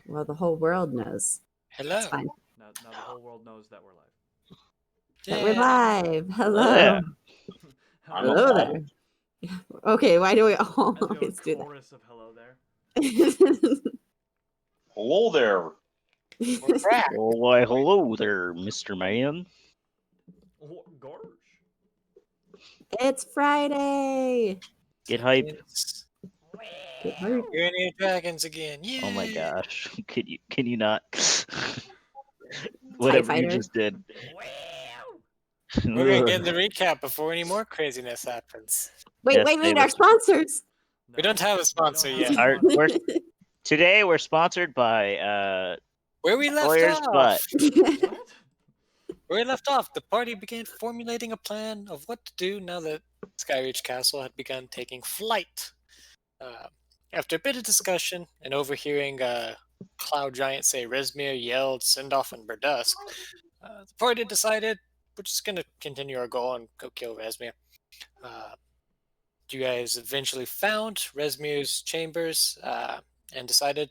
Well, the whole world knows. It's Hello. fine. Now the whole world knows that we're live. That we're Yeah. live. Hello. Yeah. Hello. Hello there. Okay, why do we As we have a always do chorus of hello there. that? Hello there. We're back. Oh, why, hello there, Mr. Man. Oh, gosh. It's Friday. Get hype. It's- Get hype. We're in Dragons again. Yeah. Oh my gosh. Can you not? Whatever you Fighter. just did. We're gonna get the recap before any more craziness happens. Wait, Yes, wait, David. our sponsors. We don't have a sponsor We don't yet. have a Our- sponsor. we're- Today we're sponsored by Where we left Sawyer's off. Butt. What? Where we left off, the party began formulating a plan of what to do now that Skyreach Castle had begun taking flight. After a bit of discussion and overhearing Cloud Giant say Resmir yelled Sindoff and Berdusk, the party decided we're just going to continue our goal and go kill Resmir. You guys eventually found Resmir's chambers and decided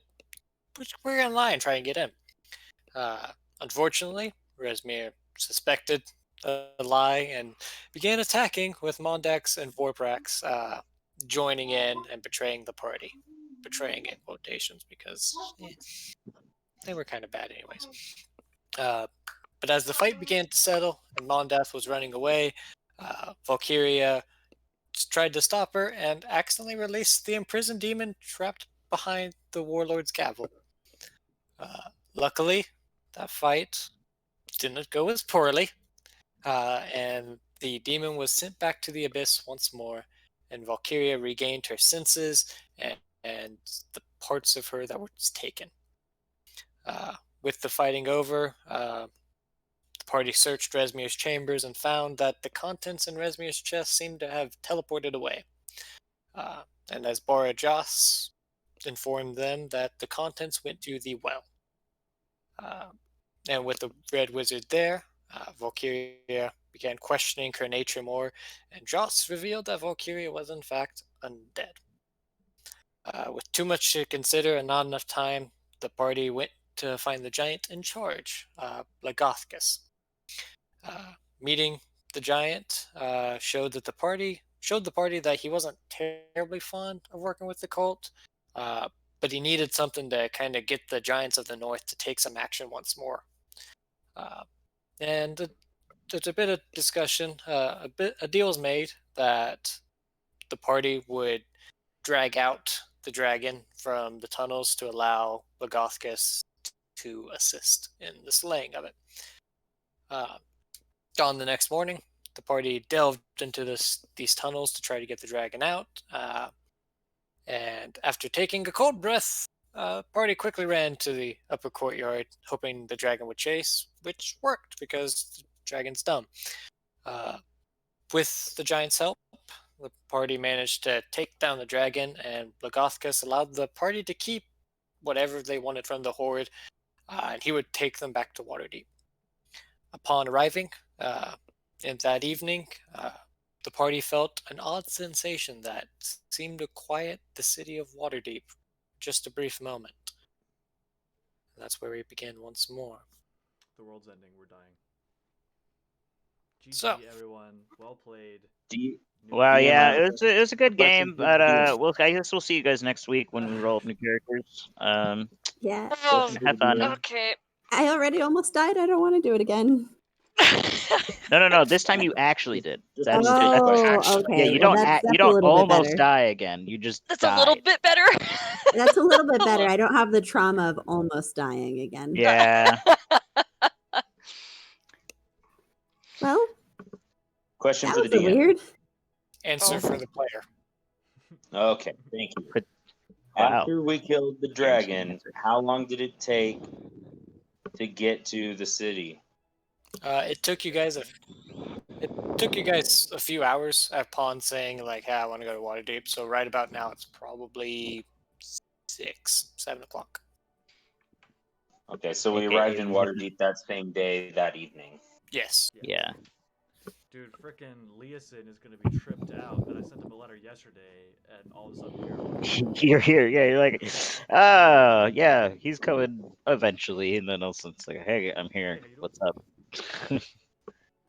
we're going to lie and try and get in. Unfortunately, Resmir suspected a lie and began attacking with Mondax and Vorprax joining in and betraying the party. Betraying in quotations because they were kind of bad anyways. But as the fight began to settle and Mondath was running away, Valkyria tried to stop her and accidentally released the imprisoned demon trapped behind the warlord's gavel. Luckily, that fight didn't go as poorly, and the demon was sent back to the abyss once more, and Valkyria regained her senses and the parts of her that were taken. With the fighting over, the party searched Resmir's chambers and found that the contents in Resmir's chest seemed to have teleported away. And as Bora Joss informed them that the contents went to the well. And with the Red Wizard there, Valkyria began questioning her nature more, and Joss revealed that Valkyria was in fact undead. With too much to consider and not enough time, the party went to find the giant in charge, Lagothkus. Meeting the giant showed the party that he wasn't terribly fond of working with the cult, but he needed something to kind of get the giants of the north to take some action once more. And there's a bit of discussion. A deal was made that the party would drag out the dragon from the tunnels to allow Lagothkus to assist in the slaying of it. On the next morning, the party delved into these tunnels to try to get the dragon out. And after taking a cold breath, party quickly ran to the upper courtyard, hoping the dragon would chase, which worked because the dragon's dumb. With the giant's help, the party managed to take down the dragon, and Lagothkus allowed the party to keep whatever they wanted from the horde, and he would take them back to Waterdeep. Upon arriving in that evening, the party felt an odd sensation that seemed to quiet the city of Waterdeep just a brief moment. And that's where we begin once more. The world's ending. We're dying. GG, So. everyone. Well played. Well, New yeah, game. it was a good Question game, for but the I guess we'll see you guys next week when we roll up new characters. Yeah. Oh, Have fun. okay. I already almost died. I don't want to do it again. No. This time you actually did. That's Oh, okay. Yeah, you Well, don't that's you a don't little bit almost better. die again. You just That's died. a little bit better. That's a little bit better. I don't have the trauma of almost dying again. Yeah. Well, Question that for was the a DM. weird. Answer for the player. Okay, thank you. Wow. After we killed the dragon, how long did it take to get to the city? It took you guys a few hours upon saying like, "Hey, I want to go to Waterdeep." So right about now, it's probably 7 o'clock. Okay, so we Okay. arrived in Waterdeep that same day, that evening. Yes. Yeah. dude, frickin' Leosin is gonna be tripped out. And I sent him a letter yesterday, and all of a sudden You're here, yeah. You're like, ah, yeah, he's coming eventually, and then also it's like, hey, I'm here. Hey, how you doing? What's up?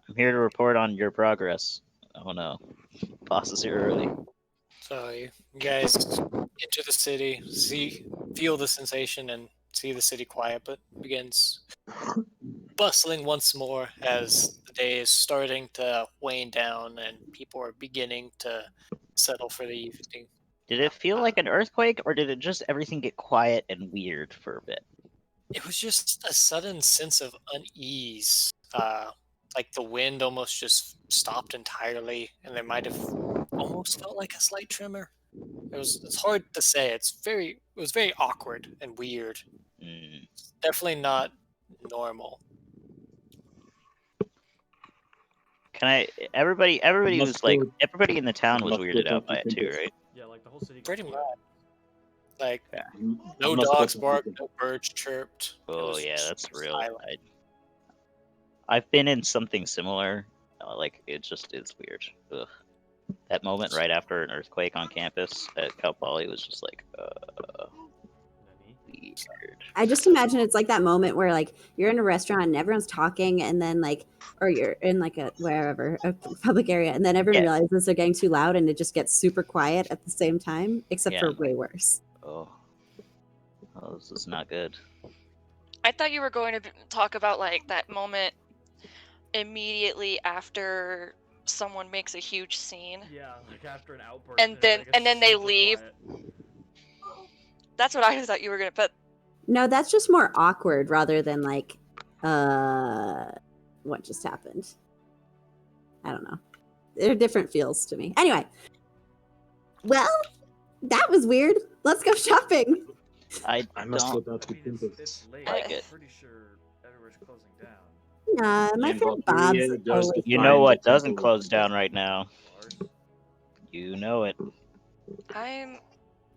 I'm here to report on your progress. Oh no, boss is here early. So you guys enter the city, feel the sensation, and see the city quiet, but begins bustling once more as the day is starting to wane down and people are beginning to settle for the evening. Did it feel like an earthquake, or did it just everything get quiet and weird for a bit? It was just a sudden sense of unease. Like the wind almost just stopped entirely, and there might have almost felt like a slight tremor. It's hard to say. It was very awkward and weird. Mm. Definitely not normal. Can I? Everybody Must was like, go- everybody in the town was must go weirded out talk by to it too, Tempest. right? Yeah, like the whole city. got Pretty quiet. much. Like I no must go dogs talk to barked, Tempest. no birds chirped. It Oh was yeah, just that's real. silent. I've been in something similar. Like it just is weird. Ugh. That moment right after an earthquake on campus at Cal Poly was just like Nani? weird. I just imagine it's like that moment where like you're in a restaurant and everyone's talking, and then like, or you're in like a wherever a public area, and then everyone Yeah. realizes they're getting too loud, and it just gets super quiet at the same time, except Yeah. for way worse. Oh, this is not good. I thought you were going to talk about like that moment immediately after someone makes a huge scene. Yeah, like after an outburst. And then- everything and then gets they super leave. quiet. That's what I thought you were gonna. But No, that's just more awkward rather than like, what just happened? I don't know. They're different feels to me. Anyway, well, that was weird. Let's go shopping. I must go don't. talk I to mean, Tempest. it's late. Like I'm it. pretty sure everywhere's closing down. My And friend Valkyria Bob's does always You Fine, know what but doesn't temple- close down right now? Bars. You know it. I'm I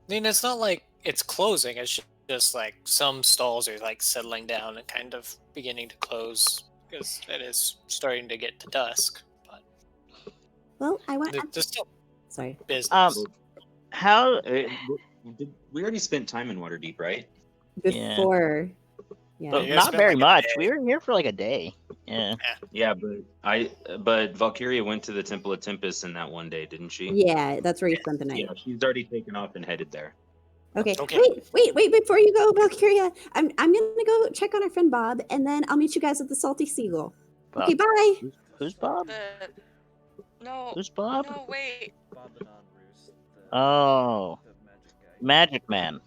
mean, it's not like it's closing. It's just like some stalls are like settling down and kind of beginning to close because it is starting to get to dusk. But well. I went. there's still Sorry. business. How? We already spent time in Waterdeep, right? Yeah. Before. Yeah. But you guys not spent very like a much. day. We were here for like a day. Yeah. Yeah, but Valkyria went to the Temple of Tempest in that one day, didn't she? Yeah, that's where you spent the night. Yeah, she's already taken off and headed there. Okay. Okay. Wait! Before you go, Valkyria, I'm gonna go check on our friend Bob, and then I'll meet you guys at the Salty Seagull. Okay, Bob. bye. Who's Bob? the. No. Who's Bob? No, wait. Bob the Non-Roost. The, Oh, the magic guy. Magic Man.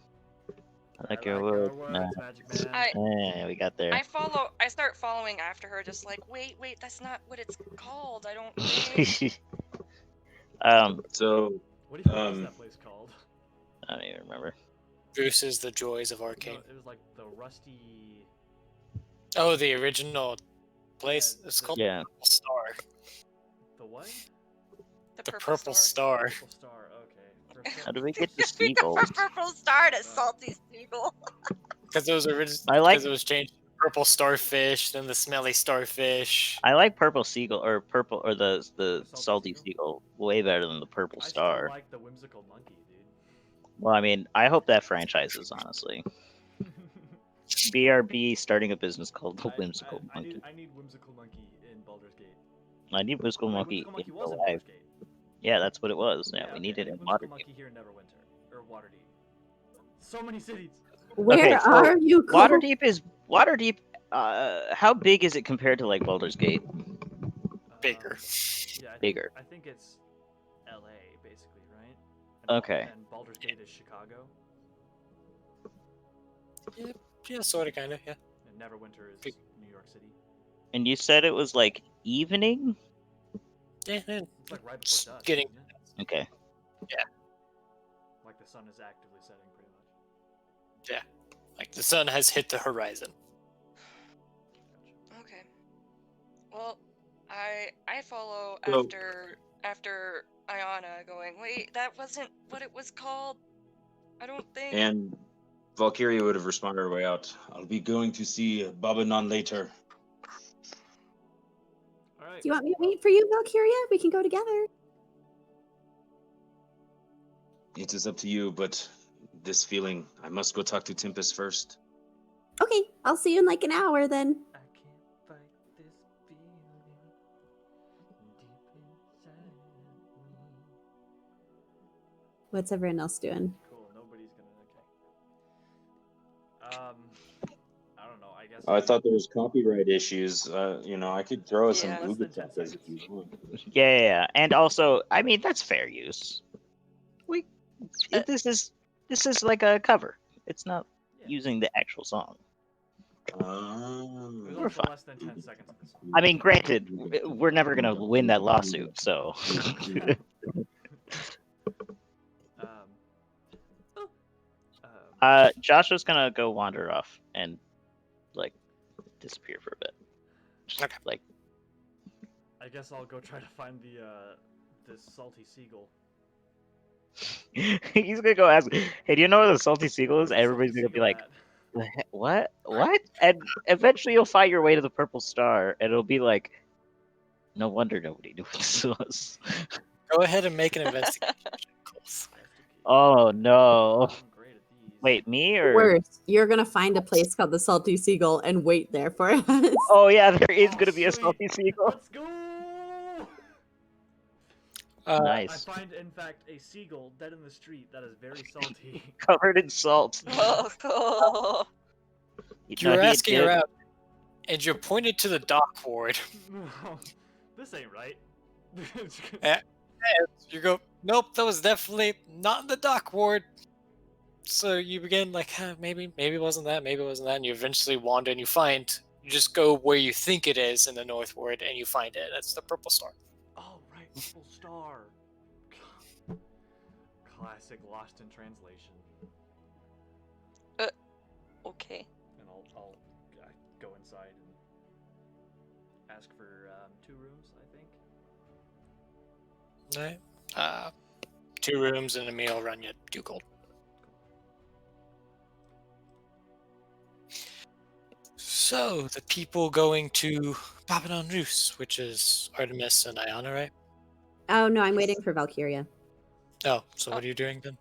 I like your words, words, man. Magic Man. Yeah, we got there. I start following after her, just like, wait, that's not what it's called. I don't think. So What do you think was um, that place called? I don't even remember. Bruce's The Joys of No, Arcane. it was like the Rusty. Oh, the original place. Yeah, It's the- called Yeah. Purple Star. The what? The Purple Star. Purple Star. Okay. How do we get the We go seagulls? from Purple Star to Salty Seagull. Because it was originally I like- because it was changed to Purple Starfish, then the Smelly Starfish. I like purple seagull or purple or the salty Salty seagull way better than the purple I star. still like the whimsical monkey, Well, I mean, I hope that franchises honestly. dude. BRB starting a business called the Whimsical I Monkey. need whimsical monkey in Baldur's Gate. I need Whimsical Wait, Monkey Whimsical monkey in was real in life. Baldur's Gate. Yeah, that's what it was. Yeah, we okay, need it I in need Waterdeep. Whimsical monkey here in Neverwinter or Waterdeep. So many cities. Where Okay, so are you? Cole? Waterdeep. How big is it compared to like Baldur's Gate? Bigger. Yeah, Bigger. I think it's L.A. basically, right? And Okay. And Baldur's Gate is Chicago, Yeah, sort of, kind of, yeah. and Neverwinter is Big. New York City. And you said it was like evening. Yeah, yeah. It's like right It's before dusk. getting- isn't it? Okay. Like the sun is actively setting, pretty much. Like the sun has hit the horizon. Gotcha. Okay. Well, I follow So- after Ayana going, wait, that wasn't what it was called. I don't think. and Valkyria would have responded her way out. I'll be going to see Baba Non later. All right. Do you want me to wait for you, Valkyria? We can go together. It is up to you, but this feeling, I must go talk to Tempest first. Okay, I'll see you in like an hour then. I can't fight this feeling deep inside me. What's everyone else doing? Cool. Nobody's gonna. Okay. I don't know. I guess. I thought there was copyright issues. I could throw some Yeah. Less Google than 10 Trackers if seconds. you want. Yeah. And also, I mean, that's fair use. Uh, This is like a cover. It's not Yeah. using the actual song. We Um, live for fine. less than 10 seconds of this. I mean, granted, we're never gonna win that lawsuit, so. Josh was gonna go wander off and like disappear for a bit. Just, Okay. like, I guess I'll go try to find the salty seagull. he's gonna go ask, "Hey, do you know where the salty seagull is?" Where's the Everybody's salty gonna be seagull like, at? "The heck- What? What?" And eventually, you'll find your way to the purple star, and it'll be like, no wonder nobody knew what this was. Go ahead and make an investigation. Close. Oh no! I'm great at these. Wait, me or? Worse, you're gonna find a place called the Salty Seagull and wait there for us. Oh yeah, there is Oh, gonna be a sweet. salty seagull. Let's go! I Nice, find, in fact, a seagull dead in the street that is very salty. covered in salt. Oh, cool. You were he asking did. around, and you're pointed to the dock ward. This ain't right. You go, nope, that was definitely not in the dock ward. So you begin like, maybe it wasn't that, and you eventually wander and you just go where you think it is in the north ward, and you find it. That's the purple star. Oh, right, Purple Star. Classic Lost in Translation. Okay. And I'll go inside and ask for 2 rooms, I think. Right. 2 rooms and a meal run you 2 gold. So the people going to Babylon Rus, which is Artemis and Iona, right? Oh no, I'm waiting for Valkyria. Oh, so what are you doing then?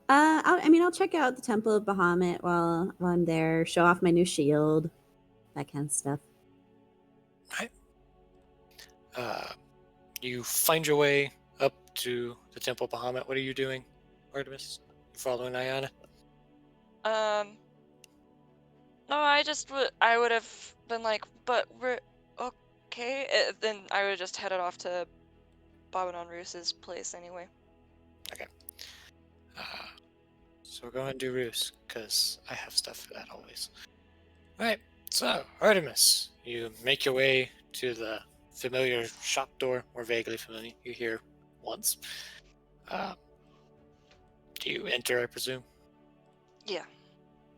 I'll check out the Temple of Bahamut while I'm there. Show off my new shield, that kind of stuff. You find your way up to the Temple of Bahamut. What are you doing, Artemis? You following Iona? No, I would have been like, but we're okay. Then I would have just headed off to Babylon Rus's place anyway. So we'll go and do Rus, because I have stuff for that always. Alright, so Artemis, you make your way to the familiar shop door, or vaguely familiar. You're here once. Do you enter, I presume? Yeah.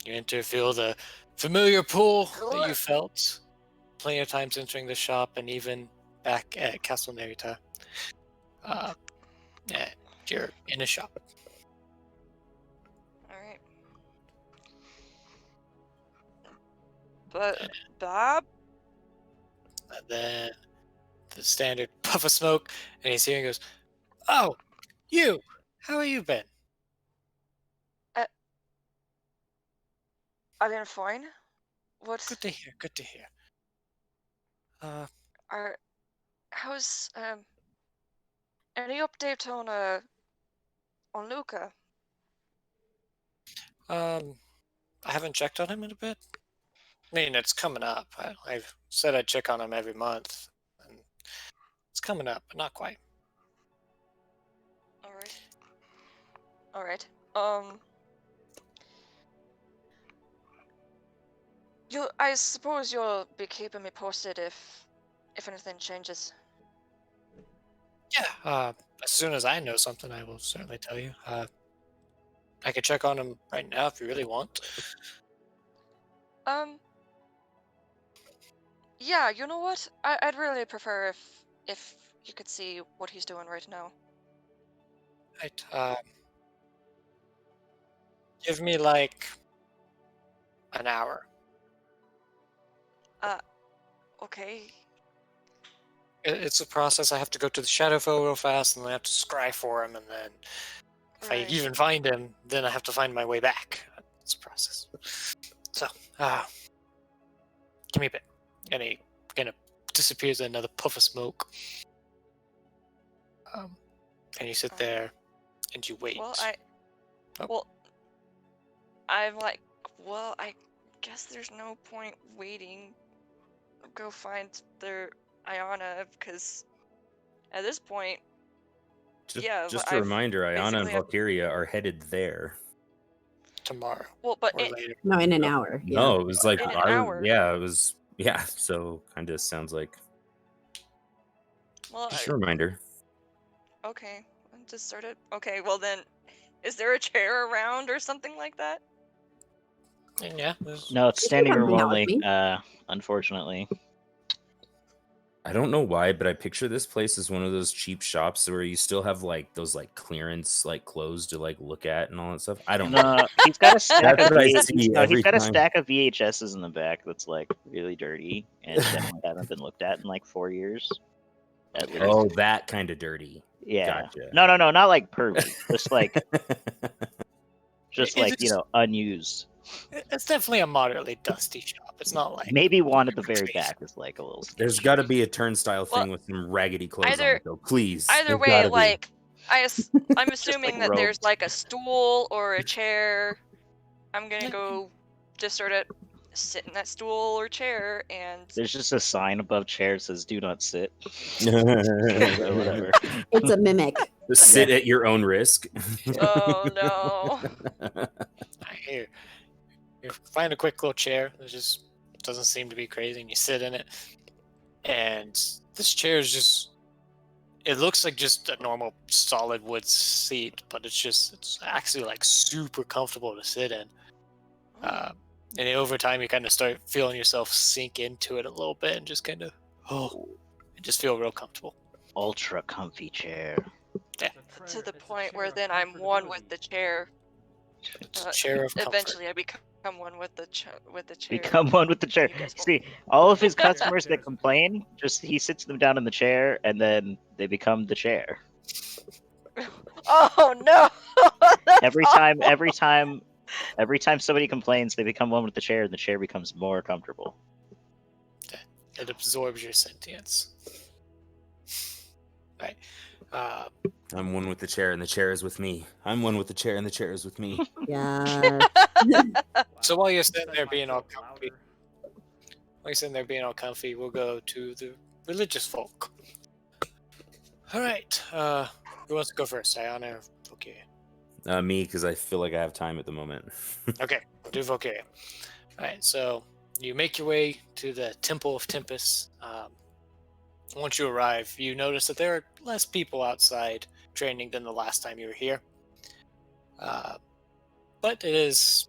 You enter, feel the familiar pull that you felt plenty of times entering the shop, and even back at Castle Nerita. Yeah, you're in a shop. All right. But Bob, And then the standard puff of smoke, and he's here and goes, "Oh, you! How have you been?" I've been fine. What Good to hear. Good to hear. how's any update on Luca? I haven't checked on him in a bit. I mean, it's coming up. I've said I'd check on him every month, and it's coming up, but not quite. All right. I suppose you'll be keeping me posted if anything changes. Yeah. As soon as I know something, I will certainly tell you. I could check on him right now if you really want. Yeah, you know what? I'd really prefer if you could see what he's doing right now. Right. Give me like an hour. Okay. It's a process. I have to go to the Shadowfell real fast, and then I have to scry for him, and then if I Right. even find him, then I have to find my way back. It's a process. So, give me a bit. And he kind of disappears in another puff of smoke. And you sit there, and you wait. Well, Oh. well, I'm like, well, I guess there's no point waiting. Go find their Ayana, because at this point, yeah, Just I've a reminder, Ayana and basically have- Valkyria are headed there. Tomorrow well, but or it, later. No, in an hour. Yeah. No, it was like In an hour. yeah, it was so kind of sounds like well, just a reminder. okay, I just started. Okay, well then, is there a chair around or something like that? And yeah, there's- No, it's You can standing come room hang out with only. me. Unfortunately. I don't know why, but I picture this place as one of those cheap shops where you still have like those like clearance like clothes to like look at and all that stuff. I don't know. No, he's got a stack That's of what I VH- see no, every he's got a time. stack of VHSs in the back that's like really dirty and definitely haven't been looked at in like 4 years. At least. Oh, that kind of dirty. Yeah. Gotcha. No, not like pervy. Just like It like, is- unused. it's definitely a moderately dusty shop. It's not like Maybe one at the very Crazy. back is like a little There's sketchy. got to be a turnstile Well, thing with some raggedy clothes on either- it, though. Please. Either There's way, gotta be. like, I'm assuming that there's robes. like a stool or a chair. I'm gonna go just sort of sit in that stool or chair and There's just a sign above chair that says "Do not sit." Or whatever. It's a mimic. Just sit at your own risk. oh no. you find a quick little chair that just doesn't seem to be crazy, and you sit in it. And this chair is just, it looks like just a normal solid wood seat, but it's actually like super comfortable to sit in. And then over time, you kind of start feeling yourself sink into it a little bit, and just kind of and just feel real comfortable. Ultra comfy chair. To the point where then I'm one with the chair. It's a chair of comfort. Eventually, I become one with the chair. Become one with the chair. You guys will- See, all of his customers that complain, just he sits them down in the chair, and then they become the chair. Oh no! Every time somebody complains, they become one with the chair, and the chair becomes more comfortable. It absorbs your sentience. Right. I'm one with the chair, and the chair is with me. I'm one with the chair, and the chair is with me. Yeah. So while you're sitting there being all comfy, we'll go to the religious folk. All right. Who wants to go first? Ayana or Valkyria? Me, because I feel like I have time at the moment. Okay, we'll do Valkyria. All right. So you make your way to the Temple of Tempest. Once you arrive, you notice that there are less people outside training than the last time you were here. But there's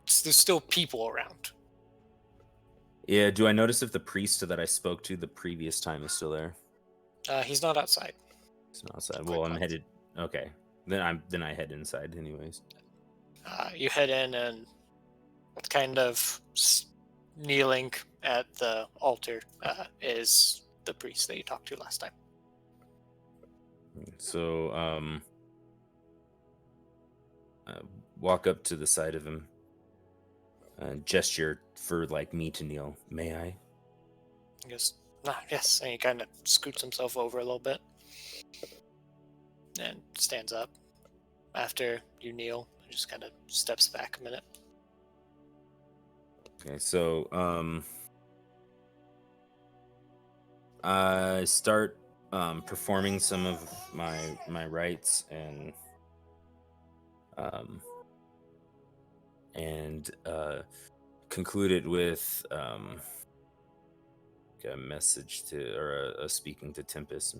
still people around. Yeah, do I notice if the priest that I spoke to the previous time is still there? He's not outside. It's not outside. Quite Well, I'm quiet. headed. Okay, then I head inside, anyways. You head in and kind of kneeling at the altar is the priest that you talked to last time. So, walk up to the side of him, gesture for like me to kneel. May I? He goes, yes, and he kind of scoots himself over a little bit and stands up. After you kneel, he just kind of steps back a minute. Okay, so I start performing some of my rites and conclude it with a message to or a speaking to Tempest.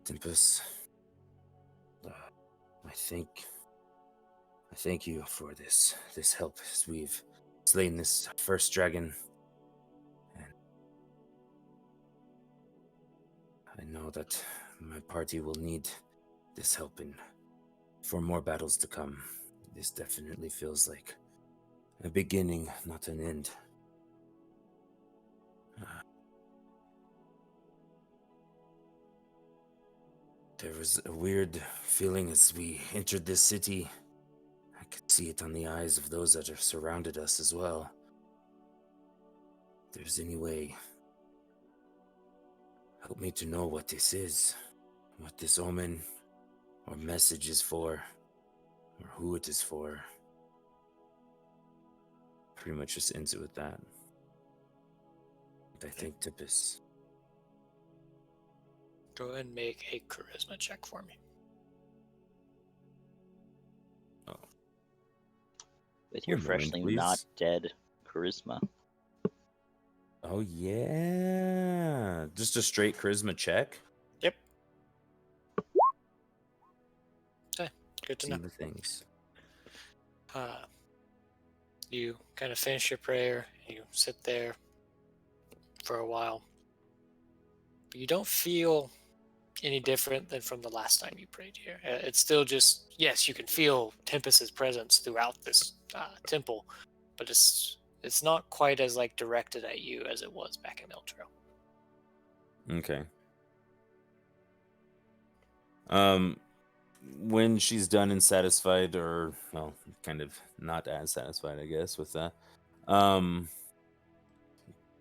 Tempest, I thank you for this help as we've slain this first dragon. And I know that my party will need this help for more battles to come. This definitely feels like a beginning, not an end. There was a weird feeling as we entered this city. I could see it on the eyes of those that have surrounded us as well. If there's any way, help me to know what this is, what this omen or message is for, or who it is for. Pretty much just ends it with that. I think Tippus. Go ahead and make a charisma check for me. With your One moment, freshly please. not dead charisma. Oh yeah, just a straight charisma check. Yep. Okay, good to See know. the things. You kind of finish your prayer, you sit there for a while. But you don't feel any different than from the last time you prayed here. It's still just, yes, you can feel Tempest's presence throughout this temple, but it's not quite as like directed at you as it was back in Eltro. Okay. When she's done and satisfied, or well, kind of not as satisfied, I guess, with that,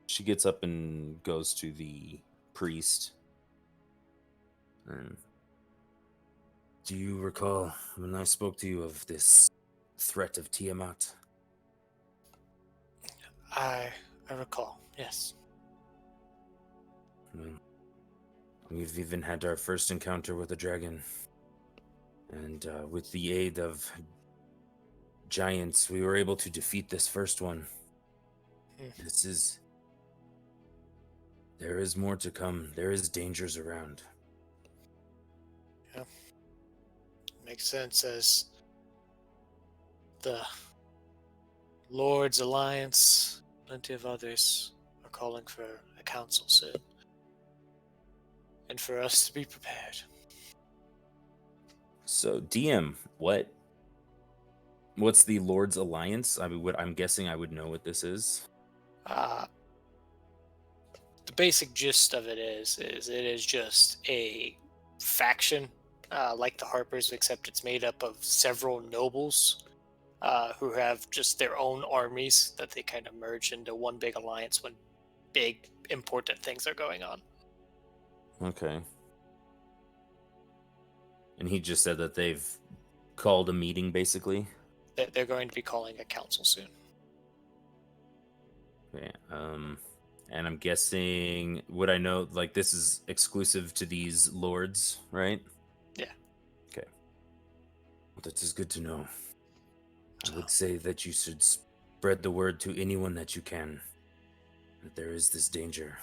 she gets up and goes to the priest. And do you recall when I spoke to you of this threat of Tiamat? I recall, yes. Well, we've even had our first encounter with a dragon. And with the aid of giants, we were able to defeat this first one. There is more to come. There is dangers around. Yeah. Makes sense, as the Lord's Alliance, plenty of others are calling for a council soon. And for us to be prepared. So, DM, what's the Lord's Alliance? I mean, I'm guessing I would know what this is. The basic gist of it is it is just a faction like the Harpers, except it's made up of several nobles who have just their own armies that they kind of merge into one big alliance when big important things are going on. Okay. And he just said that they've called a meeting, basically. They're going to be calling a council soon. Okay. And I'm guessing, would I know, like, this is exclusive to these lords, right? Yeah. Okay. Well, that is good to know. I would say that you should spread the word to anyone that you can, that there is this danger.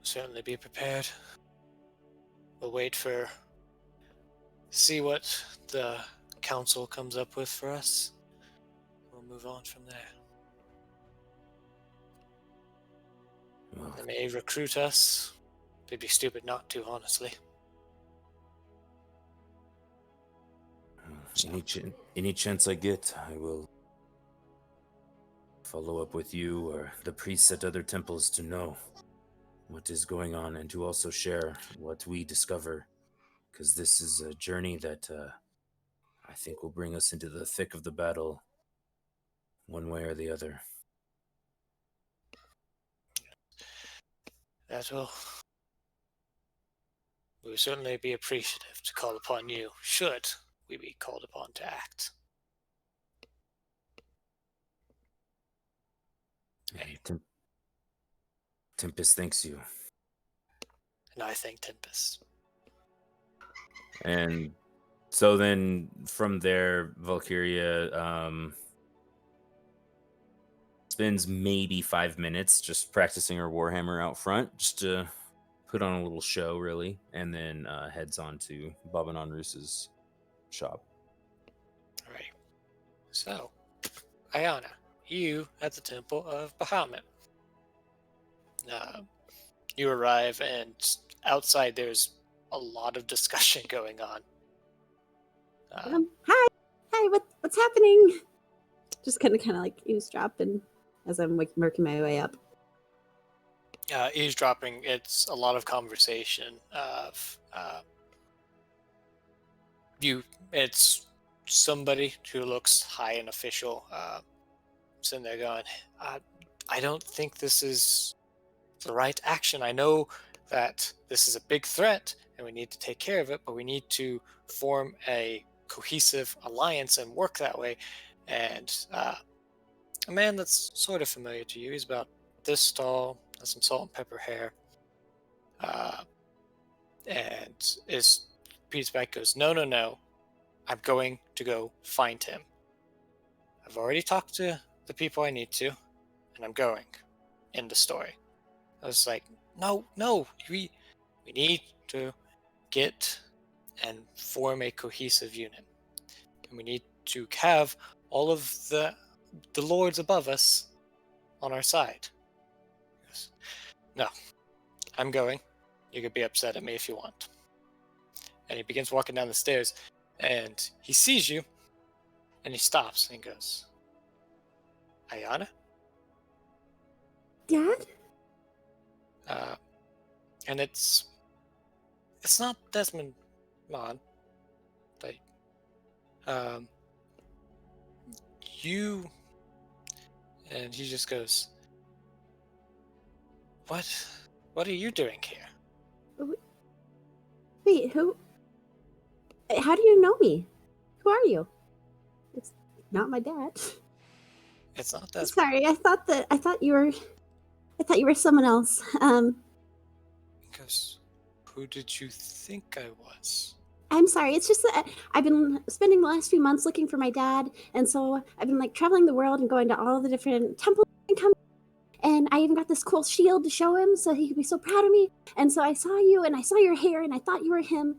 Certainly be prepared. We'll wait see what the council comes up with for us. We'll move on from there. Well, They may recruit us. They'd be stupid not to, honestly. any chance I get, I will follow up with you or the priests at other temples to know what is going on and to also share what we discover, because this is a journey that I think will bring us into the thick of the battle one way or the other. That will. We will certainly be appreciative to call upon you, should we be called upon to act. Hey. Tempest thanks you. And I thank Tempest. And so then from there, Valkyria spends maybe 5 minutes just practicing her Warhammer out front, just to put on a little show, really, and then heads on to Bobanon Roos's shop. All right. So, Ayana, you at the Temple of Bahamut. You arrive, and outside there's a lot of discussion going on. Hi, what's happening? Just kind of like eavesdrop, and as I'm like working my way up. eavesdropping, it's a lot of conversation of you. It's somebody who looks high and official, sitting there going, I don't think this is the right action. I know that this is a big threat and we need to take care of it, but we need to form a cohesive alliance and work that way. And a man that's sort of familiar to you, he's about this tall, has some salt and pepper hair, and is Pete's back goes, no, I'm going to go find him. I've already talked to the people I need to, and I'm going. End of story. I was like, no, we need to get and form a cohesive unit. And we need to have all of the lords above us on our side. He goes, no, I'm going. You could be upset at me if you want. And he begins walking down the stairs, and he sees you, and he stops and he goes, Ayana? Dad? And it's not Desmond Mon. Like, you, and he just goes, what are you doing here? Wait, who? How do you know me? Who are you? It's not my dad. It's not Desmond. Sorry, I thought you were someone else. He goes, who did you think I was? I'm sorry. It's just that I've been spending the last few months looking for my dad, and so I've been like traveling the world and going to all the different temples and come. And I even got this cool shield to show him, so he could be so proud of me. And so I saw you, and I saw your hair, and I thought you were him.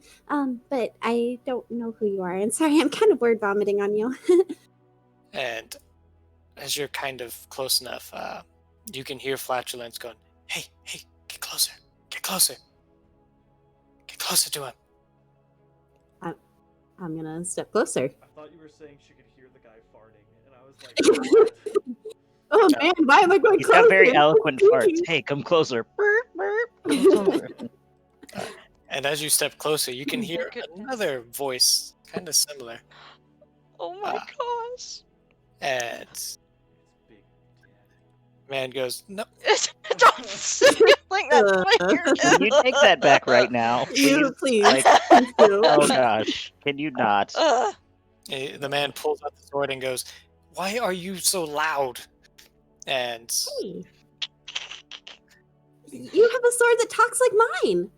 But I don't know who you are. And sorry, I'm kind of word vomiting on you. And as you're kind of close enough, you can hear Flatulence going, hey, get closer, get closer to him. I'm gonna step closer. I thought you were saying she could hear the guy farting, and I was like, what? Oh man, why am I going He's closer? got very eloquent Thank farts. you. Hey, come closer. Burp, burp. Come closer. And as you step closer, you can Oh my hear goodness. another voice, kind of similar. Oh my gosh. And It's big. man goes, no, Don't say it like that to my ear. Can you take that back right now, You, please? please. Like, Thank you. oh gosh, can you not? The man pulls out the sword and goes, why are you so loud? And Hey. You have a sword that talks like mine.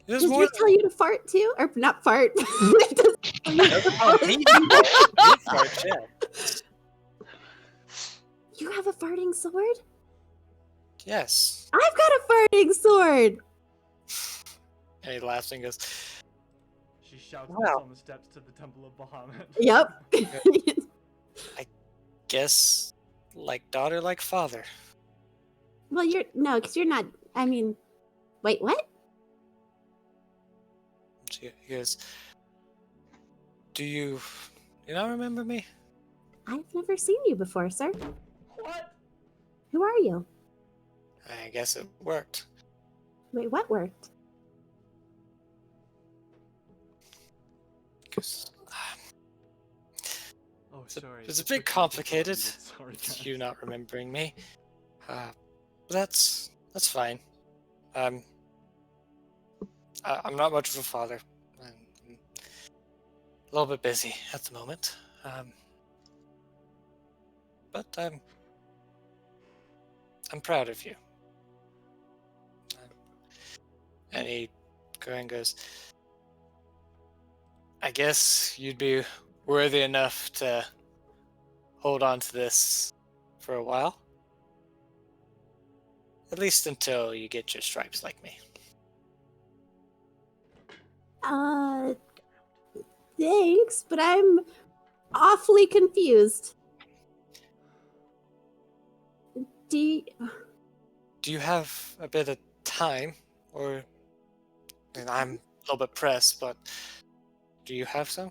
there's Does more yours tell you to fart too? Or not fart. Does it tell you to Oh, fart? you fart, yeah. You have a farting sword? Yes. I've got a farting sword. And he laughs and goes, She shouts Wow. this on the steps to the Temple of Bahamut. Yep. guess like daughter, like father. Well, because you're not. I mean, wait, what? He goes, do you not remember me? I've never seen you before, sir. What? Who are you? I guess it worked. Wait, what worked? Because Oh, It's a- sorry. it's a just bit the context complicated. of it. Sorry, guys. you not remembering me. That's fine. I'm not much of a father. I'm a little bit busy at the moment. But I'm proud of you. And he goes, I guess you'd be worthy enough to hold on to this for a while. At least until you get your stripes like me. Thanks, but I'm awfully confused. Do Do you have a bit of time? Or I'm a little bit pressed, but do you have some?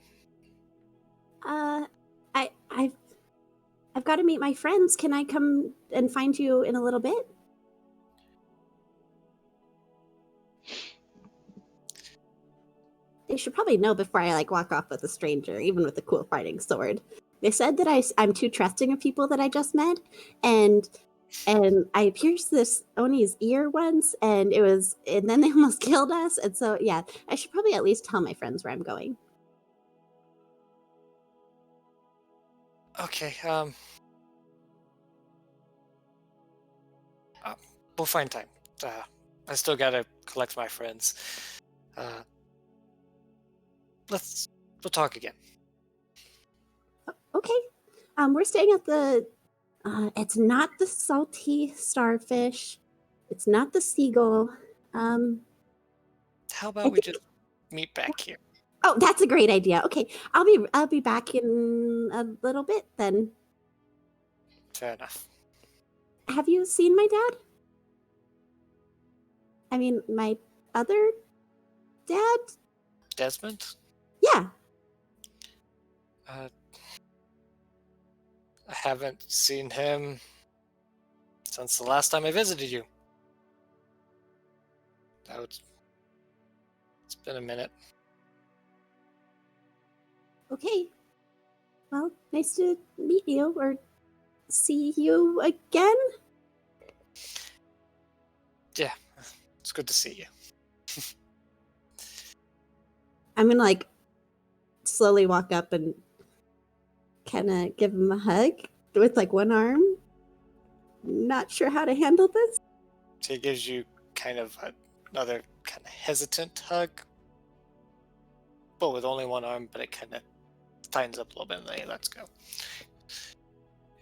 I've got to meet my friends. Can I come and find you in a little bit? they should probably know before I like walk off with a stranger, even with a cool fighting sword. They said that I'm too trusting of people that I just met, and I pierced this Oni's ear once, and then they almost killed us. And so yeah, I should probably at least tell my friends where I'm going. Okay, we'll find time. I still gotta collect my friends. We'll talk again. Okay. We're staying at the. It's not the salty starfish. It's not the seagull. How about we just meet back here? Oh, that's a great idea. Okay, I'll be back in a little bit then. Fair enough. Have you seen my dad? I mean, my other dad? Desmond? Yeah. I haven't seen him since the last time I visited you. It's been a minute. Okay. Well, nice to meet you or see you again. Yeah, it's good to see you. I'm gonna like slowly walk up and kind of give him a hug with like one arm. Not sure how to handle this. So he gives you kind of another kind of hesitant hug, but with only one arm, but it kind of tightens up a little bit and then he lets go.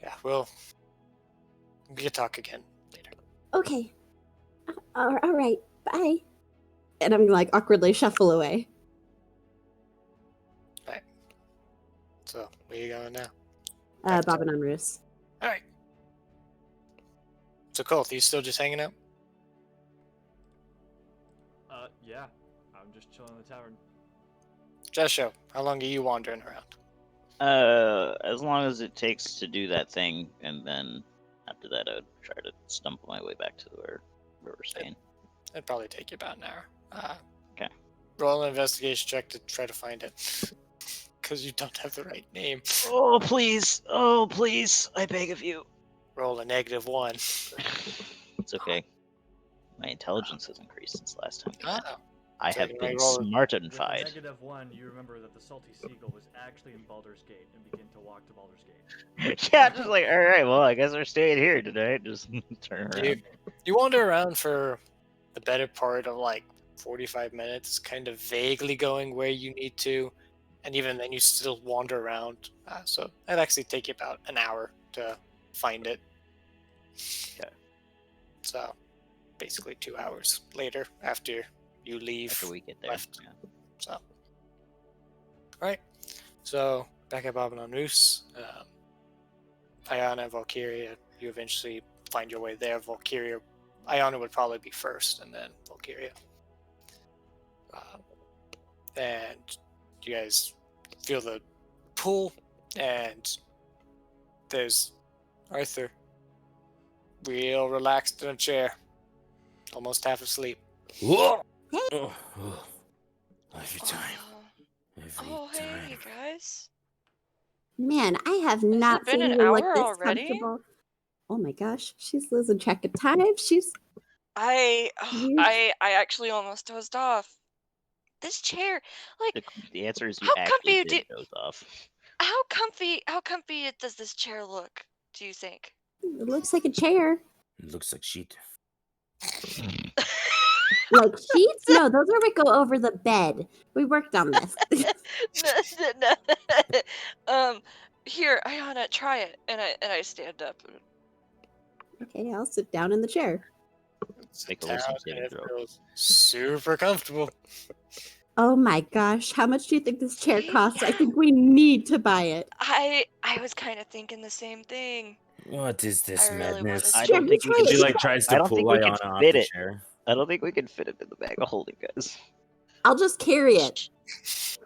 Yeah, we can talk again later. Okay. All right. Bye. And I'm like awkwardly shuffle away. Right. So, where you going now? Bobbin on Roos. Alright. So, Colt, are you still just hanging out? Yeah. I'm just chilling in the tavern. Jesho, how long are you wandering around? As long as it takes to do that thing, and then after that, I would try to stumble my way back to where we're staying. It'd probably take you about an hour. Okay. Roll an investigation check to try to find it. Because you don't have the right name. Oh please! Oh please! I beg of you. Roll a -1. It's okay. My intelligence has increased since last time. Ah, I so have you been might roll a- With a smartified. -1, you remember that the salty seagull was actually in Baldur's Gate and begin to walk to Baldur's Gate. Yeah, just like, all right, well, I guess we're staying here tonight. Just turn around. You wander around for the better part of like 45 minutes, kind of vaguely going where you need to, and even then you still wander around. So that'd actually take you about an hour to find it. Okay. So basically 2 hours later after you leave. After we get there. left. Yeah. So, all right. So back at Bobbin on Roos, Iana and Valkyria, you eventually find your way there. Valkyria, Iana would probably be first, and then Valkyria. And you guys feel the pull, and there's Arthur, real relaxed in a chair, almost half asleep. Whoa! Oh, every time. Every Oh, hey, time. you guys. Man, I have not been seen an you look hour this already? comfortable. Oh my gosh, she's losing track of time. She's I You- I actually almost dozed off. This chair, like, The answer is you How comfy actually you did doze off. how comfy does this chair look, do you think? it looks like a chair. It looks like sheet. Like sheets? No, those are what go over the bed. We worked on this. Here, Ayana, try it. And I stand up. Okay, I'll sit down in the chair. Make a Down, wisdom and saving it throw. feels super comfortable. Oh my gosh, how much do you think this chair costs? I think we need to buy it. I was kind of thinking the same thing. What is this I really madness? wanted I to- don't think we Try can. it. She like tries I to don't pull think we can Iana off fit the it. chair. I don't think we can fit it in the bag of holding, guys. I'll just carry it.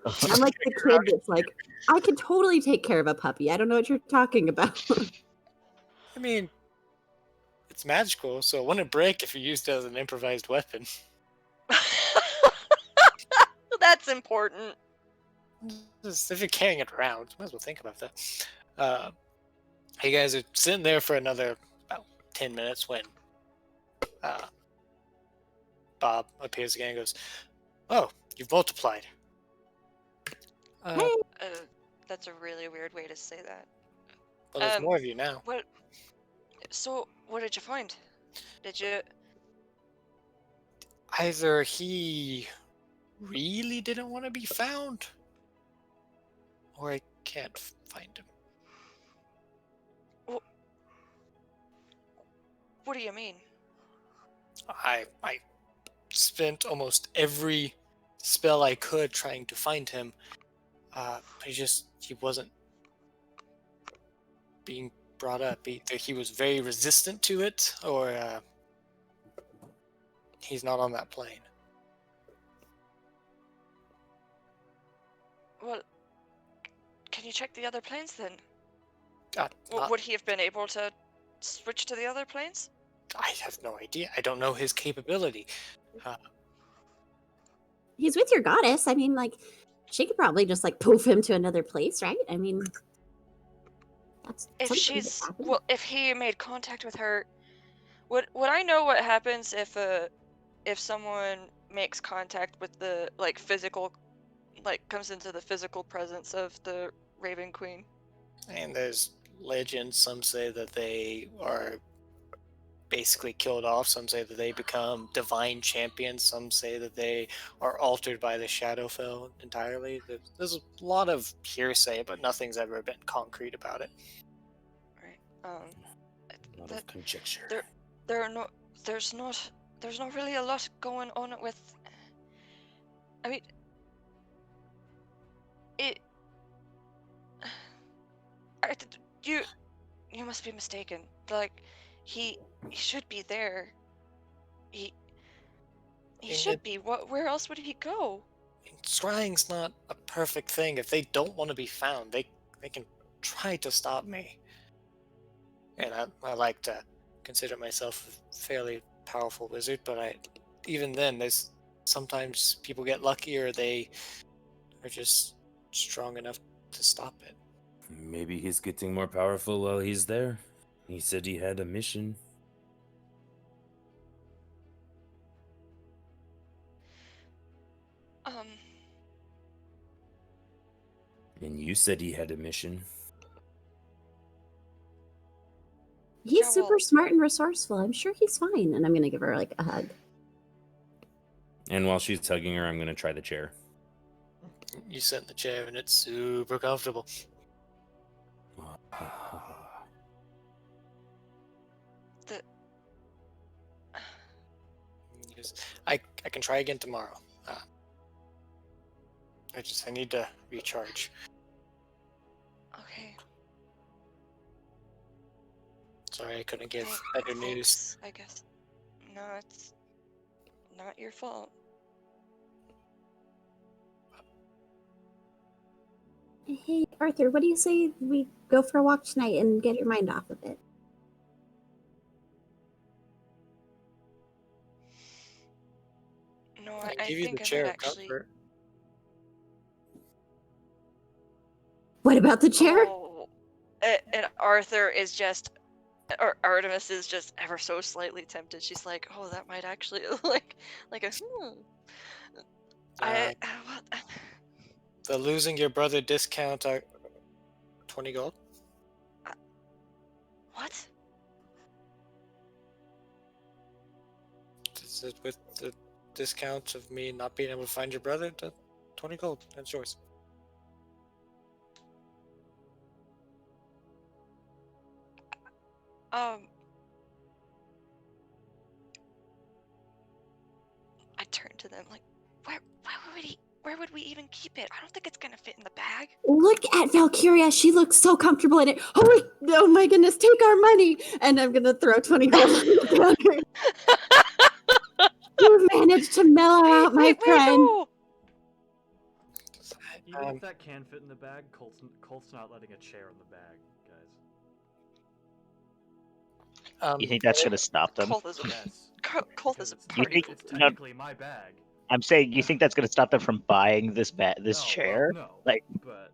I'm like the kid that's like, I can totally take care of a puppy. I don't know what you're talking about. I mean, it's magical, so it wouldn't break if you used it as an improvised weapon. That's important. Just, if you're carrying it around, might as well think about that. You guys are sitting there for another about 10 minutes when Bob appears again and goes, "Oh, you've multiplied." Hey. That's a really weird way to say that. Well, there's more of you now. What? So, what did you find? Did you? Either he really didn't want to be found, or I can't find him. What do you mean? I spent almost every spell I could trying to find him. He wasn't being brought up. Either he was very resistant to it, or he's not on that plane. Well, can you check the other planes then? Not- Would he have been able to switch to the other planes? I have no idea. I don't know his capability. He's with your goddess. I mean, like, she could probably just like poof him to another place, right? I mean, that's If something she's that happens. well, if he made contact with her, would I know what happens if someone makes contact with the like physical, like comes into the physical presence of the Raven Queen? And there's legends. Some say that they are basically killed off. Some say that they become divine champions. Some say that they are altered by the Shadowfell entirely. There's a lot of hearsay, but nothing's ever been concrete about it. Right. A lot of conjecture. There's not really a lot going on with. I mean, you must be mistaken. Like, he should be there. He should be. Where else would he go? Scrying's not a perfect thing. If they don't want to be found, they can try to stop me. And I like to consider myself a fairly powerful wizard, but even then, there's sometimes people get lucky, or they are just strong enough to stop it. Maybe he's getting more powerful while he's there. He said he had a mission. And you said he had a mission. He's Yeah, super well- smart and resourceful. I'm sure he's fine. And I'm gonna give her like a hug. And while she's hugging her, I'm going to try the chair. You sit in the chair, and it's super comfortable. I can try again tomorrow. I need to recharge. Okay. Sorry, I couldn't give Okay, better news. thanks, I guess. No, it's not your fault. Hey, Arthur, what do you say we go for a walk tonight and get your mind off of it? No, I I give you the think I chair might of actually. comfort. What about the chair? Oh, and Arthur is just, or Artemis is just ever so slightly tempted. She's like, "Oh, that might actually like a." What? The losing your brother discount are 20 gold. What? Is it with the discount of me not being able to find your brother? 20 gold. That's yours. I turned to them like, where would we even keep it? I don't think it's gonna fit in the bag. Look at Valkyria. She looks so comfortable in it. Oh my goodness, take our money. And I'm going to throw 20 gold on the counter. You've managed to mellow out my friend. No! Even if that can fit in the bag, Colt's not letting a chair in the bag, guys. You think that should have stopped them? Colt is Yes. Colt is a Because party. it's No. technically my bag. I'm saying, you think that's gonna stop them from buying this No, chair? Well, no, Like- but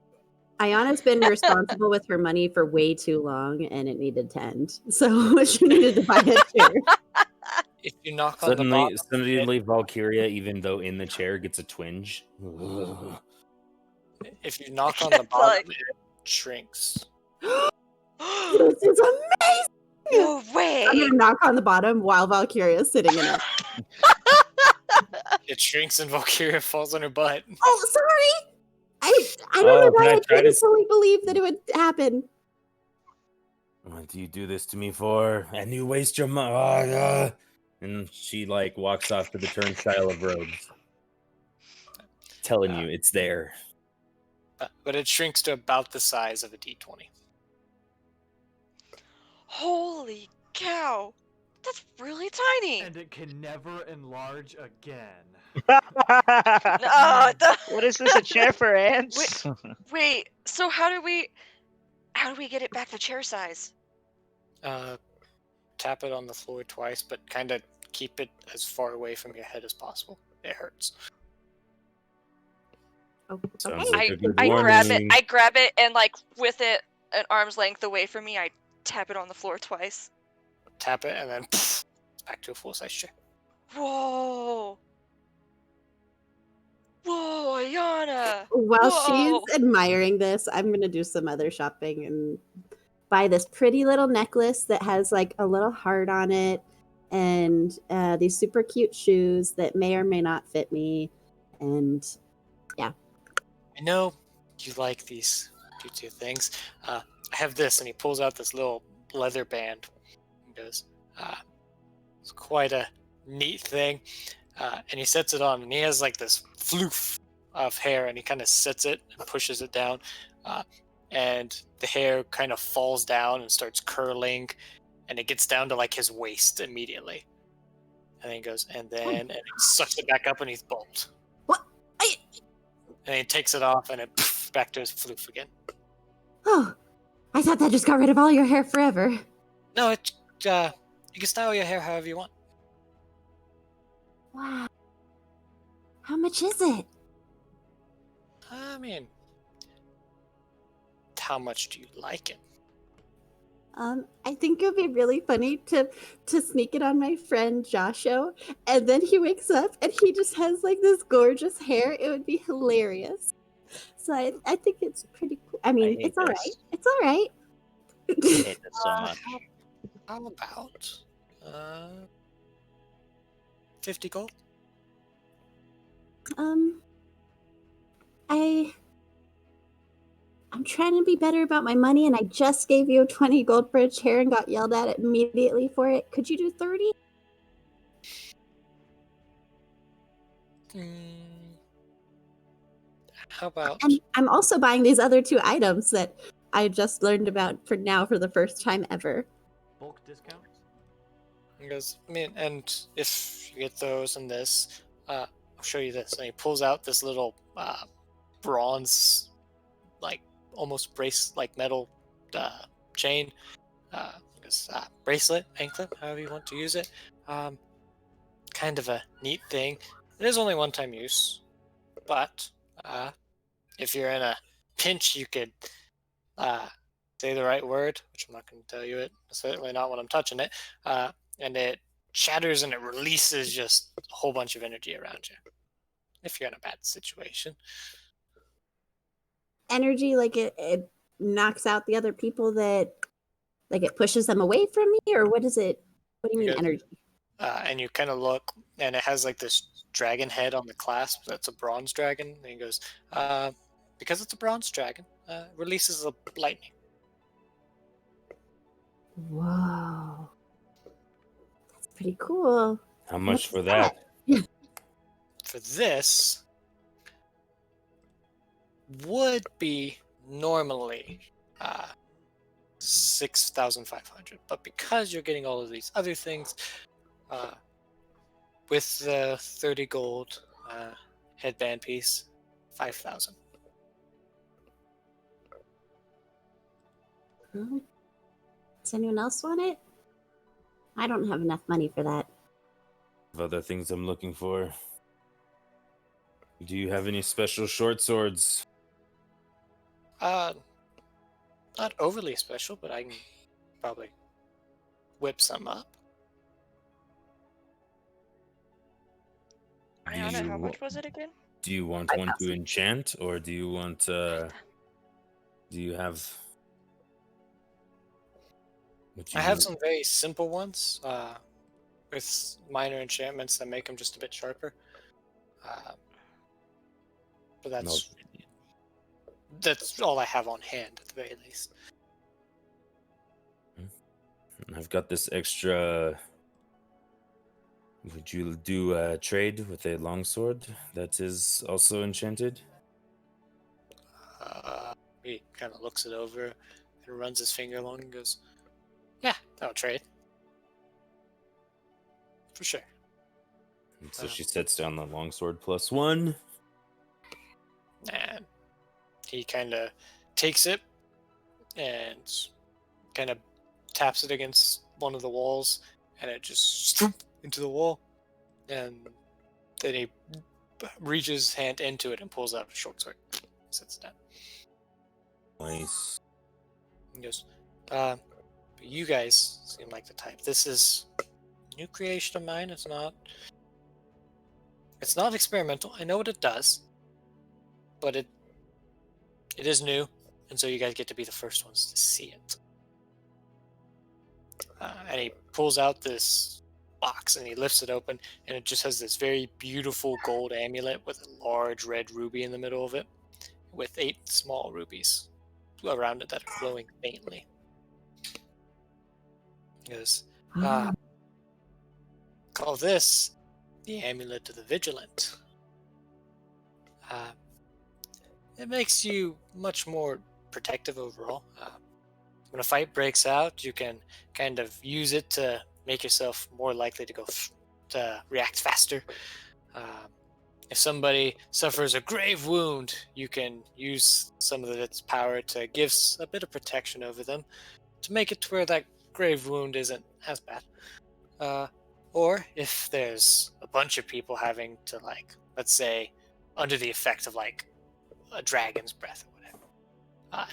Ayana's been responsible with her money for way too long, and it needed to end. So she needed to buy a chair. If you knock on the bottom, Suddenly, Valkyria, even though in the chair, gets a twinge. if you knock on the It's bottom, like- it shrinks. This is amazing. No way! I'm gonna knock on the bottom while Valkyria is sitting in it. It shrinks and Valkyria falls on her butt. Oh, sorry. I don't Oh, know can why I I try didn't to- fully believe that it would happen. What do you do this to me for? And you waste your money. And she like walks off to the turnstile of robes, telling you it's there. But it shrinks to about the size of a d20. Holy cow! That's really tiny! and it can never enlarge again. No, What is this, a chair for ants? wait, so how do we get it back to chair size? Tap it on the floor twice, but kind of keep it as far away from your head as possible. It hurts. Oh, Sounds okay. like a good I grab it. warning. I grab it and like with it an arm's length away from me, I tap it on the floor twice. Tap it, and then it's back to a full-size chair. Whoa! Whoa, Ayana! While Whoa. she's admiring this, I'm gonna do some other shopping and buy this pretty little necklace that has like a little heart on it, and these super cute shoes that may or may not fit me. And I know you like these two things. I have this, and he pulls out this little leather band. He goes, it's quite a neat thing. And he sets it on, and he has like this floof of hair, and he kind of sets it and pushes it down. And the hair kind of falls down and starts curling, and it gets down to like his waist immediately. And then he goes, and he sucks it back up, and he's bald. What? And he takes it off, and it back to his floof again. oh, I thought that just got rid of all your hair forever. No, it you can style your hair however you want. Wow. How much is it? I mean, how much do you like it? I think it would be really funny to sneak it on my friend Josho, and then he wakes up and he just has like this gorgeous hair. It would be hilarious. So I think it's pretty cool. I mean, hate it's all right. this. It's all right. I hate this so much. How about 50 gold? I'm trying to be better about my money, and I just gave you 20 gold for a chair and got yelled at immediately for it. Could you do 30? How about And I'm also buying these other two items that I just learned about for the first time ever. Bulk discounts? he goes, I mean, and if you get those and this, I'll show you this. And he pulls out this little bronze, like almost like metal chain. He goes, bracelet, anklet, however you want to use it. Kind of a neat thing. It is only one-time use, but if you're in a pinch, you could say the right word, which I'm not going to tell you it. Certainly not when I'm touching it. And it shatters and it releases just a whole bunch of energy around you. If you're in a bad situation. Energy, like it knocks out the other people that, like it pushes them away from me, or what is it? What do you mean Because- energy? And you kind of look, and it has like this dragon head on the clasp. That's a bronze dragon. And he goes, because it's a bronze dragon, releases a lightning. Whoa. That's pretty cool. How much What's for that? For this, would be normally 6,500, but because you're getting all of these other things, with the 30 gold headband piece, 5,000. Does anyone else want it? I don't have enough money for that. Other things I'm looking for. Do you have any special short swords? Not overly special, but I can probably whip some up. Do Ayana, how you much was it again? Do you want one to enchant, or do you want? Do you have? What I you have need? some very simple ones with minor enchantments that make them just a bit sharper. But that's all I have on hand at the very least. I've got this extra. Would you do a trade with a longsword that is also enchanted? He kind of looks it over and runs his finger along and goes, "Yeah, that'll trade for sure." And so she sets down the longsword +1. And he kind of takes it and kind of taps it against one of the walls, and it just stoop into the wall. And then he reaches his hand into it and pulls out a short sword. Sets it down. Nice. He goes, you guys seem like the type. This is a new creation of mine. It's not experimental. I know what it does, but it is new, and so you guys get to be the first ones to see it. And he pulls out this box and he lifts it open, and it just has this very beautiful gold amulet with a large red ruby in the middle of it, with 8 small rubies around it that are glowing faintly. He goes, call this the Amulet of the Vigilant. It makes you much more protective overall. When a fight breaks out, you can kind of use it to make yourself more likely to react faster. If somebody suffers a grave wound, you can use some of its power to give a bit of protection over them, to make it to where that grave wound isn't as bad. Or if there's a bunch of people having to, like, let's say, under the effect of like a dragon's breath or whatever,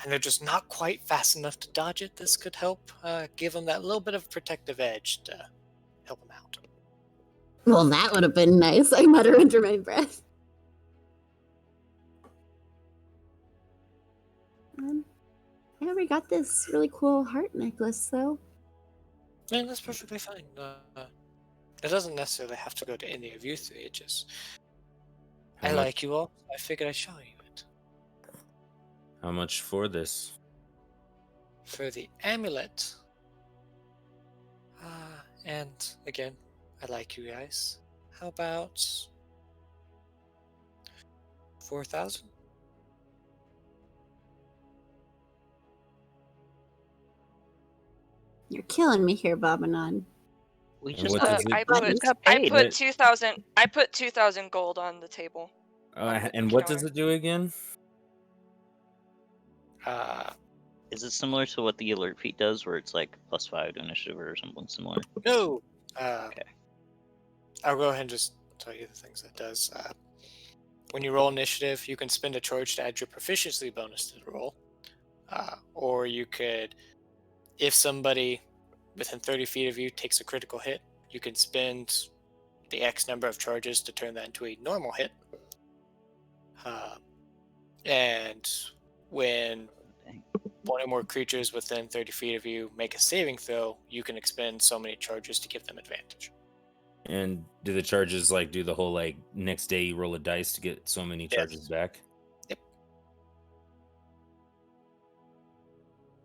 and they're just not quite fast enough to dodge it, this could help give them that little bit of protective edge to help them out. Well, that would have been nice, I mutter under my breath. I already got this really cool heart necklace, though. And that's perfectly fine. It doesn't necessarily have to go to any of you three. It just, How I much- like you all. So I figured I'd show you it. How much for this? For the amulet. And again, I like you guys. How about 4,000? You're killing me here, Bobanon. We And just what does it- I But put you got I paid. put 2,000. I put 2,000 gold on the table. And what does it do again? Is it similar to what the alert feat does, where it's like +5 to initiative or something similar? No. Okay. I'll go ahead and just tell you the things it does. When you roll initiative, you can spend a charge to add your proficiency bonus to the roll. Or you could, if somebody within 30 feet of you takes a critical hit, you can spend the X number of charges to turn that into a normal hit. And when Dang. one or more creatures within 30 feet of you make a saving throw, you can expend so many charges to give them advantage. And do the charges like do the whole like next day you roll a dice to get so many charges back?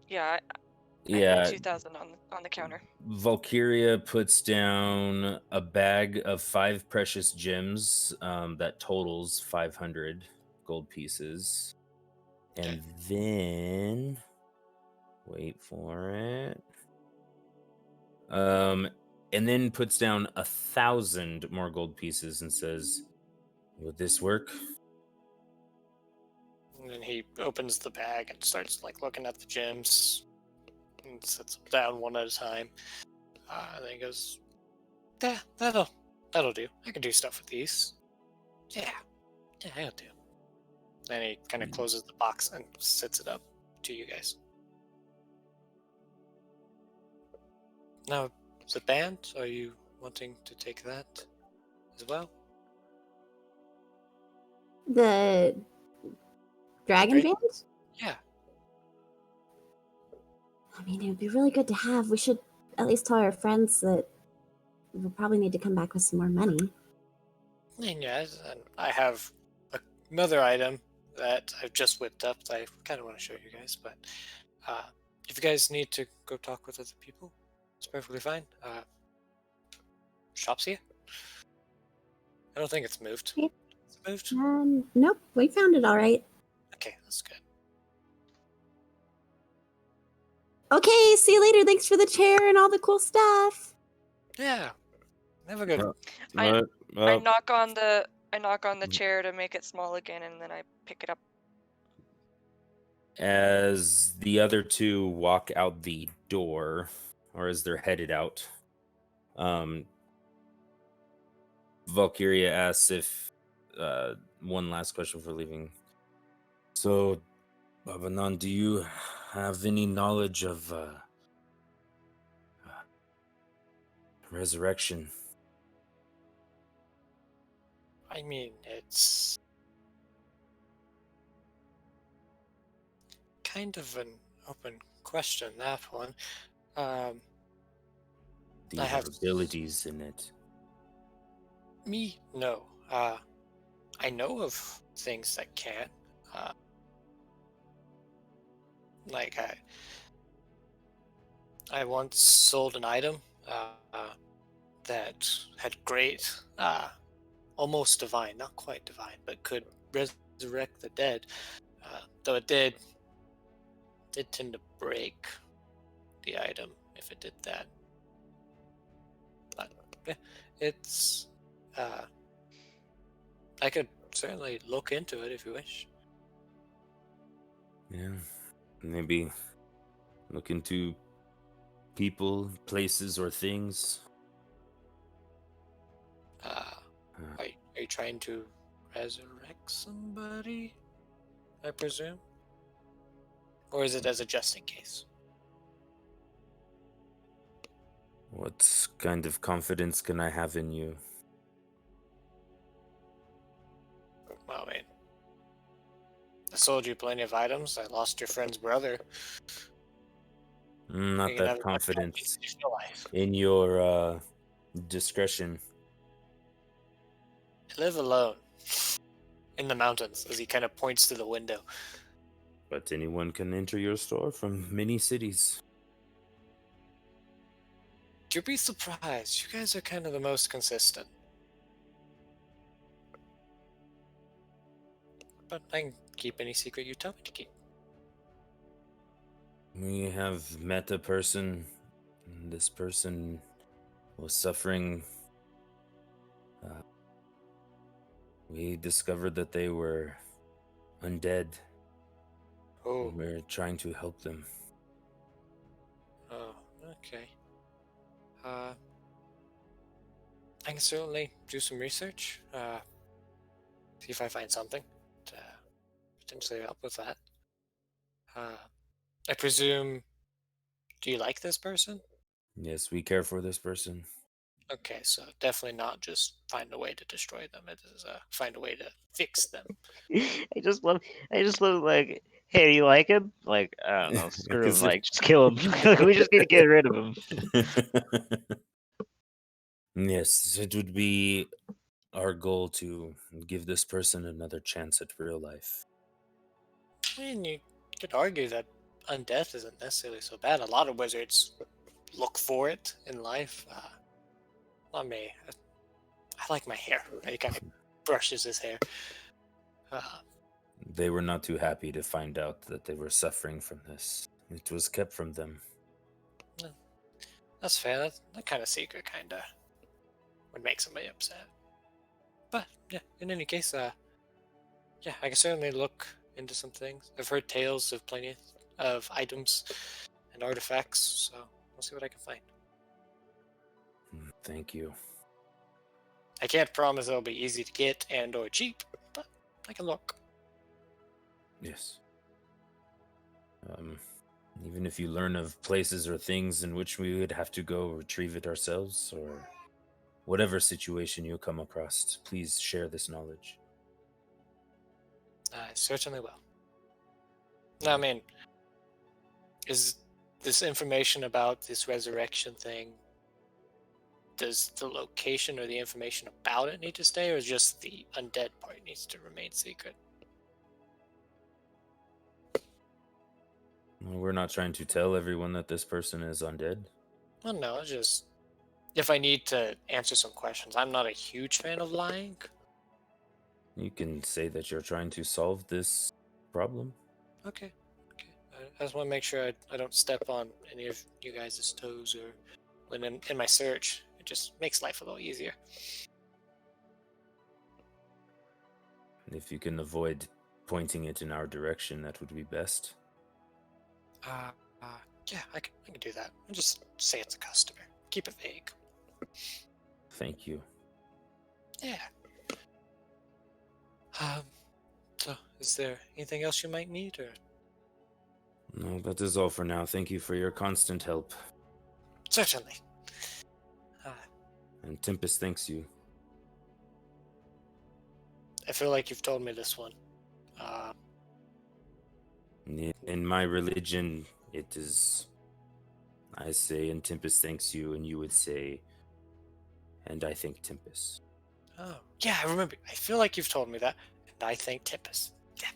Yeah, I Yeah. put 2,000 on the counter. Valkyria puts down a bag of 5 precious gems that totals 500 gold pieces. And then wait for it. And then puts down 1,000 more gold pieces and says, "Would this work?" And then he opens the bag and starts like looking at the gems and sets them down one at a time. And then he goes, "Yeah, that'll do. I can do stuff with these. Yeah, Yeah, I'll do. Then he kind of closes the box and sets it up to you guys. Now, the band, are you wanting to take that as well? The dragon Great. band? Yeah. I mean, it would be really good to have. We should at least tell our friends that we'll probably need to come back with some more money. And yes, and I have another item that I've just whipped up that I kind of want to show you guys, but if you guys need to go talk with other people, it's perfectly fine. Shop's here. I don't think it's moved. Okay. Is it moved? Nope, we found it all right. Okay, that's good. Okay, see you later. Thanks for the chair and all the cool stuff. Yeah. Have a good one. I knock on the chair to make it small again, and then I pick it up. As the other two walk out the door, or as they're headed out, Valkyria asks if one last question before leaving. So, Babanan, do you have any knowledge of resurrection? I mean, it's kind of an open question, that one. Do you I have have- abilities in it? Me, no. I know of things that can. Like I once sold an item that had great, almost divine, not quite divine, but could resurrect the dead. Though it did tend to break the item if it did that. But yeah, it's I could certainly look into it if you wish. Yeah, maybe look into people, places, or things. Are you trying to resurrect somebody? I presume, or is it as a just in case? What kind of confidence can I have in you? Well, I mean, I sold you plenty of items. I lost your friend's brother. Not You can have that as much confidence as you feel like. in your discretion. I live alone in the mountains, as he kind of points to the window. But anyone can enter your store from many cities. You'd be surprised. You guys are kind of the most consistent. But I can keep any secret you tell me to keep. We have met a person. And this person was suffering. We discovered that they were undead. Oh, We're trying to help them. oh, okay. I can certainly do some research. See if I find something to potentially help with that. I presume. Do you like this person? Yes, we care for this person. Okay, so definitely not just find a way to destroy them. It is find a way to fix them. I just love like, hey, you like him? Like, I don't know, screw him. 'Cause if- Like, just kill him. We just need to get rid of him. Yes, it would be our goal to give this person another chance at real life. I mean, you could argue that undeath isn't necessarily so bad. A lot of wizards look for it in life. Not me. I like my hair. He kind of brushes his hair. They were not too happy to find out that they were suffering from this. It was kept from them. That's fair. That kind of secret kind of would make somebody upset. But yeah, in any case, yeah, I can certainly look into some things. I've heard tales of plenty of items and artifacts, so we'll see what I can find. Thank you. I can't promise it'll be easy to get and or cheap, but I can look. Yes. Even if you learn of places or things in which we would have to go retrieve it ourselves, or whatever situation you come across, please share this knowledge. I certainly will. Now, I mean, is this information about this resurrection thing, does the location or the information about it need to stay, or just the undead part needs to remain secret? Well, we're not trying to tell everyone that this person is undead. Well, no, just if I need to answer some questions. I'm not a huge fan of lying. You can say that you're trying to solve this problem. Okay. I just want to make sure I don't step on any of you guys' toes, or when in my search. It just makes life a little easier. If you can avoid pointing it in our direction, that would be best. Yeah, I can do that. I'll just say it's a customer. Keep it vague. Thank you. Yeah. So, is there anything else you might need, or? No, that is all for now. Thank you for your constant help. Certainly. And Tempest thanks you. I feel like you've told me this one. In my religion, it is, I say, and Tempest thanks you, and you would say, and I thank Tempest. Oh, yeah, I remember. I feel like you've told me that, and I thank Tempest. Yeah.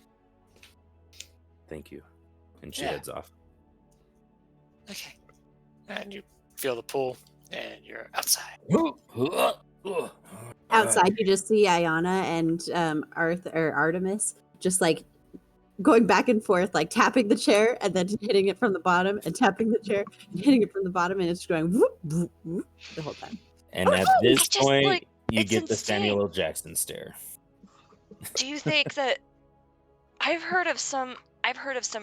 Thank you. And she Yeah. heads off. Okay. And you feel the pull, and you're outside. Outside, you just see Iona and Artemis just like going back and forth, like tapping the chair and then hitting it from the bottom, and tapping the chair and hitting it from the bottom, and it's just going whoop, whoop, whoop, the whole time. And at no, this it's just, point, like, you it's get the insane. Samuel L. Jackson stare. Do you think that I've heard of some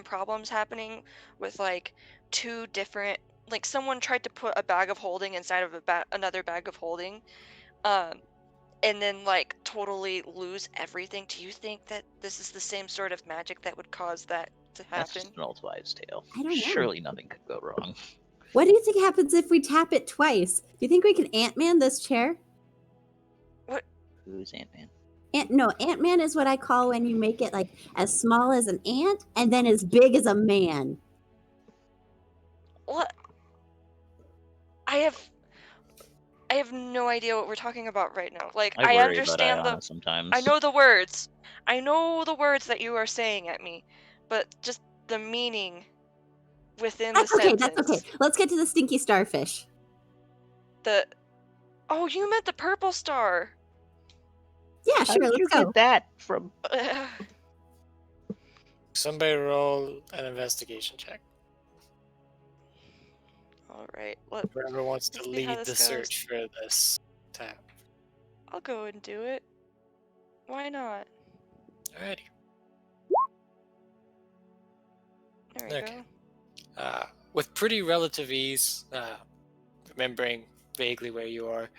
problems happening with like two different, like someone tried to put a bag of holding inside of another bag of holding, and then like totally lose everything. Do you think that this is the same sort of magic that would cause that to That's happen? just an old wives' tale. I don't know. Surely nothing could go wrong. What do you think happens if we tap it twice? Do you think we can Ant-Man this chair? Who's Ant-Man? Ant-Man is what I call when you make it like as small as an ant and then as big as a man. What? I have no idea what we're talking about right now. Like I worry about understand Iona sometimes. I know the words. I know the words that you are saying at me, but just the meaning within That's the okay. sentence. That's okay. Let's get to the stinky starfish. Oh, you meant the purple star. Yeah, How sure. did you Let's go. get that from? Somebody roll an investigation check. All right. Whoever wants to Let's see how lead the this goes. search for this tab. I'll go and do it. Why not? Alrighty. There we Okay. go. With pretty relative ease, remembering vaguely where you are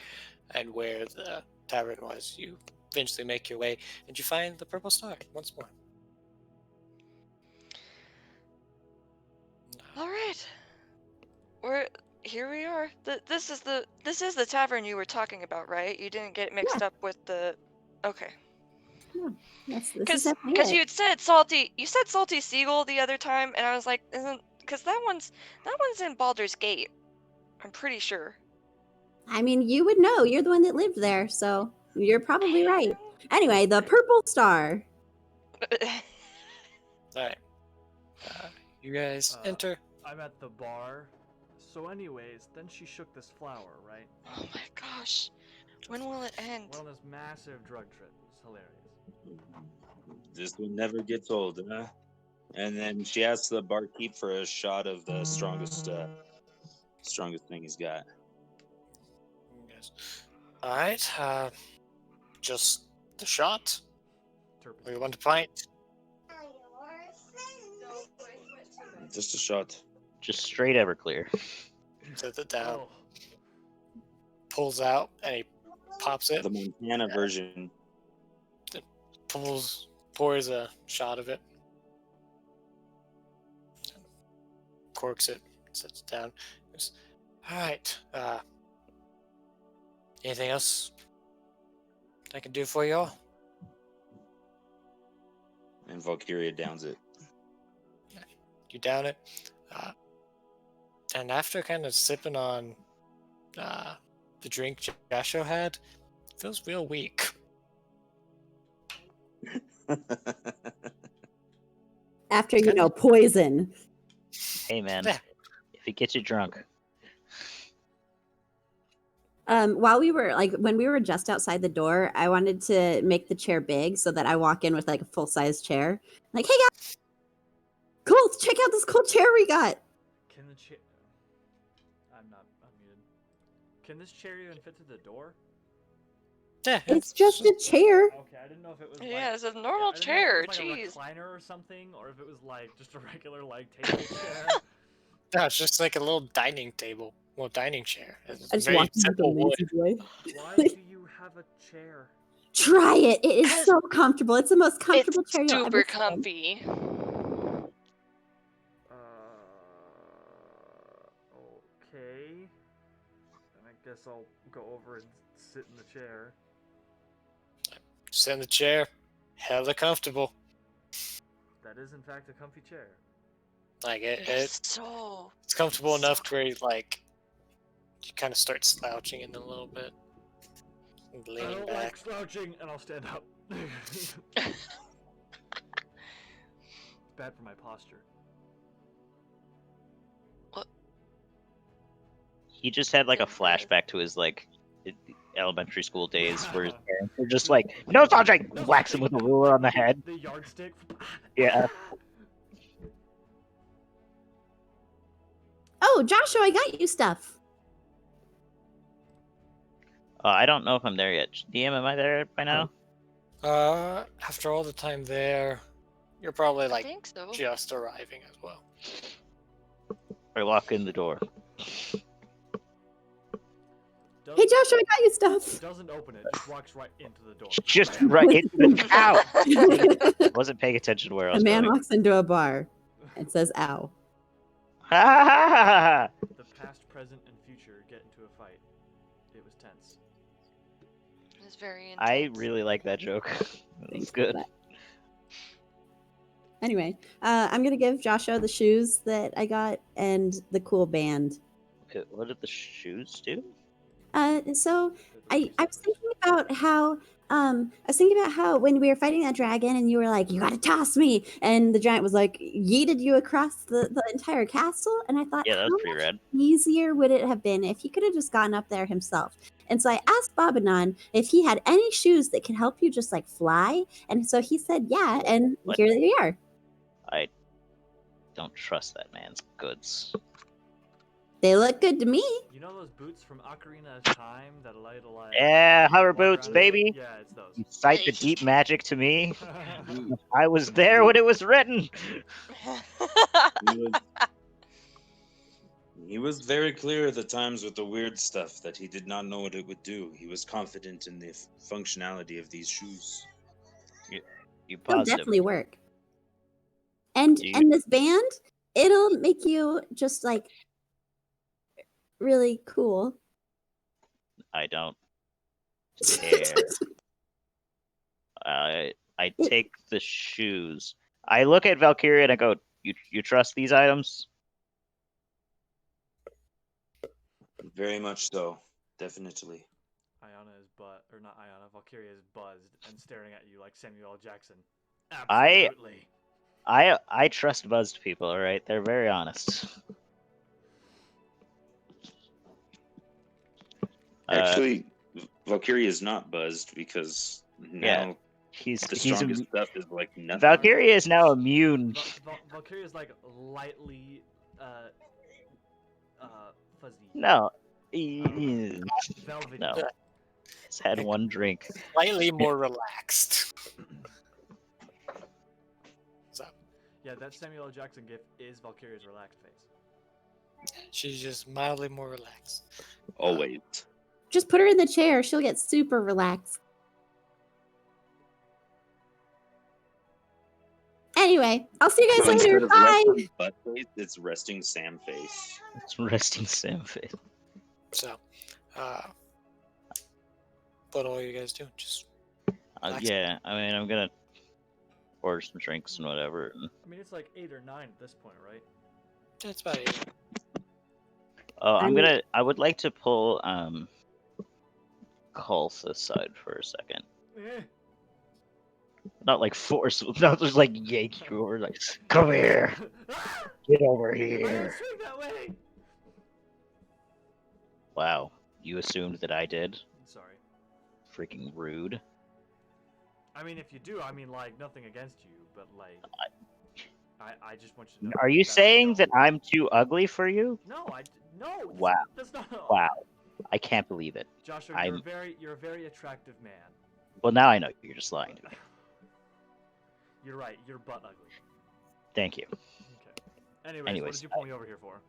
and where the tavern was, you eventually make your way, and you find the purple star once more. All right. Here we are. This is the tavern you were talking about, right? You didn't get mixed up with the. Okay. This is Because definitely you it. had said salty seagull the other time, and I was like, because that one's in Baldur's Gate. I'm pretty sure. I mean, you would know. You're the one that lived there, so you're probably right. Anyway, the purple star. Alright. You guys enter. I'm at the bar. So, anyways, then she shook this flower, right? Oh my gosh. When will it end? Went on this massive drug trip. It was hilarious. This one never gets old, huh? And then she asks the barkeep for a shot of the strongest thing he's got. Yes. Alright. Just the shot. Turpin. We want a pint. Just a shot. Just straight Everclear. Sets it down. Oh, Pulls out and he pops it. The Montana version. Pulls pours a shot of it, corks it, sets it down. Goes, all right. Anything else I can do for y'all? And Valkyria downs it. You down it, and after kind of sipping on the drink Jasho had, feels real weak. After, poison. Hey man, Yeah. if it gets you drunk. While we were when we were just outside the door, I wanted to make the chair big so that I walk in with like a full size chair. Like, hey guys, cool! Check out this cool chair we got. Can the chair? I'm not unmuted. Can this chair even fit through the door? Yeah, It's just a chair. Okay, I didn't know if it was. Yeah, it's a I normal didn't know if chair. it was like Jeez. a recliner or something, or if it was like just a regular like table chair. no, it's just like a little dining table, well, dining chair. It's I just very walked in with a simple wood. lazy boy. Why do you have a chair? Try it. It is Because so comfortable. It's the most It's comfortable chair you'll super ever sit in. comfy. Okay. Then I guess I'll go over and sit in the chair. Sit in the chair, hella comfortable. That is in fact a comfy chair. Like It's it's comfortable enough to where you kind of start slouching in a little bit, and I leaning don't back. like slouching, and I'll stand up. It's bad for my posture. He just had like a Good. flashback to his elementary school days where his parents were just like, no slouching, whacks him with a ruler on the head. The yardstick. Yeah. Oh, Joshua, I got you stuff. I don't know if I'm there yet. DM, am I there by now? After all the time there, you're probably I like think so. just arriving as well. I walk in the door. Hey, Joshua, I got you stuff. Doesn't open it. Just walks right into the door. Just right into the ow! I wasn't paying attention to where I A was man going. walks into a bar and says, ow. Ha ha ha! The past, present, and future get into a fight. It was tense. It's very intense. I really like that joke. That's Thanks for good. that. Anyway, I'm going to give Joshua the shoes that I got and the cool band. Okay, what did the shoes do? So I was thinking about how when we were fighting that dragon and you were like, you gotta toss me, and the giant was like yeeted you across the entire castle, and I thought, Yeah, that was how pretty much rad. easier would it have been if he could have just gotten up there himself? And so I asked Babanon if he had any shoes that could help you just like fly, and so he said yeah, and What? here they are. I don't trust that man's goods. They look good to me. You know those boots from Ocarina of Time that allow you to like. Yeah, hover walk boots, around baby. in? Yeah, it's those. You cite the deep magic to me. I was there when it was written. He was very clear at the times with the weird stuff that he did not know what it would do. He was confident in the functionality of these shoes. You It'll positive? definitely work. And Do you- and this band, it'll make you just like really cool. I don't care. I take the shoes. I look at Valkyria and I go, "You trust these items?" Very much so. Definitely. Ayana is or not Ayana, Valkyria is buzzed and staring at you like Samuel L. Jackson. I- Absolutely. I trust buzzed people. All right, they're very honest. Actually, Valkyria is not buzzed because now he's the he's strongest stuff is like nothing. Valkyria is now immune. Valkyria is like lightly fuzzy. No, Velvety. no. He's had one drink. Slightly more relaxed. So Yeah, that Samuel L. Jackson gif is Valkyria's relaxed face. she's just mildly more relaxed. Always. Just put her in the chair. She'll get super relaxed. Anyway, I'll see you So guys later. instead of Bye. resting butt face, it's resting Sam face. It's resting Sam face. So, what all you guys do? Just Relax. Yeah, I mean, I'm gonna order some drinks and whatever. And, I mean, it's like 8 or 9 at this point, right? it's about it. I would like to pull Kulth aside for a second. Eh. Not like force, not just like yank you over, like, come here, Ah! get over I don't here. swing that way. Wow, you assumed that I did? Sorry. Freaking rude. I mean, if you do, I mean, like, nothing against you, but like, I just want you to know. Are you that I saying don't- that I'm too ugly for you? No, no. Wow. That's not. Wow, I can't believe it. Joshua, I'm- you're a very attractive man. Well, now I know you're just lying to me. You're right. You're butt ugly. Thank you. Okay. Anyways, what Anyways, did you pull me over here for?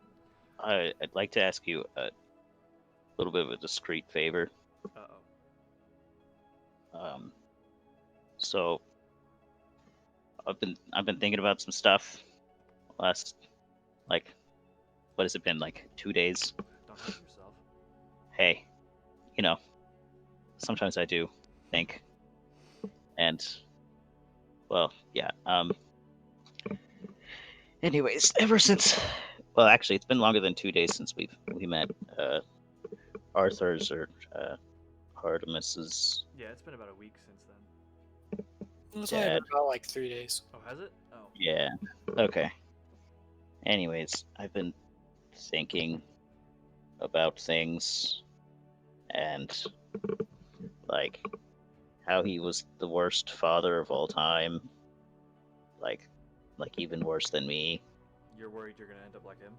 I'd like to ask you a little bit of a discreet favor. Uh-oh. So I've been thinking about some stuff last, like, what has it been, like 2 days? Don't hurt yourself. Hey, you know, sometimes I do think, and well, yeah. Anyways, ever since, well, actually, it's been longer than 2 days since we met. Arthur's or Artemis's. Yeah, it's been about a week since then. It was only Dad. about like 3 days. Oh, has it? Oh. Yeah. Okay. Anyways, I've been thinking about things and like how he was the worst father of all time. Like even worse than me. You're worried you're gonna end up like him?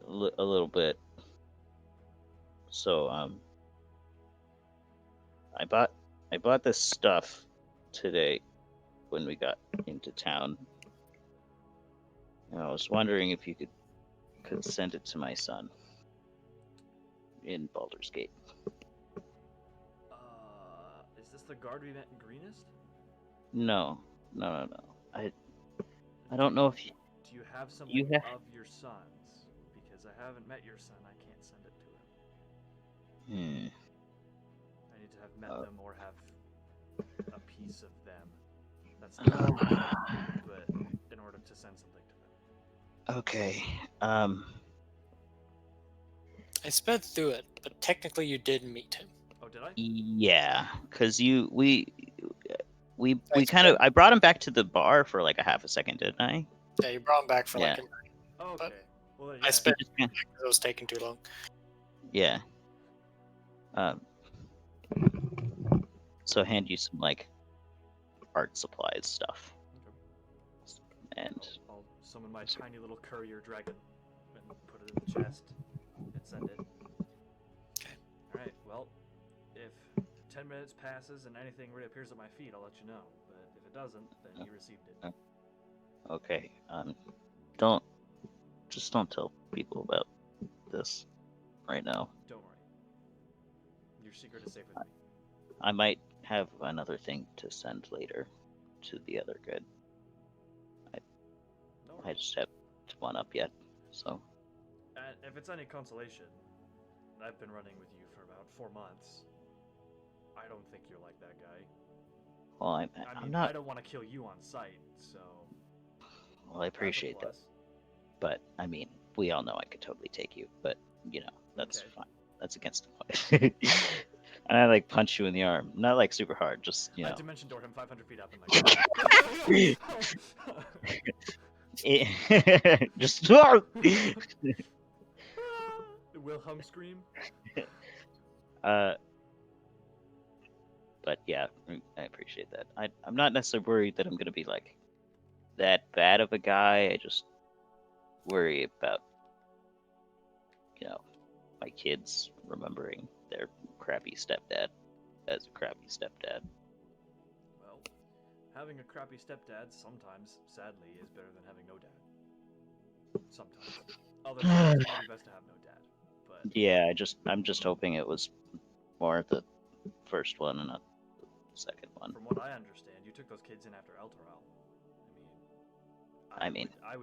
A little bit. So I bought this stuff today when we got into town. And I was wondering if you could send it to my son in Baldur's Gate. Is this the guard we met in Greenest? No. I don't know if you... Do you have something You have- of your son's? Because I haven't met your son, I can't send it to him. I need to have met them or have a piece of them. That's not but in order to send something to them. Okay. I sped through it, but technically you did meet him. Oh, did I? Yeah, because we Thanks, kind of... I brought him back to the bar for like a half a second, didn't I? Yeah, you brought him back for like Yeah. a night. Oh, But okay. Well, I yeah. sped Just kinda- it was taking too long. Yeah. So I hand you some like art supplies stuff, Okay. and I'll summon my tiny little courier dragon and put it in the chest and send it. Okay. Alright, well, if 10 minutes passes and anything reappears at my feet, I'll let you know. But if it doesn't, then you received it. okay. Don't tell people about this right now. Don't worry. Your secret is safe with me. I might have another thing to send later to the other good. No I worries. just haven't one up yet. So And if it's any consolation, I've been running with you for about 4 months. I don't think you're like that guy. well, I I'm mean, not. I don't want to kill you on sight, so. Well, I that's a appreciate that, plus. but I mean, we all know I could totally take you. But you know, that's Okay. fine. That's against the And I like punch you in the arm, not like super hard, just you I know. dimension door him 500 feet up and Just The Wilhelm scream. But yeah, I appreciate that. I'm not necessarily worried that I'm gonna be like that bad of a guy. I just worry about, you know, my kids remembering their crappy stepdad as a crappy stepdad. Well, having a crappy stepdad sometimes, sadly, is better than having no dad. Sometimes. Other times, it might be best to have no dad. But Yeah, I'm just hoping it was more the first one and not the second one. from what I understand, you took those kids in after Elturel. I mean, I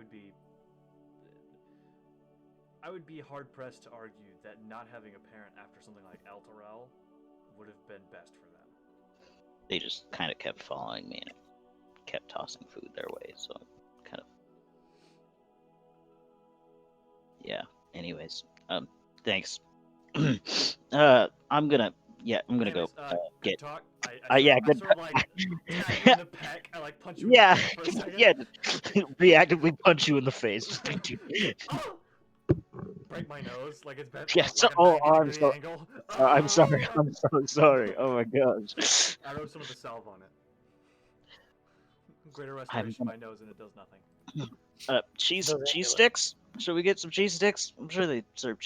would be hard pressed to argue that not having a parent after something like Elturel would have been best for them. they just kind of kept following me and kept tossing food their way, so kind of. Yeah. Anyways, thanks. I'm gonna go Anyways, get. good talk. Yeah, I good. sort of like tap you in the peck. I like punch you Yeah, in the face for a second. yeah. Reactively punch you in the face. Oh! Break my nose like it's been Yes. like a Oh, 90 I'm degree so. angle. I'm sorry. Oh! I'm so sorry. Oh my gosh. I wrote some of the salve on it. Greater I'm restoration of my nose and it does nothing. Cheese Doesn't cheese do it. sticks. Should we get some cheese sticks? I'm sure they serve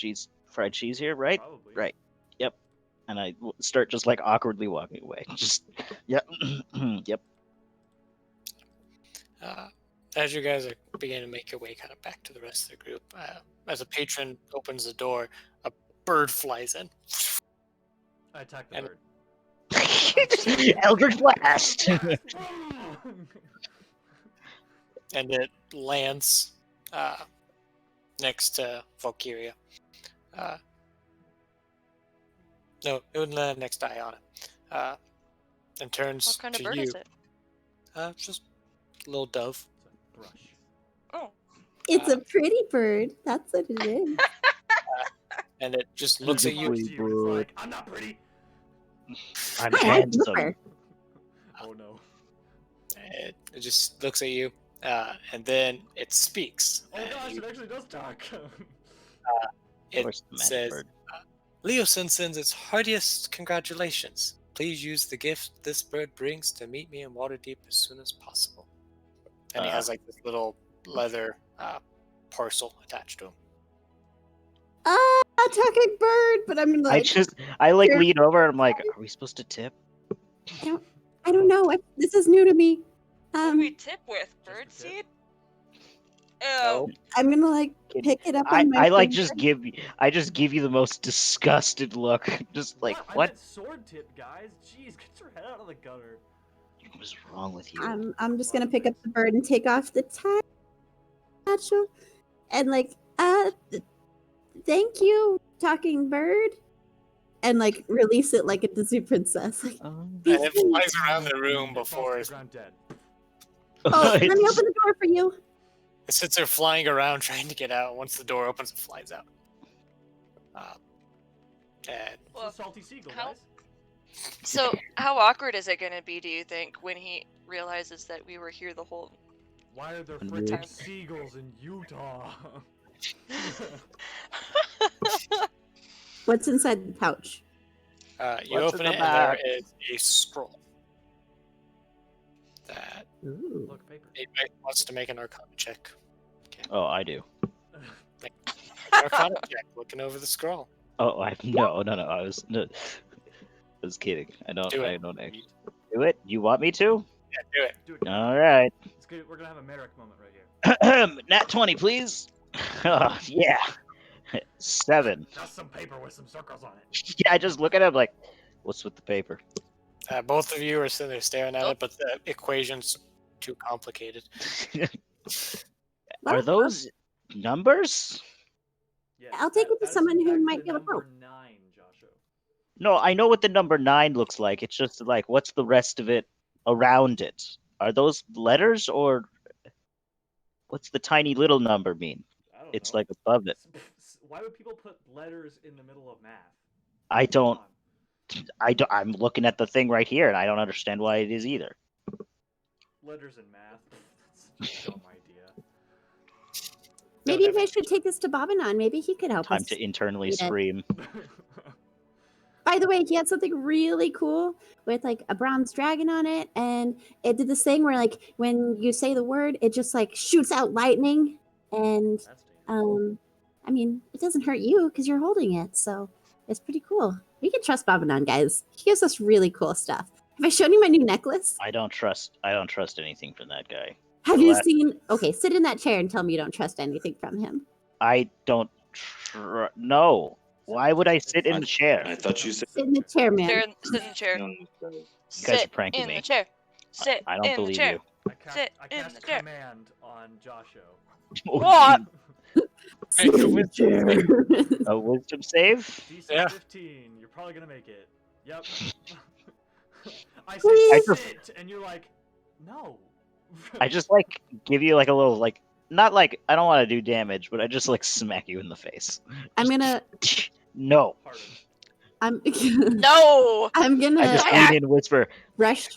fried cheese here, right? Probably. Right. Yep. And I start just like awkwardly walking away. Just yep. Yep. As you guys are beginning to make your way kind of back to the rest of the group, as a patron opens the door, a bird flies in. I attack the And- bird. Eldritch Blast. And it lands next to Valkyria. No, it would land next to Iona. And turns What kind of to bird you. is it? Just a little dove. It's a brush. Oh, It's a pretty bird. That's what it is. And it just looks at you. Looks at you and it's like, I'm not pretty. I'm Hi, I'm handsome. Cooper. Oh no. It just looks at you, and then it speaks. Oh And gosh, you- it actually does talk. Of it course, the magic says, bird. Leosin sends its heartiest congratulations. Please use the gift this bird brings to meet me in Waterdeep as soon as possible. And he has like this little leather parcel attached to him. A talking bird, but I'm like, I like Here. lean over and I'm like, are we supposed to tip? I don't know. This is new to me. what do we tip with? Just a Bird tip. seed? Oh, Ew. I'm gonna like pick it up on my I like finger. I just give you the most disgusted look. Just like I what? meant sword tip, guys. Jeez, get your head out of the gutter. What is wrong with you? I'm just gonna pick up the bird and take off the satchel, and like, thank you, talking bird, and like release it like a Disney princess. Like, and it flies around the room It falls to before the it ground dead. oh, let me open the door for you. sits there flying around trying to get out. Once the door opens, it flies out. And It's Well, a salty seagull, how- guys. So, how awkward is it going to be, do you think, when he realizes that we were here the whole Why are there And freaking weird. seagulls in Utah? What's inside the pouch? you What's open in it, the and there bag? is a scroll that Ooh. Look, paper. it wants to make an Arcana check. Oh, I do. Arcana check, looking over the scroll. Oh, no. I was kidding. I don't Do it. actually do it. You want me to? Yeah, do it. Dude, All right. it's good. We're gonna have a Merrick moment right here. Nat 20, please. Oh, yeah. 7. Just some paper with some circles on it. Yeah, I just look at it I'm like, what's with the paper? Both of you are sitting there staring at Oh. it, but the equation's too complicated. Are those numbers? Yes, I'll take it to that is someone who back to might the be able to help. number 9, Joshua. No, I know what the number 9 looks like. It's just like, what's the rest of it around it? Are those letters or what's the tiny little number mean? I don't It's know. like above it. Why would people put letters in the middle of math? I don't. Come on. I'm looking at the thing right here, and I don't understand why it is either. Letters in math. That's such a dumb idea. Maybe you guys should take this to Bobanon. Maybe he could help Time us. to internally read it. scream. By the way, he had something really cool with like a bronze dragon on it, and it did this thing where like when you say the word, it just like shoots out lightning, and That's dangerous. I mean, it doesn't hurt you because you're holding it, so it's pretty cool. We can trust Bobanon, guys. He gives us really cool stuff. Have I shown you my new necklace? I don't trust anything from that guy. Have you Well, seen? Okay, sit in that chair and tell me you don't trust anything from him. I don't no. Why would I sit in I- the chair? I thought you said. Sit in the chair, man. sit in the chair? No, You guys are Sit pranking in me. the chair. Sit I don't in the believe chair. you. Sit I in cast the chair. command on Josho. What? Sit in the chair. A wisdom save? DC Yeah. 15. You're probably gonna make it. Yep. I Please. say sit, and you're like, no. I just like give you like a little like not like I don't want to do damage, but I just like smack you in the face. I'm gonna. No. Harder. I'm. No. I'm gonna I just lean in and whisper. brush.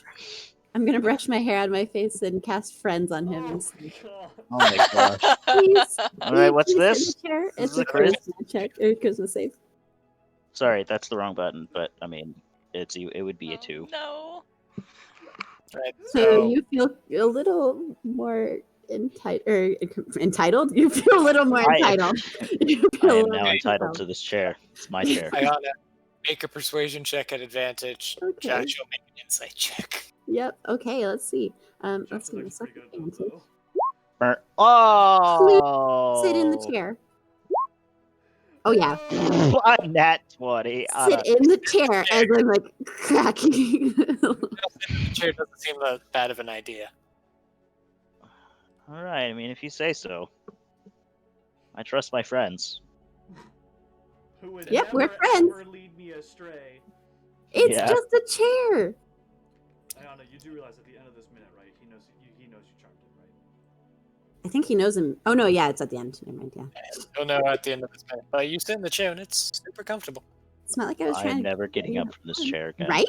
I'm gonna brush my hair out of my face and cast friends on him. Oh instead. god. Oh my gosh. Please. All right, what's please sit in this? the chair. This It's is a a crit? charisma check or charisma save. Sorry, that's the wrong button, but I mean, it would be a 2. No. Right. So you feel a little more entitled. You feel a little more I- entitled. You I feel a am little now more entitled to this chair. It's my chair. Iona, make a persuasion check at advantage. Okay. Josh, you'll make an insight check. Yep. Okay. Let's see. Let's Josho's see. actually Second pretty good at advantage. that, Oh! Sit in the chair. Oh yeah. though. I'm nat 20. Sit in the chair as I'm like cracking. The chair doesn't seem that bad of an idea. All right. I mean, if you say so. I trust my friends. Who would Yep, we're never, friends. ever lead me astray. It's Yeah. just a chair. Iona, you do realize at the end of this minute, right? He knows you charmed him, right? I think he knows him. Oh no, yeah, it's at the end. Never mind. Yeah. You'll know at the end of this minute. But you sit in the chair and it's super comfortable. It's not like I was trying I'm to. never getting up from this chair again. Right?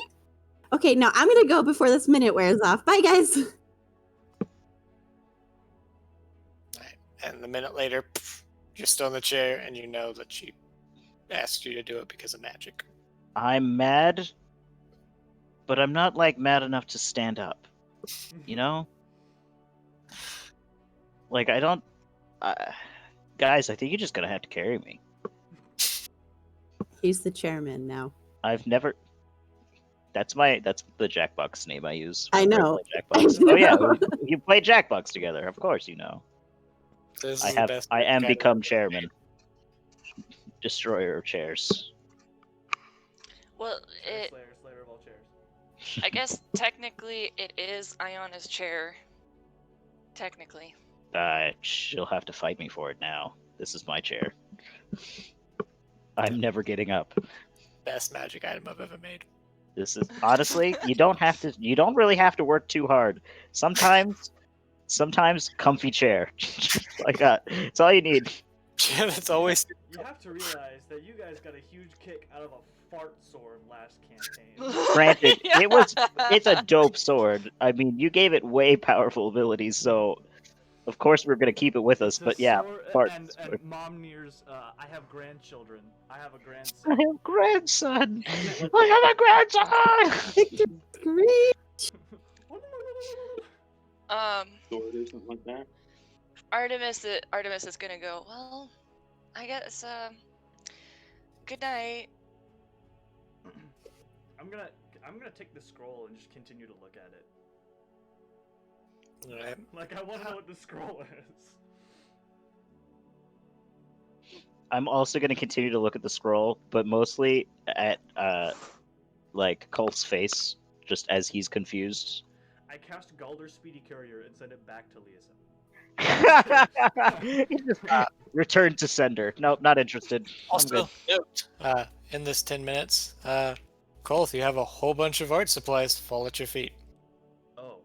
Okay, now I'm gonna go before this minute wears off. Bye, guys. And a minute later, you're still in the chair and you know that she asked you to do it because of magic. I'm mad, but I'm not like mad enough to stand up. You know? Like I don't. Guys, I think you're just gonna have to carry me. He's the chairman now. I've never. That's the Jackbox name I use. I whenever know. play Jackbox. Oh yeah, you play Jackbox together. Of course, you know. This I is the have. best I am guy become ever. chairman. Destroyer of chairs. Well, it. Slayer of all chairs. I guess technically it is Iona's chair. Technically. She'll have to fight me for it now. This is my chair. I'm never getting up. Best magic item I've ever made. This is honestly, you don't really have to work too hard. Sometimes comfy chair. Like that. It's all you need. Yeah, that's always. You have to realize that you guys got a huge kick out of a fart sword last campaign. Granted, it's a dope sword. I mean, you gave it way powerful abilities, so of course we're gonna keep it with us. The but yeah, sword- fart and sword. Mom Nears, I have grandchildren. I have a I grandson. have grandson. I have a grandson. Great. Sword or something like that. Artemis is gonna go, well, I guess, good night. I'm gonna take the scroll and just continue to look at it. Alright. Like I want to know what the scroll is. I'm also gonna continue to look at the scroll, but mostly at like Colt's face, just as he's confused. I cast Galder Speedy Courier and send it back to Liaison. He just, return to sender. Nope, not interested. I'm good. Also, note, in this 10 minutes, Colt, you have a whole bunch of art supplies fall at your feet. Oh.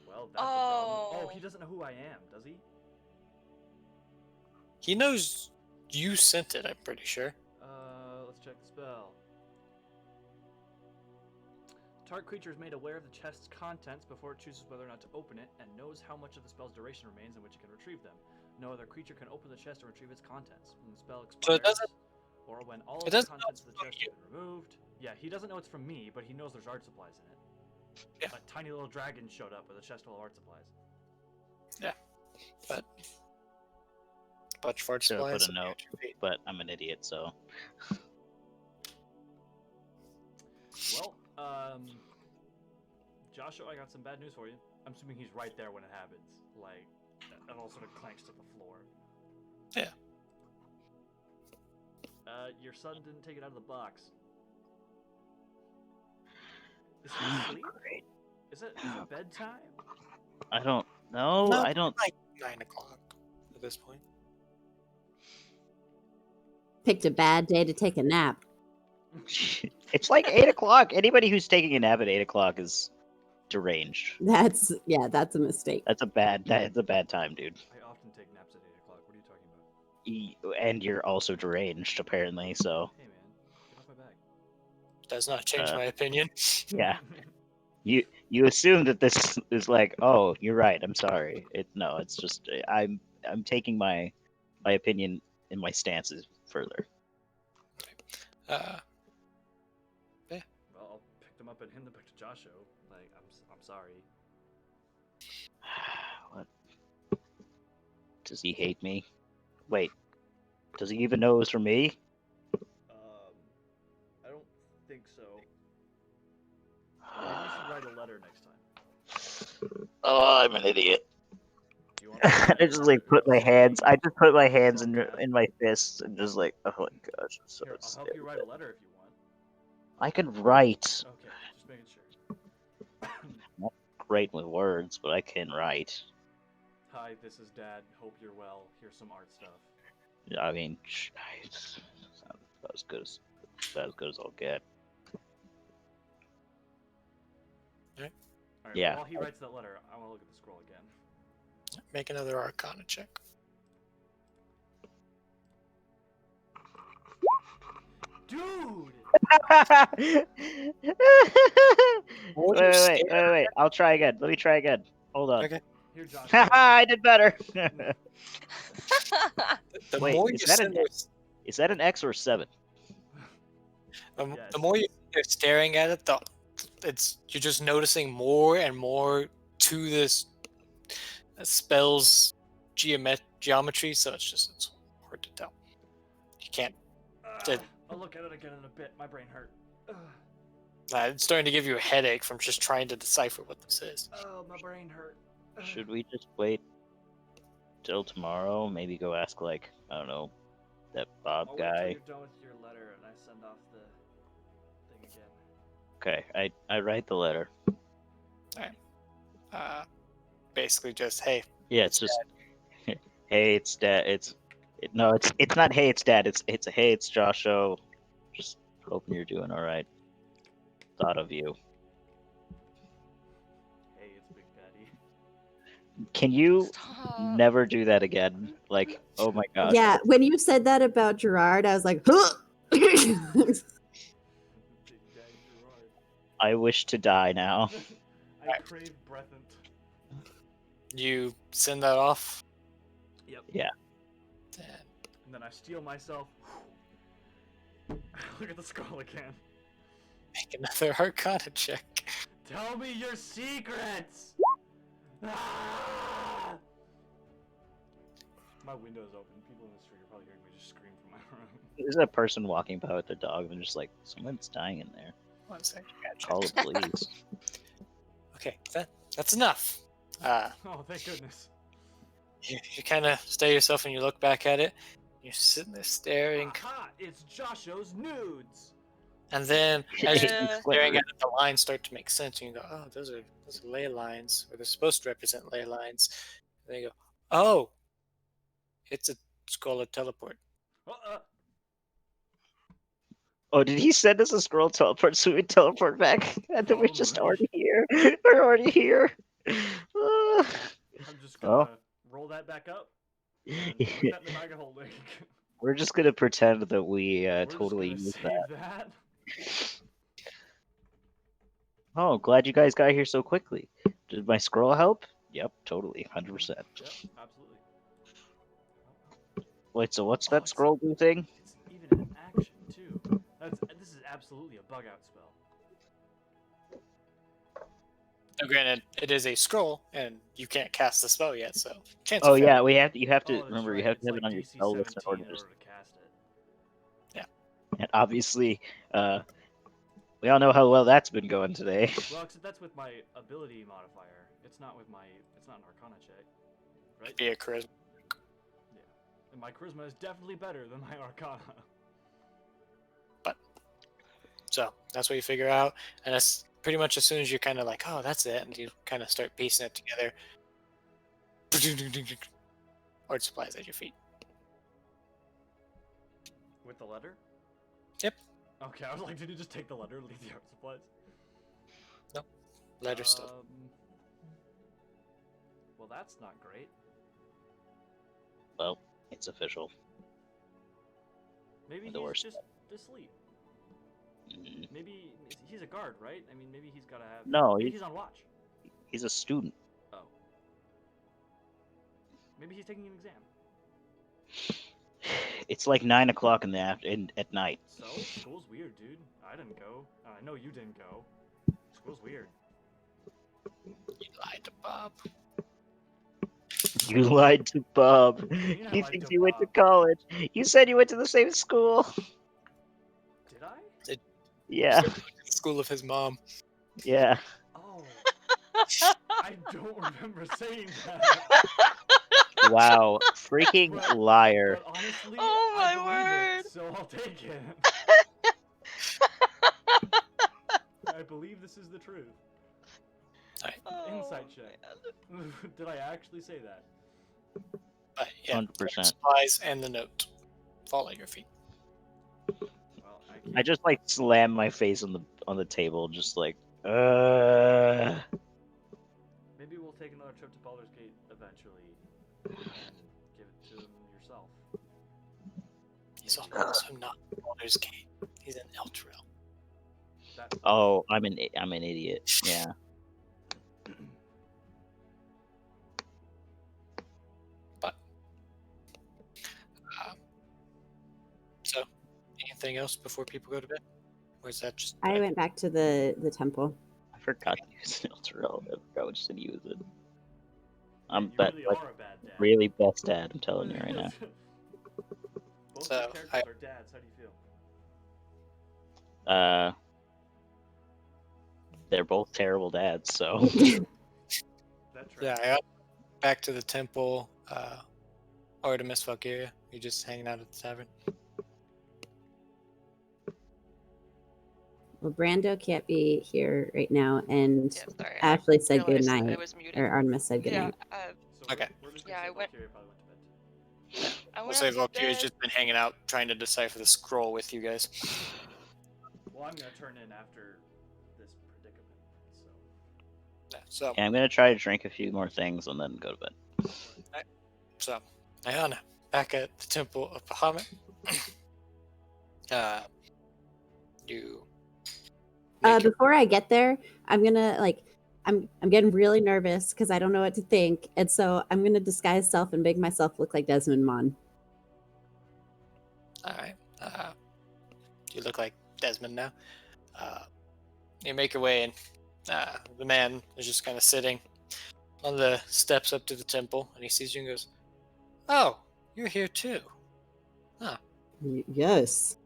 Well, that's a problem. Oh, he Oh. doesn't know who I am, does he? He knows you sent it, I'm pretty sure. Let's check the spell. Target creature is made aware of the chest's contents before it chooses whether or not to open it, and knows how much of the spell's duration remains in which it can retrieve them. No other creature can open the chest or retrieve its contents. When the spell expires, So it doesn't- or when all it of the doesn't know contents of it's the from chest you. have been removed. Yeah, he doesn't know it's from me, but he knows there's art supplies in it. Yeah. A tiny little dragon showed up with a chest full of art supplies. But bunch of art Should've put supplies a at note. your feet. But I'm an idiot, so. Well, Joshua, I got some bad news for you. I'm assuming he's right there when it happens. Like, it all sort of clanks to the floor. Yeah. Your son didn't take it out of the box. Is he asleep? Great. Is it bedtime? I don't know. No, I don't. like 9 o'clock at this point. Picked a bad day to take a nap. It's like 8 o'clock. Anybody who's taking a nap at 8 o'clock is deranged. That's a mistake. That's a bad time, dude. I often take naps at 8 o'clock. What are you talking about? And you're also deranged, apparently. So Hey man, get off my back. Does not change Uh, my opinion. yeah, you assume that this is like, oh, you're right. I'm sorry. No, it's just I'm taking my opinion and my stances further. Uh, Well, I'll pick them up and hand them back to Joshua. Like, I'm sorry. What? Does he hate me? Wait, does he even know it was for me? I don't think so. Maybe you should write a letter next time. Oh, I'm an idiot. Do you want me to I just like put my hands. I just put my hands in my fists and just like, oh my gosh, I'm so Here, I'll help you write a letter if you want. I can write. Okay, just making sure. Not great with words, but I can write. Hi, this is Dad. Hope you're well. Here's some art stuff. I mean, it's about as good as I'll get. Alright, Yeah. while he writes that letter, I want to look at the scroll again. make another Arcana check. Dude! Wait. I'll try again. Let me try again. Hold on. Okay. Here, Josh. I did better. The Wait, more is you that send an- those- Is that an X or a 7? the Yes. more you're staring at it, you're just noticing more and more to this spell's geometry. So it's hard to tell. You can't. I'll look at it again in a bit. My brain hurt. It's starting to give you a headache from just trying to decipher what this is. Oh, my brain hurt. Should we just wait till tomorrow? Maybe go ask, like, I don't know, that Bob I'll wait till guy. you're done with your letter and I send off the thing again. Okay, I write the letter. Basically, just hey, Yeah, it's just, hey, it's Dad. It's not hey, it's Dad. It's hey, it's Joshua. Just hoping you're doing all right. Thought of you. Hey, it's Big Daddy. Can you Stop. never do that again? Like, oh my gosh. Yeah, when you said that about Gerard, I was like, huh! Big Daddy Gerard. I wish to die now. I crave breathant. you send that off. Yep. Yeah. And And then I steel myself. Look at the skull again. make another Arcana check. Tell me your secrets! Ah! My window is open. People in the street are probably hearing me just scream from my room. There's a person walking by with their dog and just like, someone's dying in there. 1 second. I gotta check. Call the police. Okay, that's enough. Oh, thank goodness. You kind of stay yourself and you look back at it. You're sitting there staring, Aha! It's Josho's nudes! and then as you're Yeah. staring at it, the lines start to make sense. And you go, "Oh, those are ley lines, or they're supposed to represent ley lines." And then you go, "Oh, it's a scroll of teleport." Oh, did he send us a scroll teleport so we teleport back? And then we're just Probably. already here. We're already here. I'm just gonna roll that back up. And put that in the bag of holding. We're just gonna pretend that we We're just totally gonna used save that. that. Oh, glad you guys got here so quickly. Did my scroll help? Yep, totally, 100%. Yep, absolutely. Wait, so what's Oh, that it's- scroll do thing? It's even an action too. This is absolutely a bug out spell. Now, granted, it is a scroll, and you can't cast the spell yet, so chance. Oh of yeah, failure. you have to Oh, that's remember right, you have it's to have it like on your DC spell list in 17 order in to order to cast it. and obviously, we all know how well that's been going today. Well, except that's with my ability modifier. It's not with my. It's not an Arcana check, right? Be a charisma. And my charisma is definitely better than my Arcana. So that's what you figure out, and pretty much as soon as you're kind of like, oh, that's it, and you kind of start piecing it together, art supplies at your feet. With the letter? Yep. Okay, I was like, did he just take the letter and leave the art supplies? Letter still. Well, that's not great. Well, it's official. Maybe The he's worst. just asleep. Mm, Maybe he's a guard, right? I mean, maybe he's gotta have. No, maybe he- he's on watch. He's a student. Oh. Maybe he's taking an exam. It's like 9 o'clock in the at night. So school's weird, dude. I didn't go. I know you didn't go. School's weird. You lied to Bob. You lied to Bob. mean I He lied thinks to you went to Bob? college. You said you went to the same school. Did I? Yeah, School of his mom. yeah. Oh. I don't remember saying that. Wow, freaking But- liar. But honestly, Oh I my believe word. it, so I'll take it. I believe this is the truth. Insight check. man. Did I actually say that? But yeah, 100%. supplies and the note fall at your feet. Well, I just like slammed my face on the table, just like, Maybe we'll take another trip to Baldur's Gate eventually and give it to him yourself. He's also not in Baldur's Gate. He's in Elturel. That, Oh, I'm an idiot. Yeah. But so, anything else before people go to bed? Or is that just I went back to the temple. I forgot to use an Elturel. I forgot we just didn't use it. I'm you bet really like are a bad dad. really best dad. I'm telling you right now. Both So, your characters are dads. How do you feel? They're both terrible dads. So That's right. Yeah, I got back to the temple. Artemis Valkyria. You're just hanging out at the tavern. Well, Brando can't be here right now, and Yeah, sorry. Ashley I said good realized I night, was muted. or Artemis said good Yeah, night. So Okay. We're just Yeah, gonna I say went- Valkyria probably went to bed too. I We'll went say up to Valkyria's bed. just been hanging out trying to decipher the scroll with you guys. Well, I'm gonna turn in after this predicament. So Yeah, so, yeah, I'm gonna try to drink a few more things and then go to bed. Ayana, back at the Temple of Bahamut. You make your- Before I get there, I'm gonna I'm getting really nervous because I don't know what to think, and so I'm gonna disguise self and make myself look like Desmond Mon. all right. You look like Desmond now. You make your way in. The man is just kind of sitting on the steps up to the temple, and he sees you and goes, "Oh, you're here too. Yes,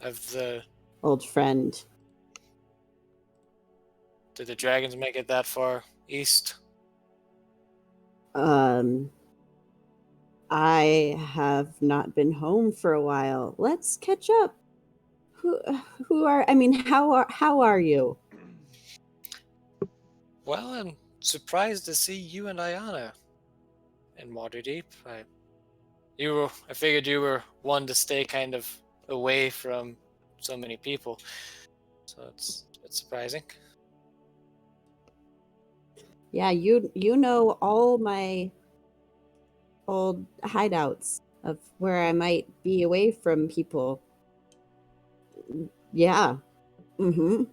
Have the old friend. did the dragons make it that far east?" I have not been home for a while. Let's catch up. Who are? I mean, how are you? Well, I'm surprised to see you and Ayana in Waterdeep. I figured you were one to stay kind of away from so many people, so it's surprising. Yeah, you know all my old hideouts of where I might be away from people. Yeah. Mm-hmm.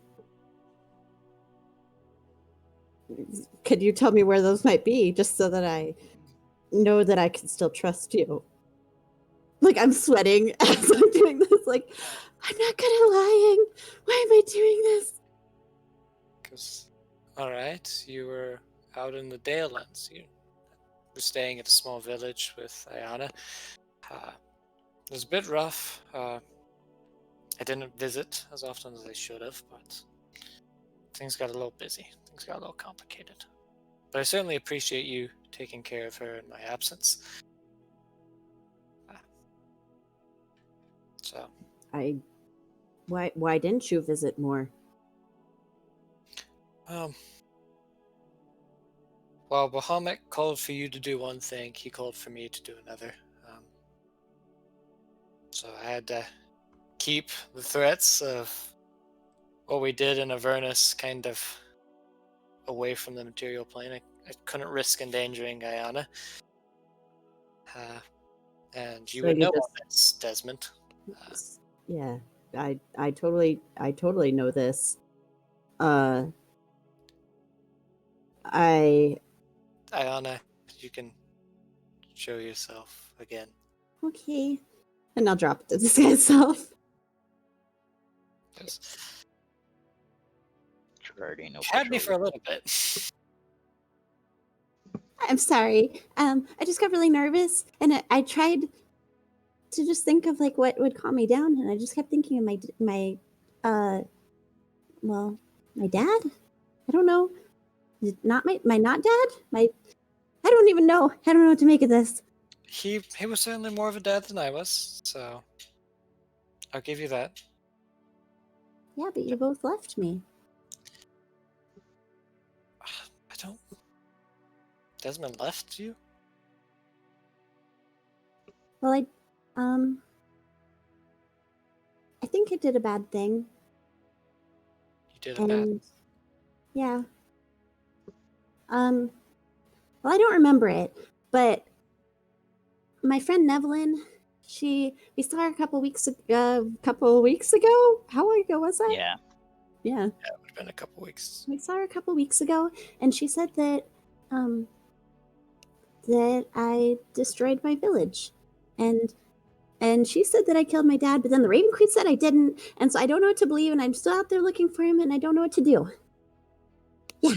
Could you tell me where those might be, just so that I know that I can still trust you? Like, I'm sweating as I'm doing this. Like, I'm not good at lying. Why am I doing this? Because, all right, you were out in the Dalelands. You were staying at a small village with Ayana. It was a bit rough. I didn't visit as often as I should have, but things got a little busy. Things got a little complicated. But I certainly appreciate you taking care of her in my absence. So, Why didn't you visit more? Um. While Bahamut called for you to do one thing, he called for me to do another. So I had to keep the threats of what we did in Avernus kind of away from the material plane. I couldn't risk endangering Guyana. And you So would you know just- all this, Desmond. Yeah, I totally know this. Ayana, you can show yourself again. Okay. And I'll drop it to disguise self. Yes. Gerardino You had me Patrol. for a little bit. I'm sorry. I just got really nervous, and I tried to just think of like what would calm me down, and I just kept thinking of my dad. I don't know. Not my not dad. I don't even know. I don't know what to make of this. He was certainly more of a dad than I was, so I'll give you that. Yeah, but you both left me. I don't. Desmond left you? Well, I think I did a bad thing. You did a bad. And yeah. Well, I don't remember it, but my friend Nevelyn, we saw her a couple weeks ago. How long ago was that? Yeah. Yeah. Yeah, it would have been a couple weeks. We saw her a couple weeks ago, and she said that that I destroyed my village, and she said that I killed my dad, but then the Raven Queen said I didn't, and so I don't know what to believe, and I'm still out there looking for him, and I don't know what to do. Yeah,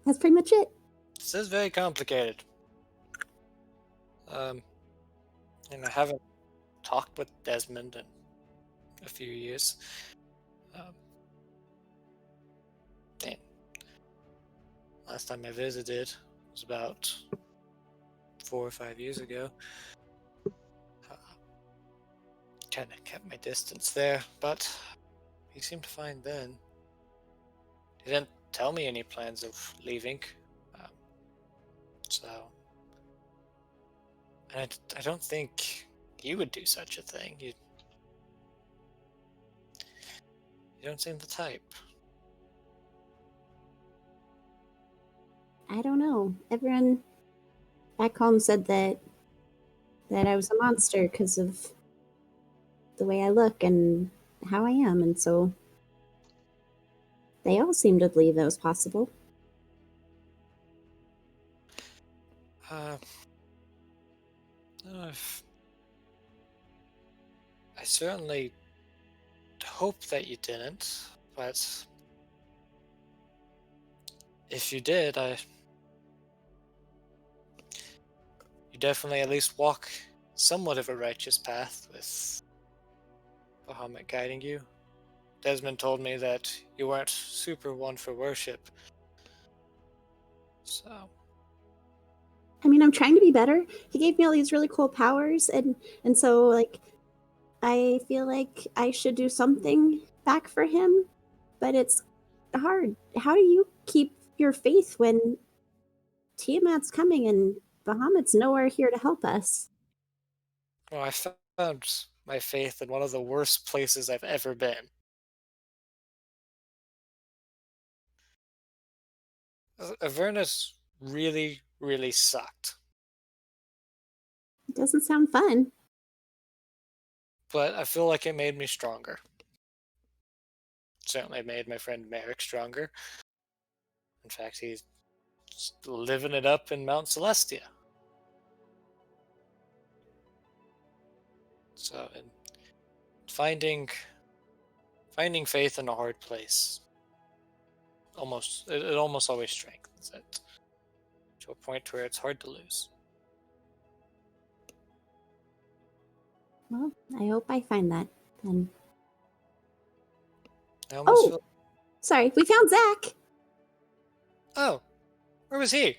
that's pretty much it. This is very complicated. And I haven't talked with Desmond in a few years. And last time I visited was about 4 or 5 years ago. Kind of kept my distance there, but he seemed fine then. He didn't tell me any plans of leaving. So I don't think you would do such a thing. You don't seem the type. I don't know. Everyone back home said that I was a monster because of the way I look and how I am, and so they all seemed to believe that was possible. I certainly hope that you didn't, but if you did, you definitely at least walk somewhat of a righteous path with Bahamut guiding you. Desmond told me that you weren't super one for worship, so I mean, I'm trying to be better. He gave me all these really cool powers, and so like I feel like I should do something back for him, but it's hard. How do you keep your faith when Tiamat's coming and Bahamut's nowhere here to help us? well, I found my faith in one of the worst places I've ever been. Avernus really, really sucked. It doesn't sound fun. But I feel like it made me stronger. Certainly made my friend Merrick stronger. In fact, he's living it up in Mount Celestia. So, finding faith in a hard place, it almost always strengthens it to a point where it's hard to lose. Well, I hope I find that then. I almost Oh! feel, Sorry, we found Zach. oh, where was he?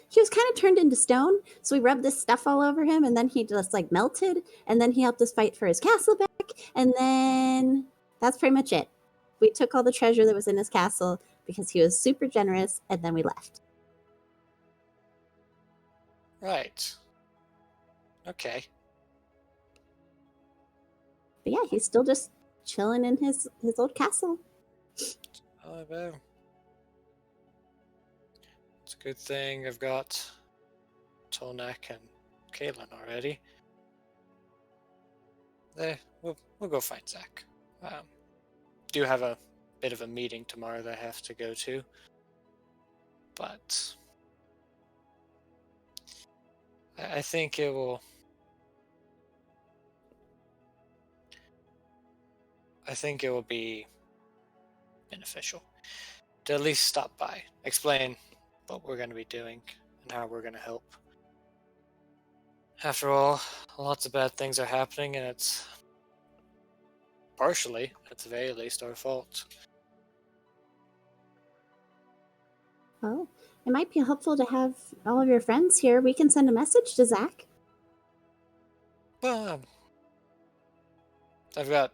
He was kind of turned into stone, so we rubbed this stuff all over him, and then he just like melted, and then he helped us fight for his castle back, and then that's pretty much it. We took all the treasure that was in his castle, because he was super generous, and then we left. Right. Okay. But yeah, he's still just chilling in his old castle. Oh, well. It's a good thing I've got Tolnak and Caitlin already. We'll go find Zach. Do have a bit of a meeting tomorrow that I have to go to, but I think it will. I think it will be beneficial to at least stop by, explain what we're going to be doing and how we're going to help. After all, lots of bad things are happening, and it's partially, at the very least, our fault. Well, it might be helpful to have all of your friends here. We can send a message to Zach. Well, I've got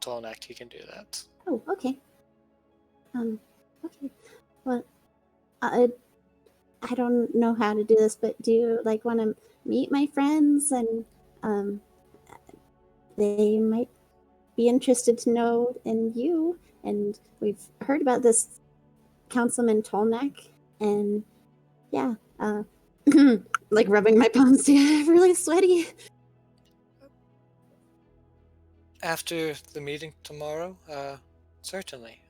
Tolnak, he can do that. Oh, okay. Okay. Well, I don't know how to do this, but do you want to meet my friends, and they might be interested to know in you, and we've heard about this Councilman Tolnak, and yeah, rubbing my palms together, really sweaty. After the meeting tomorrow, certainly.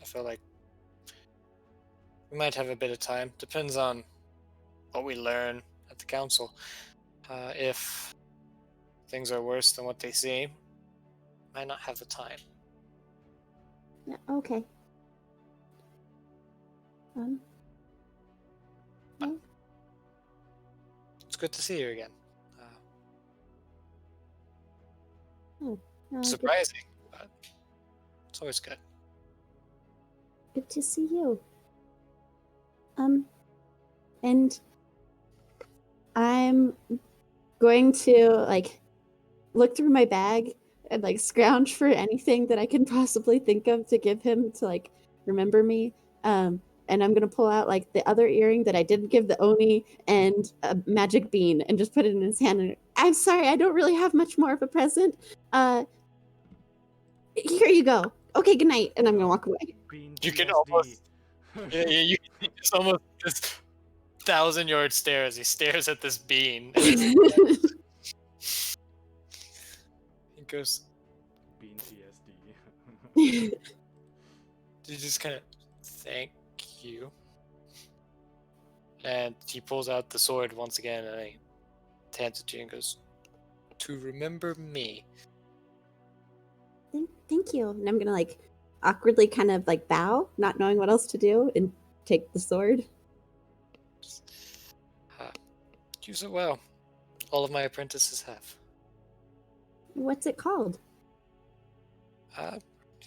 I feel like we might have a bit of time. Depends on what we learn at the council. If things are worse than what they seem, might not have the time. Yeah, okay. It's good to see you again. Good- Surprising, but it's always good. Good to see you. And I'm going to look through my bag and scrounge for anything that I can possibly think of to give him to remember me. And I'm gonna pull out the other earring that I didn't give the Oni and a magic bean and just put it in his hand. And I'm sorry, I don't really have much more of a present. Here you go. Okay, good night. And I'm gonna walk away. You can almost, you can just almost this 1,000-yard stare as he stares at this bean. And he goes, Bean TSD. "You just kind of thank you." And he pulls out the sword once again and he hands it to you and goes, "To remember me." Thank you. And I'm gonna awkwardly kind of bow, not knowing what else to do, and take the sword. Use it well. All of my apprentices have. What's it called?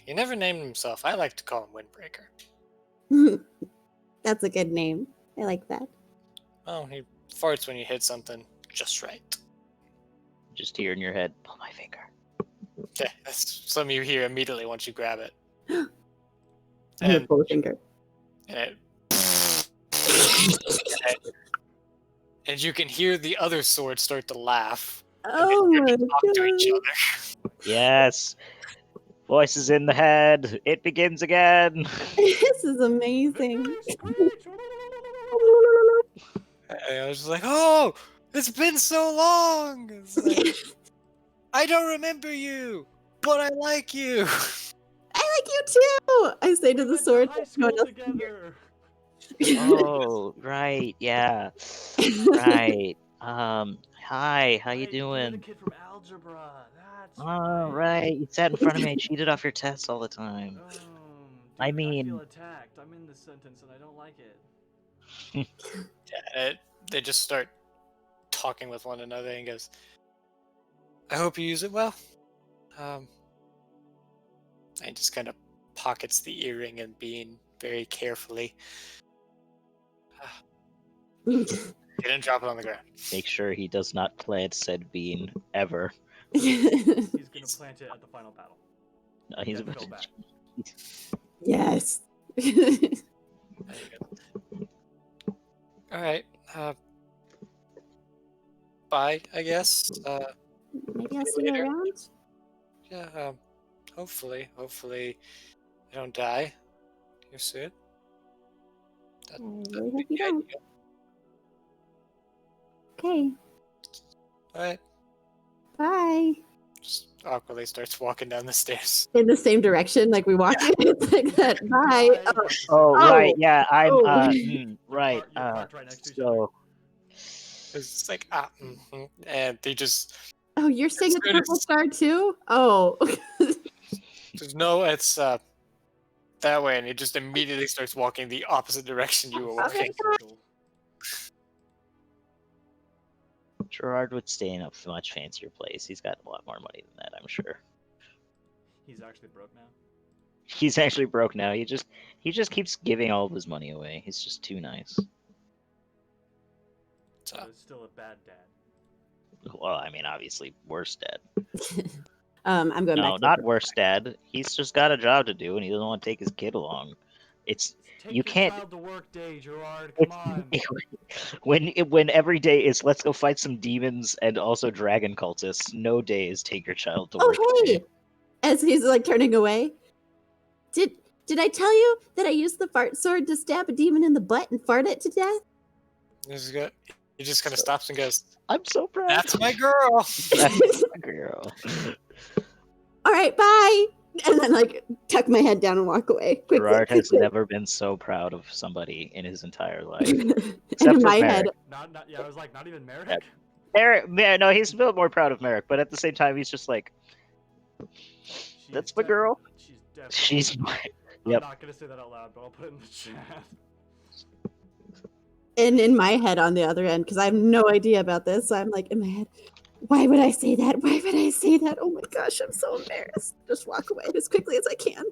He never named himself. I like to call him Windbreaker. That's a good name. I like that. Oh, he farts when you hit something just right. Just hear in your head, pull my finger. Yeah, that's something you hear immediately once you grab it. I'm gonna pull a finger. And and you can hear the other sword start to laugh. Oh and my talk to each god. other. Yes. Voices in the head. It begins again. This is amazing. And I was just like, "Oh, it's been so long." It's like, I don't remember you, but I like you. I like you too. I say to the sword. High No school one else can together. Oh, right. Yeah. hear. Right. Hi. How you Wait, you're the doing? kid from algebra. That's Oh, right. You sat in front of me and cheated off your tests all the time. Dude, I I mean- feel attacked. I'm in this sentence and I don't like it. Yeah, they just start talking with one another and goes, "I hope you use it well." And he just kind of pockets the earring and bean very carefully. He didn't drop it on the ground. Make sure he does not plant said bean ever. He's gonna plant it at the final battle. No, he's Then about go to. back. Yes. There you go. All right. Bye, I guess. Maybe I'll See see you you later. around. Yeah. Hopefully I don't die here soon. I That really would be hope you the don't. ideal. Okay. All right. Bye. Just awkwardly starts walking down the stairs. In the same direction, like we walk in. It's like that. Bye. Bye, Oh, walk the Oh, stairs. right. Yeah, I'm. Oh. Right. You're parked right next to each So It's just like and they just oh, you're saying it's soon as- Purple Star too? Oh. just no, it's that way, and he just immediately starts walking the opposite direction you were walking. Circle. Gerard would stay in a much fancier place. He's got a lot more money than that, I'm sure. He's actually broke now. He's actually broke now. He just keeps giving all of his money away. He's just too nice. So, But it's still a bad dad. Well, I mean, obviously, worse dad. I'm going No, back. to not the- worse dad. He's just got a job to do, and he doesn't want to take his kid along. It's Take You your can't- child to work day, Gerard. Come it's on. when every day is let's go fight some demons and also dragon cultists. No day is take your child to work. Oh, day. hey! As he's like turning away. Did I tell you that I used the fart sword to stab a demon in the butt and fart it to death? he just kind of stops and goes, I'm so proud. "That's my girl." That's my girl. All right, bye. And then like tuck my head down and walk away. Quickly, Gerard has quickly. never been so proud of somebody in his entire life. And Except in for my Merrick. head, Yeah, I was like, not even Merrick. Yep. No, he's a bit more proud of Merrick, but at the same time, he's just like, She's that's my girl. She's definitely. She's my. I'm Yep. not gonna say that out loud, but I'll put it in the chat. and in my head on the other end, because I have no idea about this. So I'm like in my head, why would I say that? Why would I say that? Oh my gosh, I'm so embarrassed. Just walk away as quickly as I can.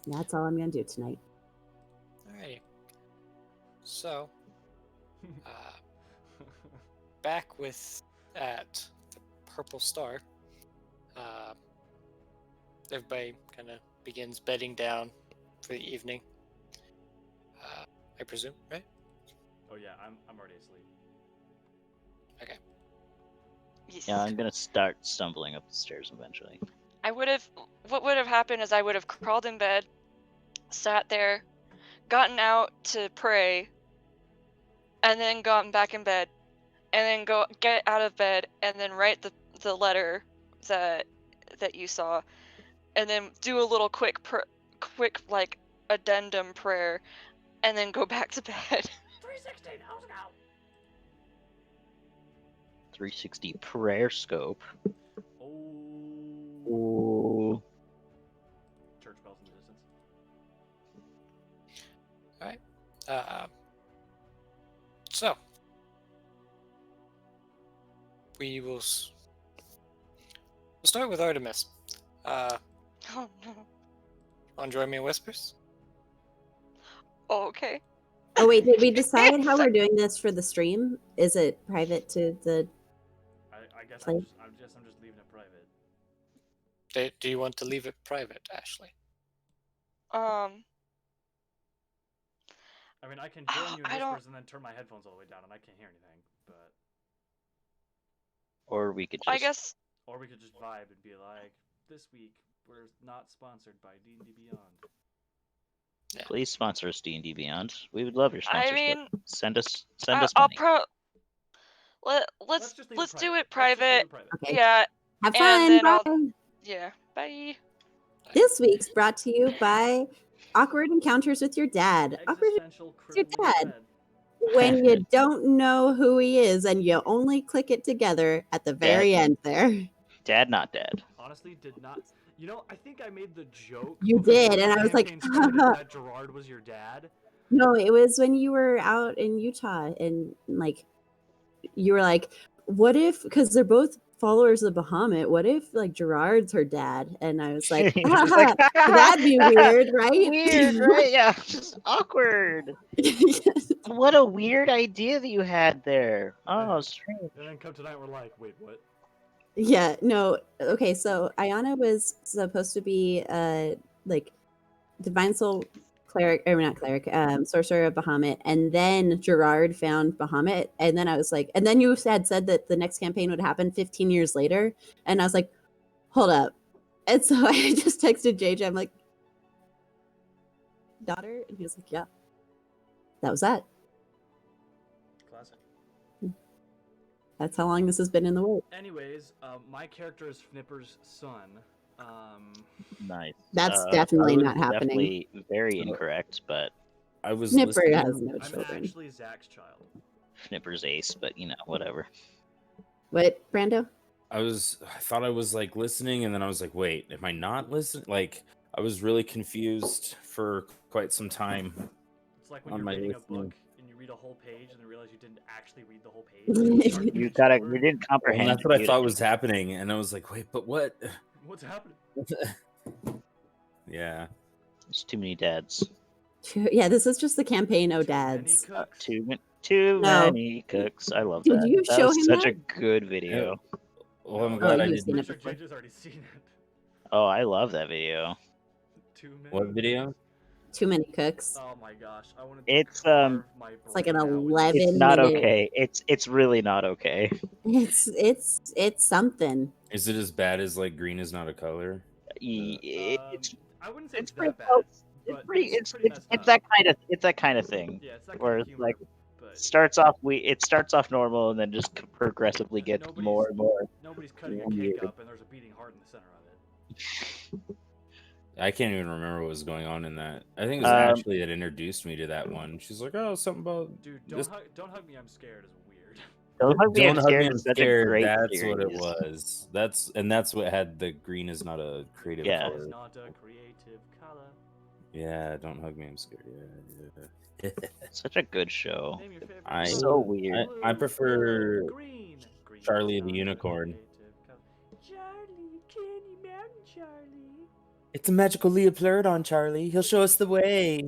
And that's all I'm gonna do tonight. Alrighty. So, back with at the Purple Star, everybody kind of begins bedding down for the evening. I presume, right? Oh yeah, I'm already asleep. Yeah, I'm gonna start stumbling up the stairs eventually. What would have happened is I would have crawled in bed, sat there, gotten out to pray, and then gotten back in bed, and then get out of bed, and then write the letter that you saw, and then do a little quick like addendum prayer, and then go back to bed. 316, how's it go? 360 prayer scope. Oh. Ooh. Church bells in the distance. So we'll start with Artemis. Oh no. Want to join me in Whispers? Oh, okay. Oh wait, did we decide how we're doing this for the stream? Is it private to the? I guess Play. I'm just leaving it private. Do you want to leave it private, Ashley? I mean, I can join you in I don't- whispers and then turn my headphones all the way down, and I can't hear anything. But Or we could just. I guess or we could just vibe and be like, this week we're not sponsored by D&D Beyond. Please sponsor us, D&D Beyond. We would love your I sponsorship. mean Send us I'll money. let's just leave let's it do private. it private. Okay. Yeah, Have and fun. then Bye. yeah. Bye. This week's brought to you by Awkward Encounters with Your Dad. Awkward Existential your critical dad. dread. when you don't know who he is and you only click it together at the very end there. Dad, not dead. Honestly, did not. You know, I think I made the joke. You before did, the and I was like, campaign started that Gerard was your dad. No, it was when you were out in Utah and like you were like, what if, because they're both followers of Bahamut, what if like Gerard's her dad? And I was like, You're just like, that'd be weird, right? Weird, right? Yeah, just awkward. What a weird idea that you had there. Oh, strange. And then come tonight, we're like, wait, what? Yeah, no. Okay, so Ayana was supposed to be like Divine Soul cleric, or not cleric, sorcerer of Bahamut, and then Gerard found Bahamut, and then I was like, and then you had said that the next campaign would happen 15 years later, and I was like, hold up. And so I just texted JJ, I'm like, daughter? And he was like, yeah. That was that. Classic. That's how long this has been in the works. Anyways, my character is Fnipper's son. Nice. That's I definitely was not happening. Definitely very incorrect, but I was Snipper listening- has no I'm children. actually Zach's child. Fnipper's ace, but you know, whatever. What, Brando? I thought I was like listening, and then I was like, wait, am I not listening? Like, I was really confused for quite some time. It's like when On you're my reading a listening. book and you read a whole page and then realize you didn't actually read the whole page. and you start You reading gotta, each you word. didn't And comprehend. that's what I it. thought was happening, and I was like, wait, but what? What's happening? Yeah. There's too many dads. Yeah, this is just the campaign, oh Too many dads. cooks. Too No. many cooks. I love Did that. you That show was him such that? a good video. Well, I'm No, glad I you've didn't. seen I'm it sure before. JJ's already seen it. Oh, I love that video. Too many. What video? Too many cooks. Oh my gosh, I wanted. It's, carve my It's like an brain out with 11 this. It's not minute- okay. It's really not okay. It's something. Is it as bad as like green is not a color? It's I wouldn't say it's it's pretty that bad. close. but It's pretty. It's pretty messed It's up. that kind of thing. Yeah, it's that where kind of it's humor. like but it starts off normal and then just progressively Because gets more and more. nobody's cutting a weird. cake up and there's a beating heart in the center of it. I can't even remember what was going on in that. I think it was Um, Ashley that introduced me to that one. She's like, "Oh, something about Dude, this- don't hug me. I'm scared. Is weird. Don't hug me. Don't I'm hug scared. me, I'm is such a scared." great That's what it series. was. That's what had the green is not a creative Yeah. It's color. not a creative color. Yeah, don't hug me. I'm scared. Yeah. Such a good show. Name your favorite I- color. So weird. I Blue, prefer yellow, green. Green Charlie is the not a Unicorn. creative color. Charlie, Candy Mountain Charlie. It's a magical Leoplerodon, Charlie. He'll show us the way.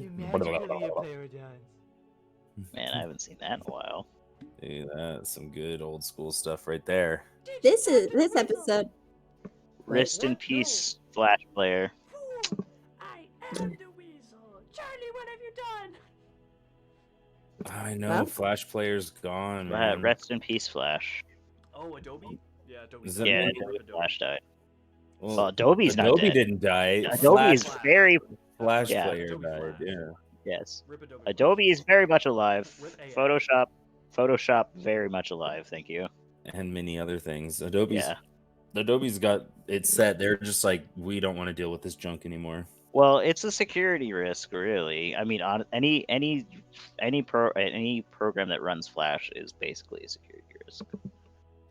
Man, I haven't seen that in a while. Dude, that's some good old school stuff right there. This episode. Rest in What? peace, Flash player. I am the weasel. Charlie, what have you done? I know, Well- Flash player's gone, man. Rest in peace, Flash. Oh, Adobe? Yeah, Adobe. Is that Yeah, one? Adobe Flash died. Well, Well, Adobe's not Adobe dead. didn't die. Adobe is Flash. very Flash yeah. player Adobe died. Flash. Yeah. yes. Rip Adobe. Adobe is very much alive. Rip AI. Photoshop very much alive. Thank you. And many other things. Adobe's Yeah. Adobe's got it set. They're just like, we don't want to deal with this junk anymore. Well, it's a security risk, really. I mean, on any program that runs Flash is basically a security risk.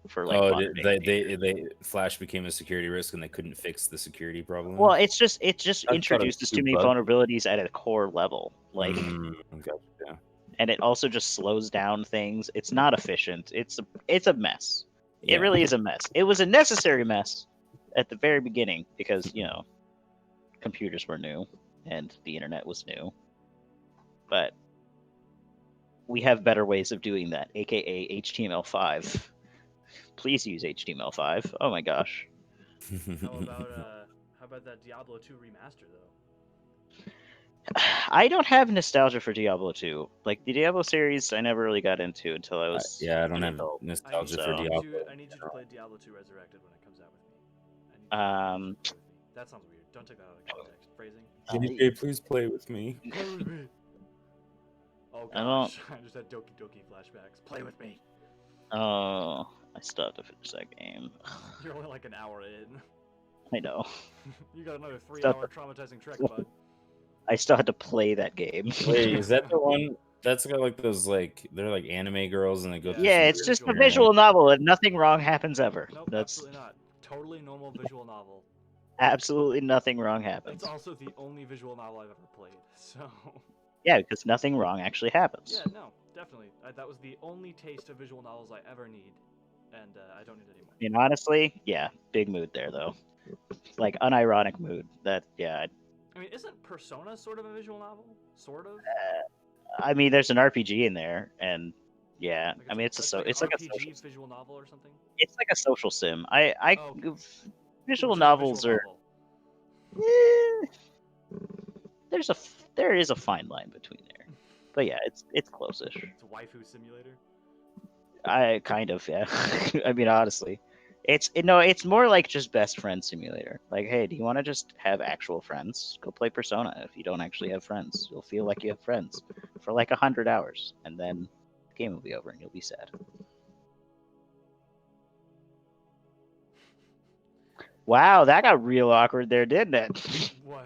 For like Oh, modern day they Flash became a security risk and they couldn't fix the security problem. Well, it just I thought it introduces was too too many bug- vulnerabilities at a core level. Like, Gotcha, yeah. and it also just slows down things. It's not efficient. It's a mess. Yeah. It really is a mess. It was a necessary mess at the very beginning because, computers were new and the internet was new. But we have better ways of doing that, aka HTML5. Please use HTML5. Oh my gosh. How about that Diablo 2 remaster though? I don't have nostalgia for Diablo 2. Like the Diablo series I never really got into until I was yeah, I don't an have adult. nostalgia so- for I need Diablo. you to play Diablo 2 Resurrected when it comes out with me. I need you to play with me. That sounds weird. Don't take that out of context. Phrasing. JJ, please play with me. Play with me. Oh I don't- gosh, I just had Doki Doki flashbacks. Play with me. Oh, I still have to finish that game. You're only like an hour in. I know. You got another Stop 3-hour traumatizing trek, bud. I still had to play that game. Wait, is that the one that's got like those they're like anime girls and they go through Yeah, some it's weird just a shit? visual novel and nothing wrong happens ever. Nope, That's absolutely not. Totally normal visual novel. absolutely nothing wrong happens. It's also the only visual novel I've ever played, so... Yeah, because nothing wrong actually happens. Yeah, no, definitely. That was the only taste of visual novels I ever need, and I don't need anymore. And honestly, yeah, big mood there though. Like unironic mood. That yeah. I mean, isn't Persona sort of a visual novel? Sort of? I mean, there's an RPG in there, and yeah, I mean, it's like it's an like a RPG social, visual novel or something. it's like a social sim. Oh, okay. Visual Which is a novels visual are. novel. There is a fine line between there, but yeah, it's close-ish. It's a waifu simulator. I kind of, yeah. I mean, honestly, it's more like just best friend simulator. Like, hey, do you want to just have actual friends? Go play Persona. If you don't actually have friends, you'll feel like you have friends for like 100 hours, and then the game will be over and you'll be sad. Wow, that got real awkward there, didn't it? What?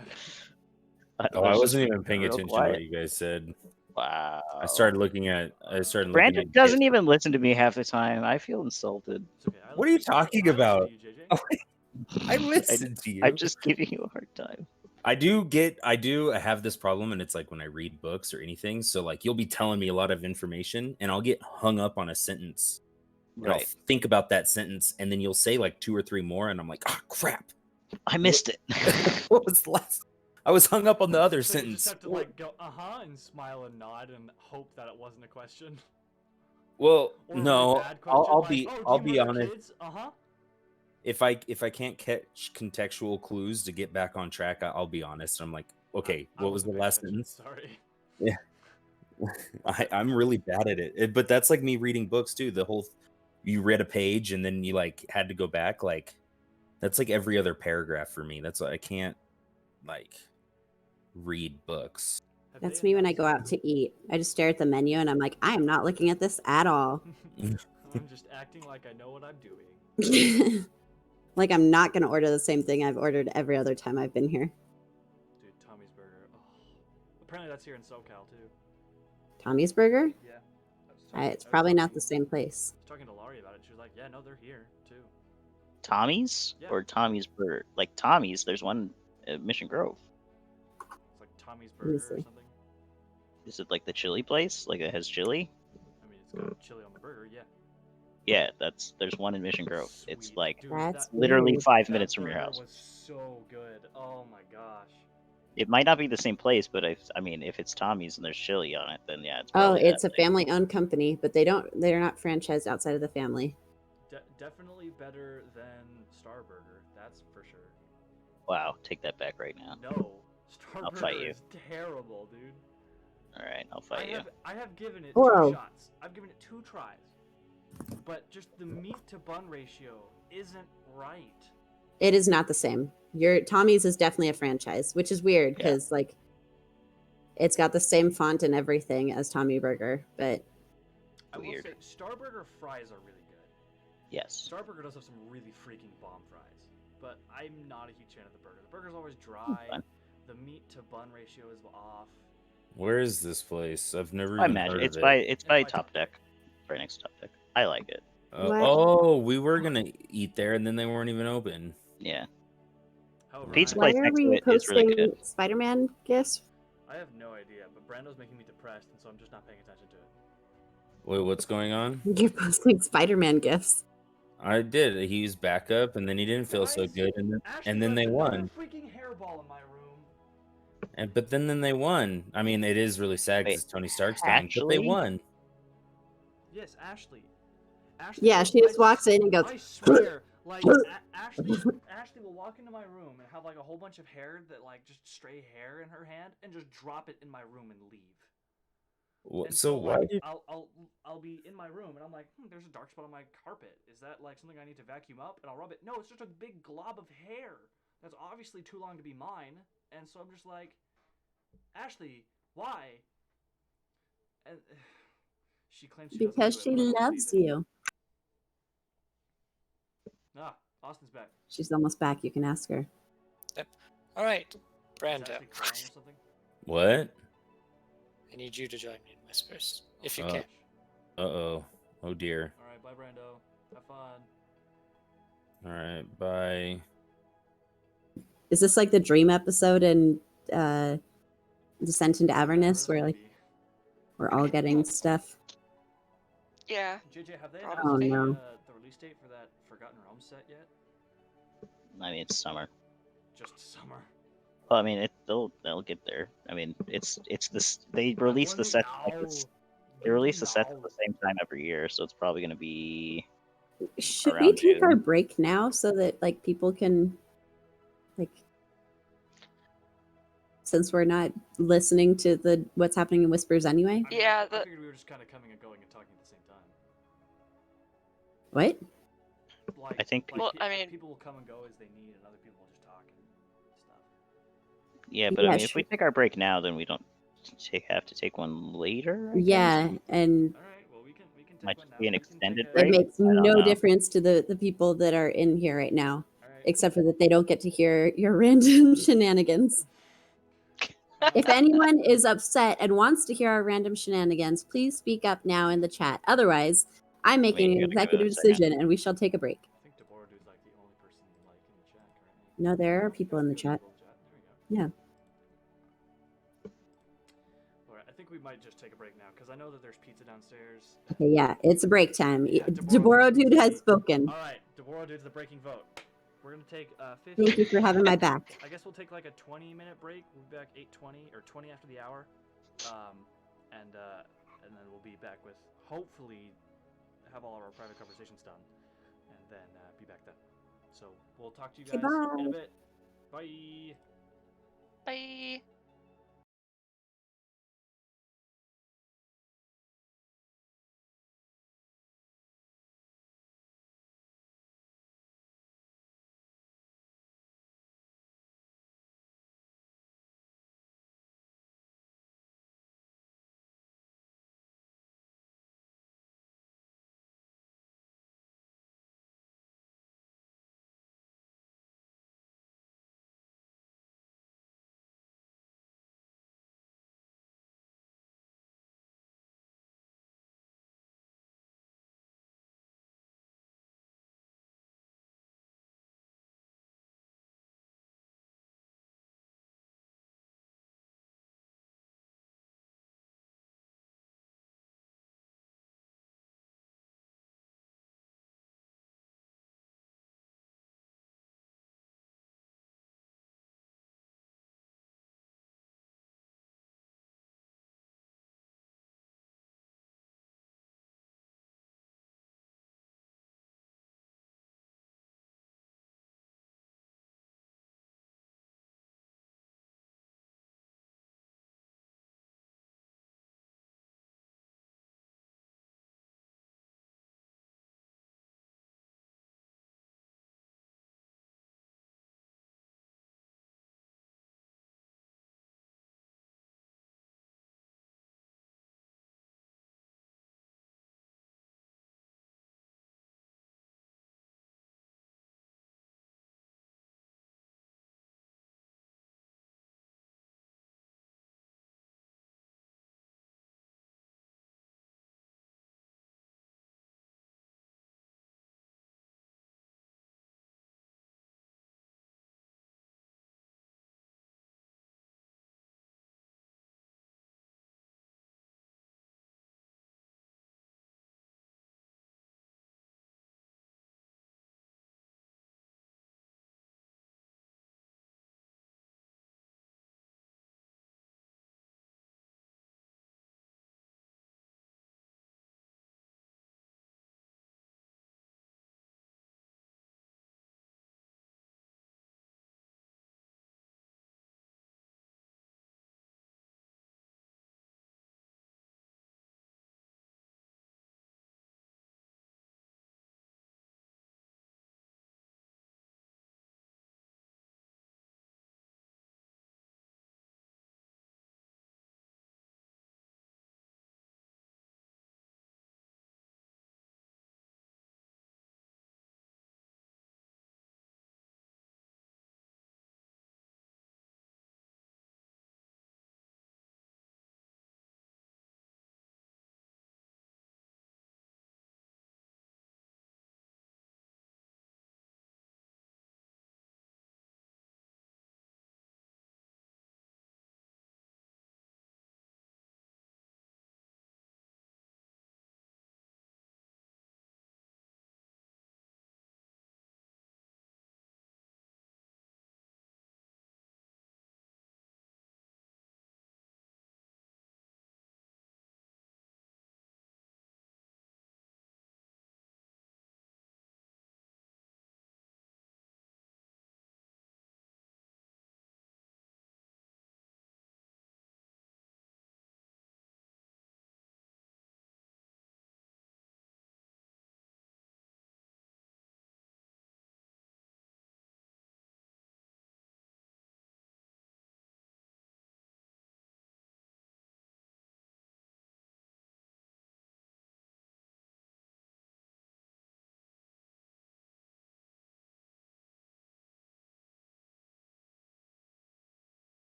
Oh, I was wasn't just even paying real attention to quiet. what you guys said. Wow. I started looking at. Brandon doesn't even listen to me half the time. I feel insulted. It's okay. What are you talking about? I listen to you, JJ. I listen to you. I'm just giving you a hard time. I have this problem, and it's like when I read books or anything. So like you'll be telling me a lot of information, and I'll get hung up on a sentence. And I'll Right. think about that sentence, and then you'll say like 2 or 3 more, and I'm like, oh crap. I missed it. What was the last? I was hung up on the other So you sentence. just have to like go and smile and nod and hope that it wasn't a question. Well, Or a really no, bad question, I'll like, be "Oh, do I'll you be murder honest. kids?" If I can't catch contextual clues to get back on track, I'll be honest. I'm like, okay, I what was the wasn't paying last attention, sentence? Sorry. Yeah. I'm really bad at it. But that's like me reading books too. You read a page and then you like had to go back. Like that's like every other paragraph for me. That's why I can't like read books. Have That's they me when I announced- go out to eat. I just stare at the menu and I'm like, I am not looking at this at all. I'm just acting like I know what I'm doing. Like I'm not gonna order the same thing I've ordered every other time I've been here. Dude, Tommy's Burger. Oh. Apparently that's here in SoCal too. Tommy's Burger? Yeah. I was It's talking- probably I was not talking- the same place. I was talking to Laurie about it. She was like, "Yeah, no, they're here too." Tommy's Yeah. or Tommy's Burger? Like Tommy's, there's one at Mission Grove. It's like Tommy's Let me Burger or see. something. Is it like the chili place? Like it has chili? I mean, it's got chili on the burger. Yeah. Yeah, there's one in Mission Grove. It's Sweet. like Dude, That's that- literally weird. 5 that minutes from your burger house. Was so good. Oh my gosh. It might not be the same place, but I mean, if it's Tommy's and there's chili on it, then yeah, it's Oh, probably it's a that place. family-owned company, but they're not franchised outside of the family. Definitely better than Star Burger. That's for sure. Wow, take that back right now. No, Star I'll Burger fight you. is terrible, dude. All right, I'll fight you. I have given it Whoa. 2 shots. I've given it 2 tries. But just the meat to bun ratio isn't right. It is not the same. Your Tommy's is definitely a franchise, which is weird Yeah. because like it's got the same font and everything as Tommy Burger, but I will Weird. say Star Burger fries are really good. Yes. Star Burger does have some really freaking bomb fries, but I'm not a huge fan of the burger. The burger's always dry. fine. The meat to bun ratio is off. Where is this place? I've never I even imagine heard it's of by it. it's by by Top Deck, right next to Top Deck. I like it. What? Oh, we were gonna eat there and then they weren't even open. Yeah. However, Pizza I, why place are next to we it is really posting good. Spider-Man gifts? I have no idea, but Brando's making me depressed, and so I'm just not paying attention to it. Wait, what's going on? You're posting Spider-Man gifts. I did. He used backup and then he didn't feel so Guys, good Ashley and then they left another won. freaking hairball in my room. But then they won. I mean, it is really sad because Tony Stark's dying, but they actually? won. Yes, Ashley. Ashley Yeah, she just walks in and goes, I swear, like Ashley will walk into my room and have like a whole bunch of hair that like just stray hair in her hand and just drop it in my room and leave. And So why like, did I'll be in my room and I'm like, there's a dark spot on my carpet. Is that like something I need to vacuum up? And I'll rub it. No, it's just a big glob of hair that's obviously too long to be mine. And so I'm just like, Ashley, why? And she claims she doesn't because do she it, but I don't loves believe it. you. Ah, Austin's back. She's almost back. You can ask her. All right, Is Brando. Ashley crying or something? what? I need you to join me in Whispers, if you Uh, can. Uh-oh. Oh dear. All right, bye, Brando. Have fun. All right, bye. Is this like the dream episode in Descent into Avernus where like Maybe. we're all getting stuff? Yeah. JJ, have they Oh, announced no. the release date for that Forgotten Realms set yet? I mean, it's summer. Just summer. Well, I mean, they'll get there. I mean, it's this they release the set like this. They release the sets at the same time every year, so it's probably gonna be Should we around take our June. break now so that like people can like since we're not listening to the what's happening in whispers anyway? I mean, Yeah, I the- figured we were just kind of coming and going and talking at the same time. What? Like, I think Well, I mean- people will come and go as they need, and other people will just talk and stuff. Yeah, but I Yeah, mean, if we take our break now, then we don't have to take one later. I guess? Yeah, and All right, well, we can take Might one just now. be an We can take extended a- it break? makes I don't no know. difference to the people that are in here right now, All right. except for that they don't get to hear your random shenanigans. If anyone is upset and wants to hear our random shenanigans, please speak up now in the chat. Otherwise, I'm making you an gotta give it a executive second. decision and we shall take a break. I think Deboradu's like the only person like in the chat currently. No, there are Oh, people got in a the few chat. people in the There we go. Yeah. All right, I think we might just take a break now because I know that there's pizza downstairs. Okay, yeah, it's a break time. Yeah, Deborah Deborah dude needs to has eat. spoken. All right, Deboradu's the breaking vote. We're gonna take 15. Thank you for having my back. I guess we'll take like a 20-minute break. We'll be back 8:20 or 20 after the hour, and then we'll be back with hopefully have all of our private conversations done, and then be back then. So we'll talk to you Okay, guys in a bye. bit. Bye. Bye.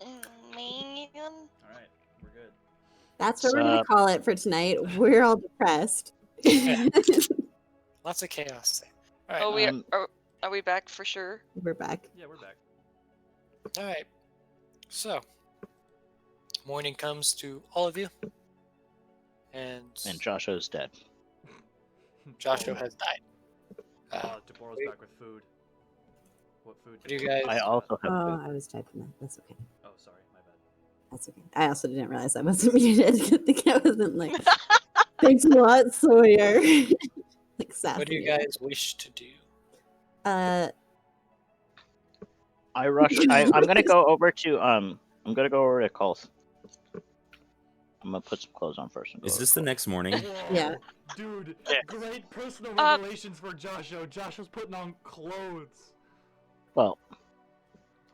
Man. Alright, we're good. That's what we're gonna Sup? call it for tonight. We're all depressed. Lots of chaos there. All right. Oh, we Um, are we back for sure? We're back. Yeah, we're back. All right. So, morning comes to all of you, and And Joshua's dead. Joshua has died. Deborah's back with food. What food? What do you Deborah? guys- I also have Oh, food. I was typing that. That's okay. Oh, sorry, my bad. That's okay. I also didn't realize I wasn't muted. Good thing I wasn't like, thanks a lot, Sawyer. Like sassy. What do you guys wish to do? I rushed. I'm gonna go over to Colt. I'm gonna put some clothes on first. And go Is over this to the Colt. next morning? Yeah. Dude, Yeah. great personal Uh, revelations for Joshua. Joshua's putting on clothes. Well,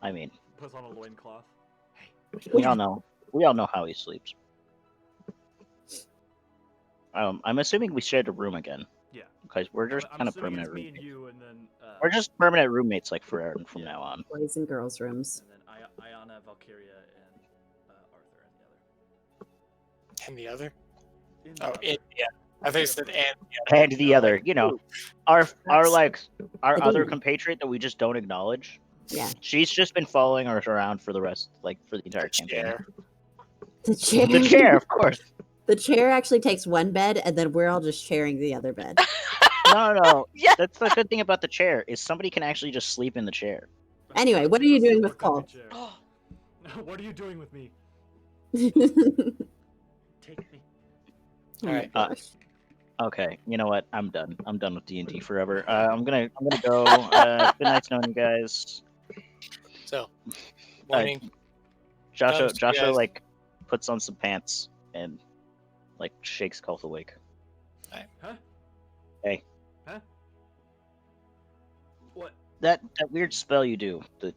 I mean, Puts on a loincloth. we all know how he sleeps. I'm assuming we shared a room again. Yeah. Because we're just I'm kind of assuming permanent it's me and roommates. you, and then We're just permanent roommates, like from Yeah. now on. Boys and girls rooms. and then Ayana, Valkyria, and Arthur, And the other? and the Oh, other. yeah. I think it said and. And the other, you know, our That's- our I other didn't- compatriot that we just don't acknowledge. Yeah. She's just been following us around for the entire campaign. Chair. The chair. The chair, of course. The chair actually takes one bed, and then we're all just sharing the other bed. No. Yeah. That's the good thing about the chair is somebody can actually just sleep in the chair. Anyway, what are you doing with Cole? Oh, What are you doing with me? Oh Take me. my Alright. gosh. Okay, you know what? I'm done. I'm done with D&D forever. I'm gonna go. Good night, knowing you guys. So, morning. Joshua Comes to you guys. like puts on some pants and like shakes Colt awake. Huh? Hey. Huh? What? That weird spell you do, the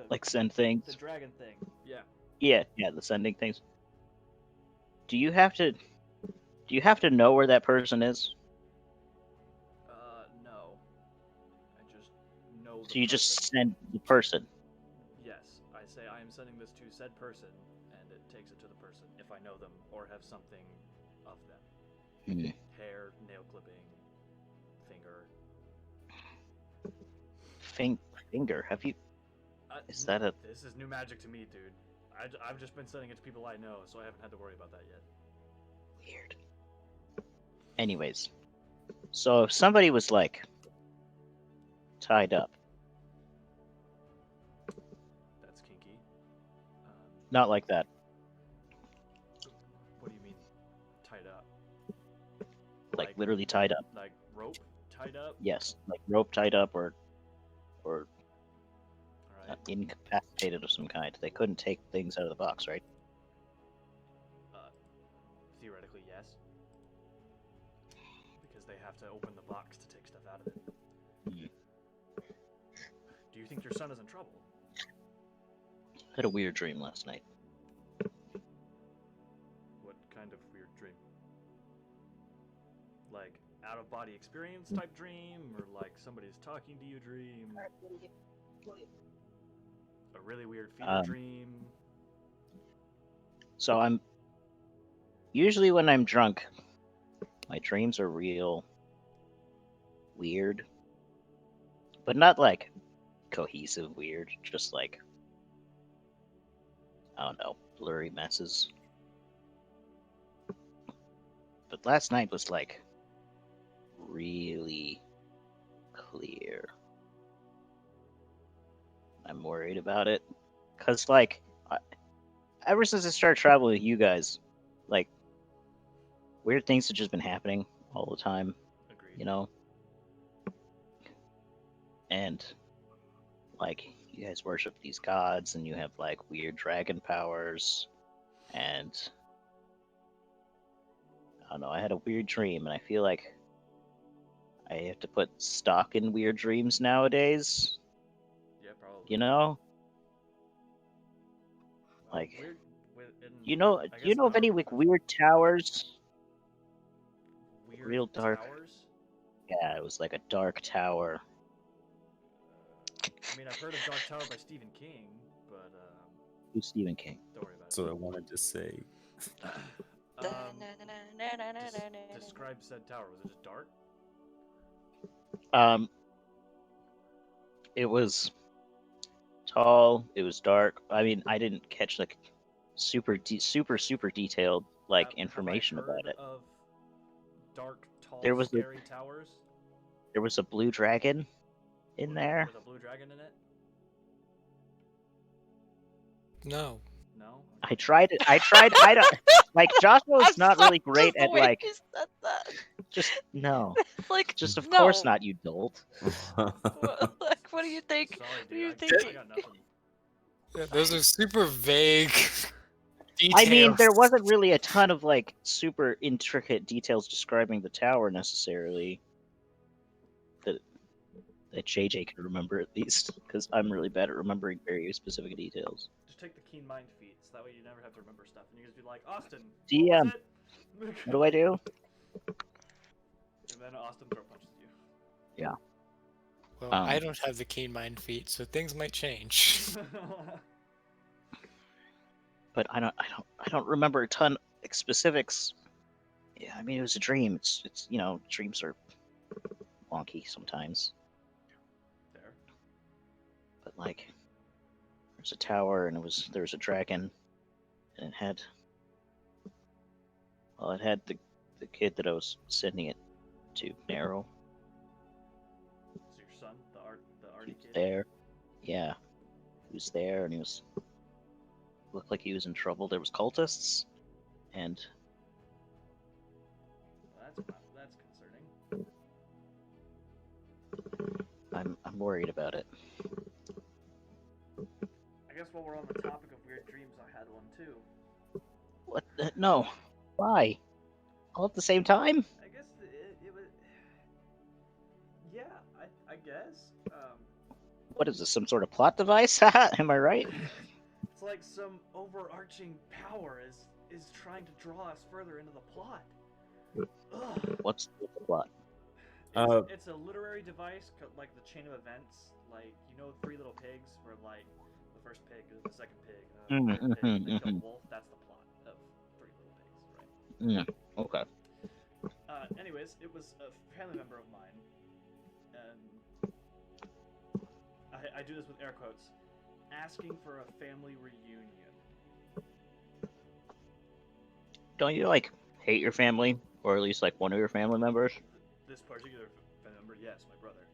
like send the things. dragon thing. Yeah. Yeah, the sending things. Do you have to know where that person is? No. I just know. So you just person. send the person. Yes, I say I am sending this to said person, and it takes it to the person if I know them or have something of them. Hmm. Hair, nail clipping, finger. Finger. Have you? Is that a- This is new magic to me, dude. I've just been sending it to people I know, so I haven't had to worry about that yet. Weird. Anyways, so if somebody was like tied up, That's kinky. not like that, What do you mean? Tied up? like literally tied up. Like rope tied up? Yes, like rope tied up or Alright. incapacitated of some kind. They couldn't take things out of the box, right? Theoretically, yes. Because they have to open the box to take stuff out of it. Hmm. Do you think your son is in trouble? I had a weird dream last night. What kind of weird dream? Like out of body experience type dream, or like somebody's talking to you dream? A really weird fever dream? So I'm usually when I'm drunk, my dreams are real weird, but not like cohesive weird, just like I don't know, blurry messes. But last night was like really clear. I'm worried about it because like ever since I started traveling with you guys, like weird things have just been happening all the time, Agreed. you know. And like you guys worship these gods, and you have like weird dragon powers, and I don't know. I had a weird dream, and I feel like I have to put stock in weird dreams nowadays. Yeah, probably. You know, Well, like weird, you know, I do you guess know of any like weird towers? weird real dark. towers? Yeah, it was like a dark tower. I mean, I've heard of Dark Tower by Stephen King, but but Who's Stephen King? don't worry about That's what I wanted to say. it. Describe said tower. Was it just dark? It was tall. It was dark. I mean, I didn't catch like super detailed like information Have I about heard it. Of dark, tall, There was scary towers. There was a blue dragon in there. With a blue dragon in it. No. No. I tried it. I don't like Joshua's not really great the at way like you said that. just no. Like, Just of no. course not, you dolt. Like, what do you think? Sorry, What do you dude. I think? got nothing. Yeah, those are super vague details. I mean, there wasn't really a ton of like super intricate details describing the tower necessarily. That JJ can remember at least, because I'm really bad at remembering very specific details. Just take the keen mind feat, so that way you never have to remember stuff, and you just be like, Austin, DM. what was it? What do I do? And then Austin throw punches you. Yeah. Well, I don't have the keen mind feat, so things might change. But I don't remember a ton of specifics. Yeah, I mean it was a dream. It's you know, dreams are wonky sometimes. There. But like there's a tower and there was a dragon and it had the kid that I was sending it to Narrow. So your son, the arty kid. There. Yeah. He was there and he looked like he was in trouble. There was cultists and Well, that's concerning. I'm worried about it. I guess while we're on the topic of weird dreams, I had one too. What no. Why? All at the same time? I guess it was. Yeah, I guess. What is this? Some sort of plot device? Am I right? It's like some overarching power is trying to draw us further into the plot. Ugh. What's the plot? It's a literary device, like the chain of events. Like, you know, Three Little Pigs, where like the first pig is the second pig, the third pig, and they kill the wolf. That's the plot of Three Little Pigs, right? Okay. Anyways, it was a family member of mine, and I do this with air quotes, asking for a family reunion. Don't you like hate your family, or at least like one of your family members? This particular family member, yes, my brother.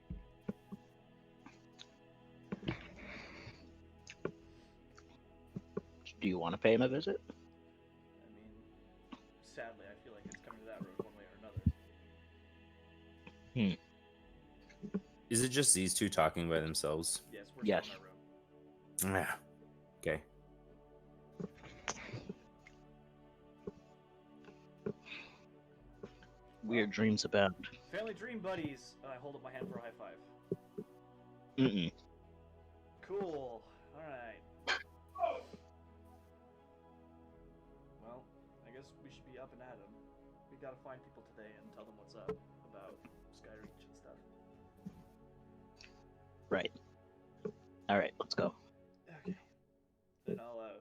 Do you want to pay him a visit? I mean, sadly, I feel like it's coming to that road one way or another. Is it just these two talking by themselves? Yes, we're Yes. still in my room. Yeah. Okay. Weird dreams about. Family dream buddies. I hold up my hand for a high five. Cool. Alright. Well, I guess we should be up and at 'em. We gotta find people today and tell them what's up about Skyreach and stuff. Right. All right, let's go. Okay. Then I'll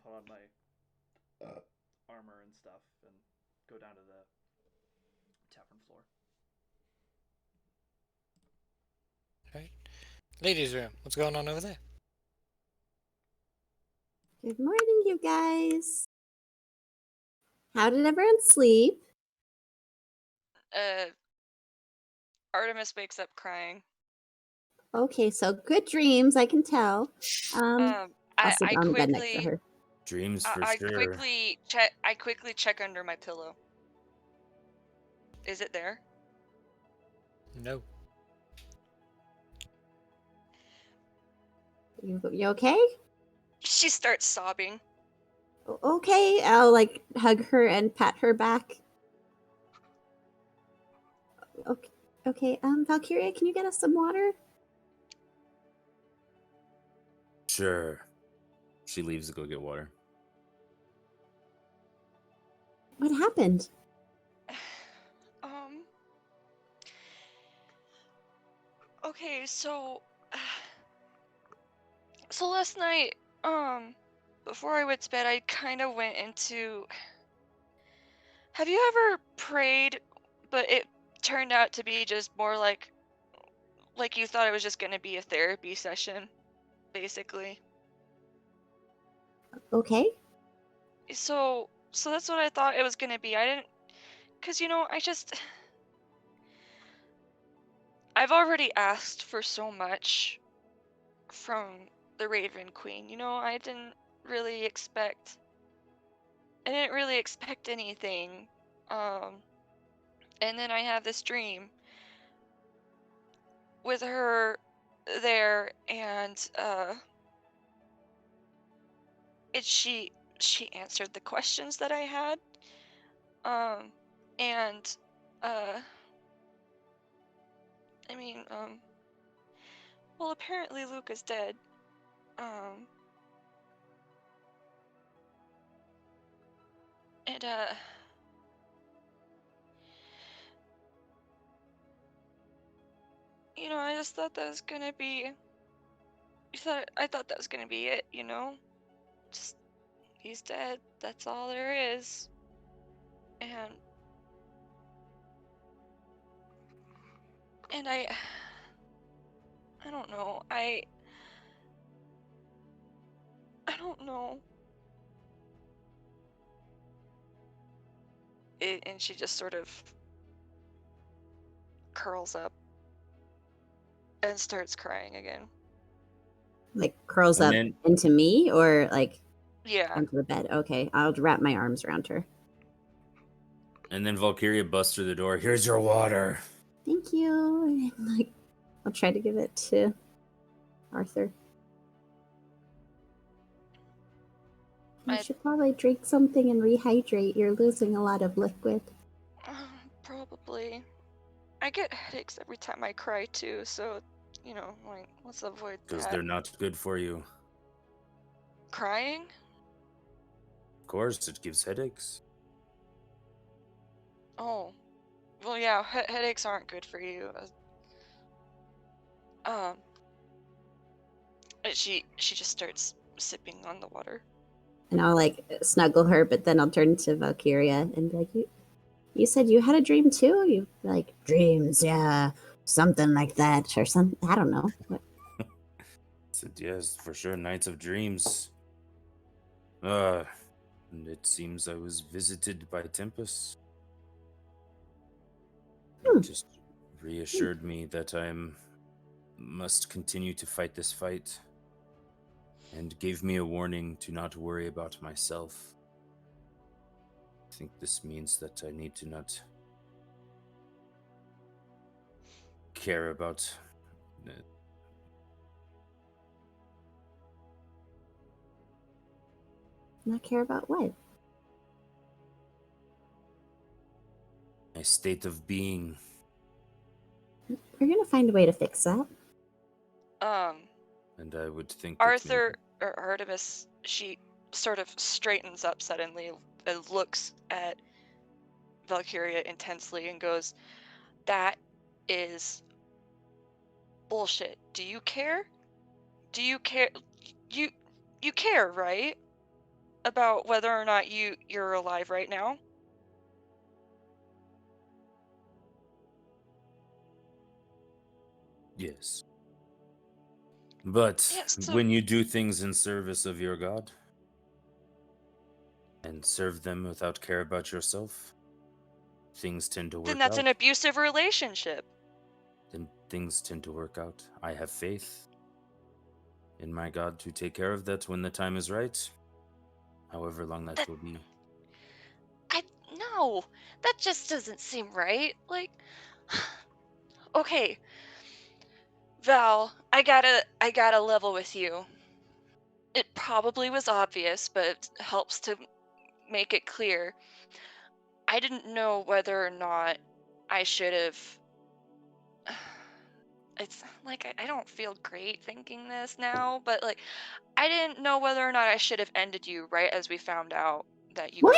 put on my armor and stuff and go down to the tavern floor. Right. Ladies' room. What's going on over there? Good morning, you guys. How did everyone sleep? Artemis wakes up crying. Okay, so good dreams, I can tell. I'll sit I on the bed next to quickly, her. Dreams for I sure. quickly check under my pillow. Is it there? No. You okay? She starts sobbing. Okay, I'll like hug her and pat her back. Okay, Valkyria, can you get us some water? Sure. She leaves to go get water. What happened? Okay, so last night before I went to bed, I kind of went into. Have you ever prayed, but it turned out to be just more like you thought it was just gonna be a therapy session, basically? Okay. So that's what I thought it was gonna be. I didn't, cause I've already asked for so much from the Raven Queen. Really expect. I didn't really expect anything. And then I have this dream with her there, and she answered the questions that I had. And I mean, well, apparently Luke is dead. And I just thought that was gonna be. I thought that was gonna be it. Just he's dead. That's all there is. And I don't know. I don't know. And she just sort of curls up and starts crying again. Like curls And up then- into me or like Yeah. onto the bed. Okay, I'll wrap my arms around her. And then Valkyria busts through the door. Here's your water. Thank you. And, like, I'll try to give it to Arthur. You should probably drink something and rehydrate. You're losing a lot of liquid. Probably. I get headaches every time I cry too, so let's avoid Because that. they're not good for you. Crying? Of course, it gives headaches. Oh, well, yeah. Headaches aren't good for you. She just starts sipping on the water. And I'll like snuggle her, but then I'll turn to Valkyria and be like, you said you had a dream too? You like dreams, yeah. Something like that or something. I don't know. What? Said yes, for sure. Nights of dreams. And it seems I was visited by Tempest. It just reassured me that I must continue to fight this fight, and gave me a warning to not worry about myself. I think this means that I need to not care about Not care about what? my state of being. We're gonna find a way to fix that. And I would think that Arthur or Artemis, she sort of straightens up suddenly and looks at Valkyria intensely and goes, "That is bullshit. Do you care? Do you care? You care, right? About whether or not you're alive right now?" yes. But Yeah, so- when you do things in service of your god and serve them without care about yourself, things tend to work out. Then that's an abusive relationship. Then things tend to work out. I have faith in my god to take care of that when the time is right, however long that will be. No, that just doesn't seem right. Like, okay, Val, I gotta level with you. It probably was obvious, but it helps to make it clear. I didn't know whether or not I should have. It's like I don't feel great thinking this now, but like I didn't know whether or not I should have ended you right as we found out that you were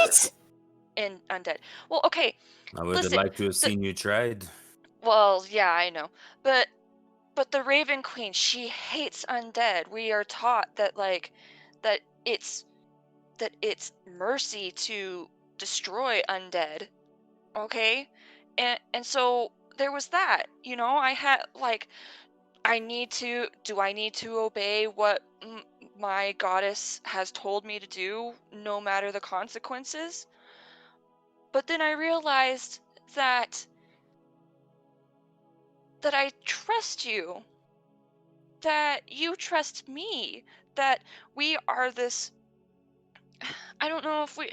in undead. Well, okay. I would have listen, liked to have seen you tried. Well, yeah, I know. But the Raven Queen, she hates undead. We are taught that that it's mercy to destroy undead. Okay? And so there was that, you know, I had like I need to obey what my goddess has told me to do no matter the consequences? But then I realized that I trust you. That you trust me. That we are this I don't know if we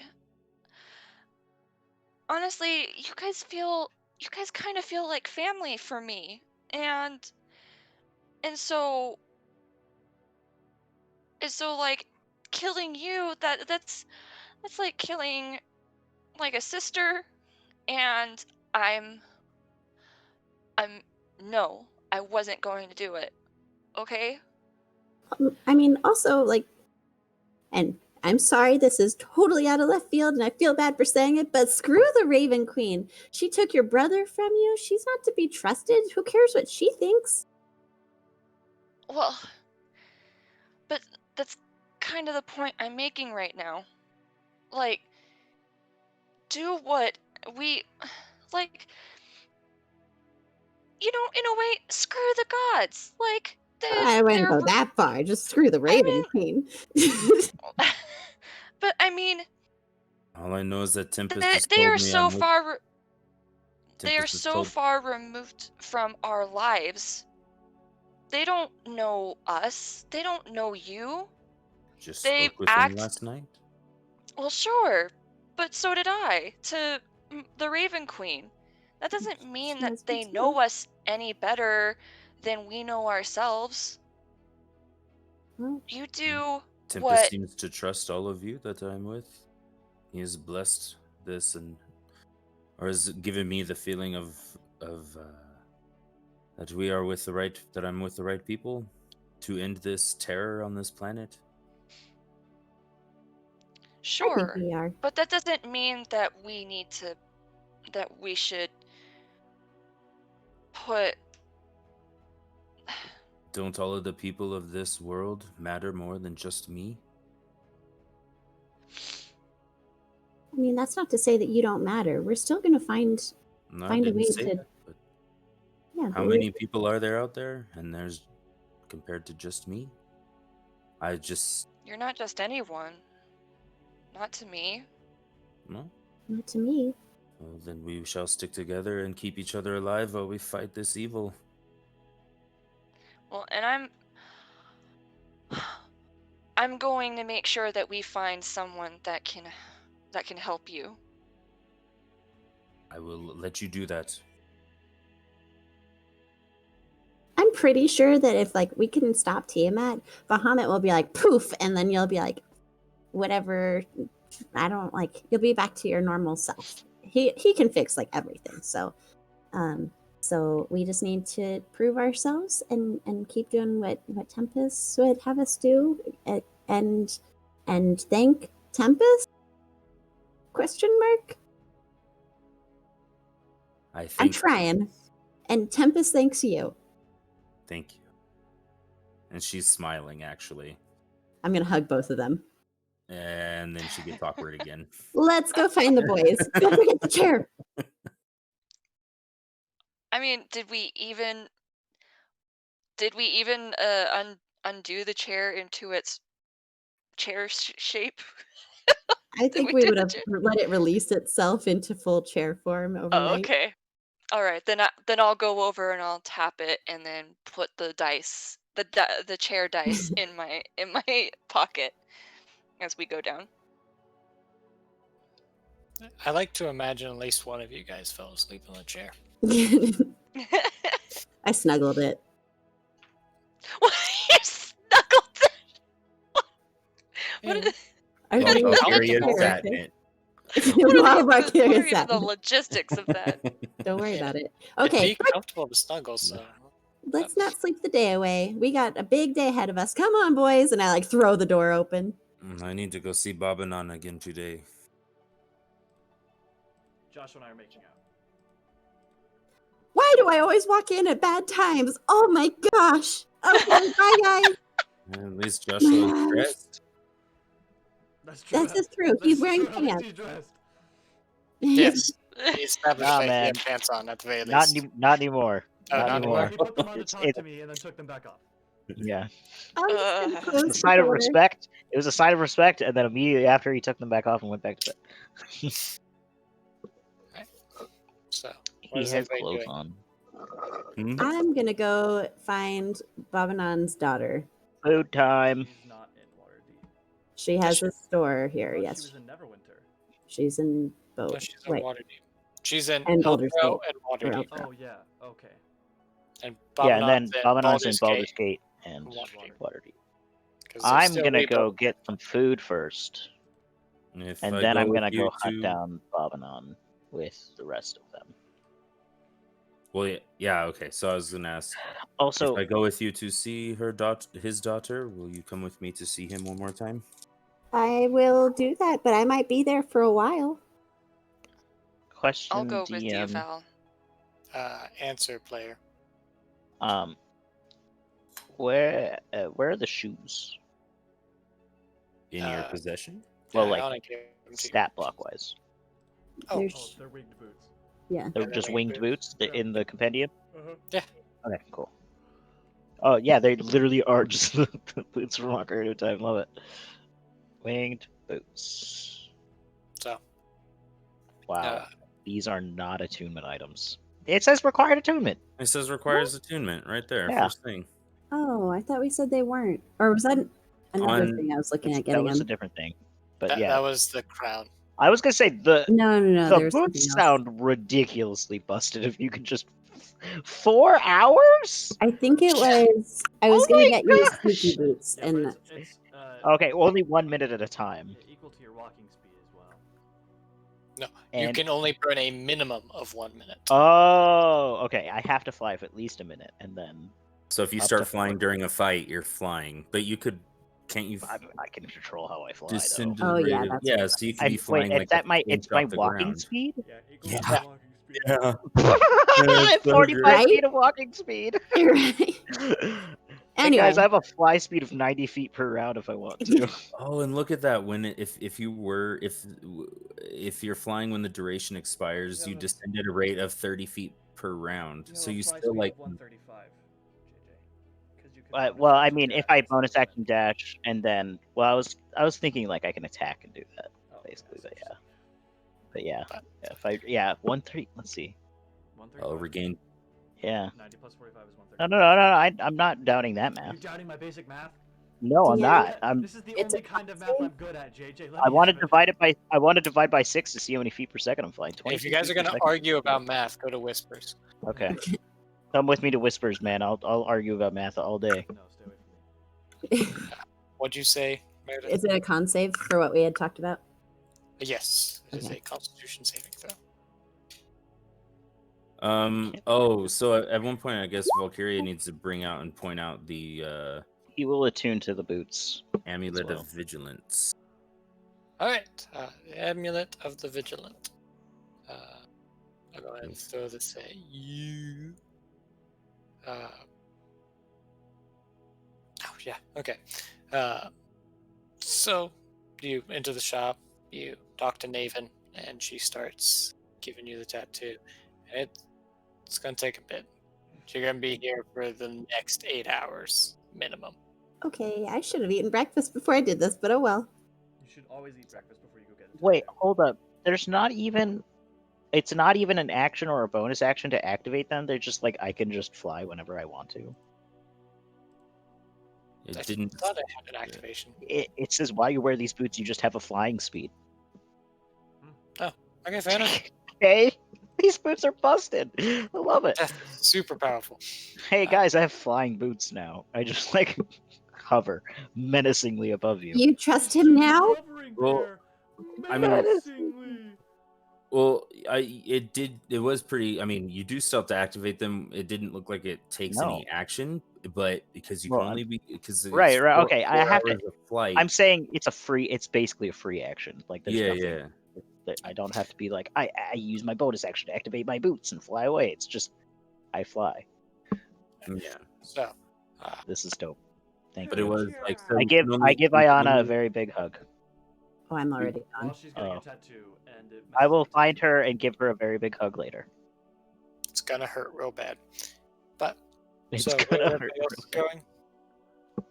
honestly, you guys kind of feel like family for me. And so like killing you, that's like killing like a sister. And I'm no, I wasn't going to do it. Okay? I mean, also, like, and I'm sorry, this is totally out of left field, and I feel bad for saying it, but screw the Raven Queen. She took your brother from you. She's not to be trusted. Who cares what she thinks? Well, but that's kind of the point I'm making right now. Like, do what we like, you know, in a way, screw the gods. Like, I wouldn't go that far. Just screw the Raven Queen. But I mean, All I know is that Tempest they has are told me so I'm with- far. They are Tempest has so told- far removed from our lives. They don't know us. They don't know you. Just They spoke with them last night. Well, sure, but so did I to the Raven Queen. That doesn't mean She knows that me they know too. us any better than we know ourselves. Well, You do Tempest what? seems to trust all of you that I'm with. He has blessed this or has given me the feeling of that we are with the right, that I'm with the right people to end this terror on this planet. I Sure, think we are. but that doesn't mean that we should put. Don't all of the people of this world matter more than just me? I mean, that's not to say that you don't matter. We're still going to find No, I a didn't way say to. that, but Yeah. how but many people are there out there? And there's, compared to just me? I just, You're not just anyone. Not to me. no? Not to me. Well, then we shall stick together and keep each other alive while we fight this evil. Well, and I'm going to make sure that we find someone that can help you. I will let you do that. I'm pretty sure that if like we can stop Tiamat, Bahamut will be like poof, and then you'll be like, whatever. I don't like. You'll be back to your normal self. He can fix like everything. So, so we just need to prove ourselves and keep doing what Tempest would have us do, and thank Tempest? Question mark. I I'm think. trying, and Tempest thanks you. Thank you. And she's smiling, actually. I'm gonna hug both of them. And then she gets awkward again. Let's go find the boys. Don't forget the chair. I mean, did we even undo the chair into its chair shape? I think we we do would the have chair? let it release itself into full chair form Oh, overnight. okay. All right, then I'll go over and I'll tap it and then put the dice, the chair dice in my pocket as we go down. I like to imagine at least one of you guys fell asleep in the chair. I snuggled it. You snuggled it. What Yeah. is, I Well, think Valkyria it's is okay. that it. what While are Valkyria's even at the it. logistics of that? Don't worry Yeah. about it. It'd Okay, be comfortable to snuggle, so let's not sleep the day away. We got a big day ahead of us. Come on, boys. And I like throw the door open. I need to go see Bob and Anna again today. Joshua and I are making out. Why do I always walk in at bad times? Oh my gosh. Okay, bye guys. At least Joshua is gosh. dressed. That's true. That's just true. He's wearing At least pants. he's dressed. Yes. He established Nah, that he man. had pants on at the very Not least. not anymore. Oh, not not anymore. He put them on to It's- talk it- to me and then took them back off. Yeah. I'm just gonna Uh, close It's a the sign of door. respect. It was a sign of respect, and then immediately after he took them back off and went back to bed. So, what He is has everybody clothes doing? on. Hmm? I'm gonna go find Babanan's daughter. Food time. She's not in Waterdeep. She has a store here. Oh, Yes, She was in Neverwinter. she's in No, both. she's in Wait, Waterdeep. She's in And Elfro Baldur's Gate. and Waterdeep. Elfro. Oh yeah. Okay. And Yeah, and then Babanon's Babanon's in Baldur's Gate. Gate and Waterdeep. Waterdeep. 'Cause they're I'm still gonna go rebuilt. get some food first, If and I then go I'm with gonna you go hunt two- down Babanon with the rest of them. Well, yeah, okay. So I was gonna ask, Also, if I go with you to see his daughter, will you come with me to see him one more time? I will do that, but I might be there for a while. question I'll go with you, DM. Val. Answer player. Where are the shoes? In your Uh, possession? Well, Yeah, like, Iona gave them to you. Stat block wise, Oh, There's- Oh, they're winged boots. Yeah. they're they're just winged winged boots Yeah. in the compendium. Uh-huh. Okay, cool. Oh yeah, they literally are just the boots from Ocarina of Time. Love it. Winged boots. So, Wow, uh, these are not attunement items. It says required attunement. It says requires attunement right there, Yeah. first thing. Oh, I thought we said they weren't. Or was that another On- thing I was looking at That getting was a them? different thing. But that, yeah, that was the crown. I was gonna say the No. the There was boots something else. sound ridiculously busted. If you could just 4 hours. I think it was. I was Oh gonna my get you gosh! sneaky boots, Yeah, and but it's Okay, only 1 minute at a time. equal to your walking speed as well. No, you And- can only burn a minimum of 1 minute. Oh, okay. I have to fly for at least a minute, and then So if you Up start to flying 4. during a fight, you're flying. But you could, can't you? I can control how I fly. Though. Disintegrate yeah, it? that's Yeah, what- so you could And be flying wait, like is that my inch it's my off the walking ground. speed? Yeah, equal Yeah. to your walking speed. Yeah. I have so 45 great. feet of walking speed. You're right. Hey Anyway, guys, I have a fly speed of 90 feet per round if I want to. Oh, and look at that! When if you're flying when the duration expires, you Yeah. descend at a rate of 30 feet per round. You So have a you fly still speed like of 135, JJ. 'Cause you can Well, I action mean, if dash I and bonus stuff like action that. dash and then, well, I was thinking like I can attack and do that Oh, basically, yeah, but yeah, so- but yeah, But- if I 130. Let's see. 135. regain. Yeah. 90 plus 45 is 135. No. I'm not doubting that You math. doubting my basic math? No, I'm Yeah. not. I'm. This is the It's only a kind of math constant. I'm good at, JJ. Let I me want to have it. divide it by. I want to divide by 6 to see how many feet per second I'm flying. 20 If you guys are going to argue about math, go to Whispers. Okay. Come with me to Whispers, man. I'll argue about math all day. No, stay away from me. What'd you say, Meredith? is it a con save for what we had talked about? Yes, it is Okay. a Constitution saving throw. Oh, so at one point, I guess Valkyria needs to bring out and point out the He will attune to the boots. amulet well. of vigilance. All right, the Amulet of the Vigilant. I'll go ahead and throw this at you. Oh yeah, okay. So you enter the shop, you talk to Naven, and she starts giving you the tattoo. And it's gonna take a bit. You're gonna be here for the next 8 hours minimum. Okay, I should have eaten breakfast before I did this, but oh well. You should always eat breakfast before you go get it. Wait, hold up. There's not even. It's not even an action or a bonus action to activate them. They're just like I can just fly whenever I want to. It I didn't. thought I had an activation. It says while you wear these boots, you just have a flying speed. Okay, fair enough. Okay, these boots are busted. I love it. That's super powerful. Hey guys, I have flying boots now. I just like hover menacingly above you. You trust him now? Hovering Well, there, I mean- menacingly. Well, it was pretty. I mean, you do still have to activate them. It didn't look like it takes any No. action, but because you Well, can only be because it's Right, four- okay, I 4 have to- hours of flight. I'm saying it's basically a free action. Like there's yeah, nothing yeah. that I don't have to be like I use my bonus action to activate my boots and fly away. It's just I fly. Yeah, So, This is dope. Thank but you. it was like so I you give can only- I give you can Ayana a only- very big hug. Oh, I'm already While gone. she's getting Oh. a tattoo, and it I messes will with the find tattoo. her and give her a very big hug later. It's gonna hurt real bad. But It's so gonna where hurt everybody else is real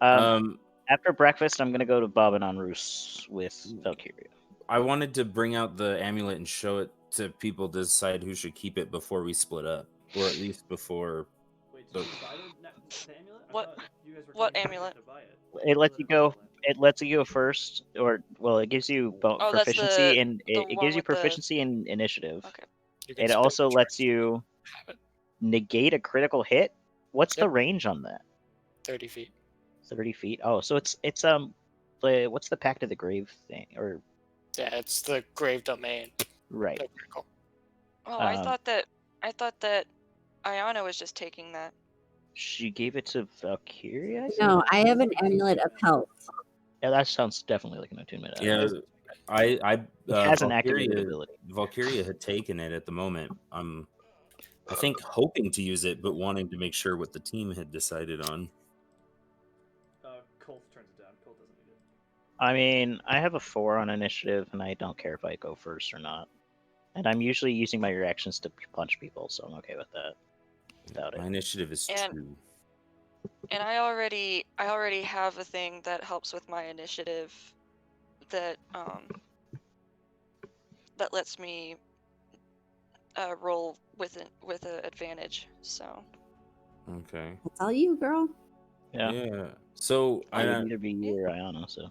going? After breakfast, I'm gonna go to Bob and Rus with Valkyria. I wanted to bring out the amulet and show it to people to decide who should keep it before we split up, or at least before. Wait, the- did you buy the amulet? I What- thought you guys were what telling me amulet? to buy it. It lets you Amulet of go. Excellence. It lets you go first, or well, it gives you Oh, that's proficiency the in the it one gives you with the- proficiency in initiative. Okay. You can It spend also your lets turn you to have it. negate a critical hit. What's the Yep. range on that? 30 feet. 30 feet. Oh, so it's what's the Pact of the Grave thing? Or Yeah, it's the grave domain. right? No critical. Oh, I Um, thought that Ayana was just taking that. She gave it to Valkyria. I think? No, I have an amulet of health. Yeah, that sounds definitely like an attunement. Yeah, I It has an activated Valkyria, ability. Valkyria had taken it at the moment. I think hoping to use it, but wanting to make sure what the team had decided on. Colt turns it down. Colt doesn't need it. I mean, I have a 4 on initiative, and I don't care if I go first or not. And I'm usually using my reactions to punch people, so I'm okay with that. Without My it. initiative is And- 2. And I already have a thing that helps with my initiative that that lets me roll with an advantage. So Okay. That's all you, girl. Yeah. So I I would either be you or Ayana, so.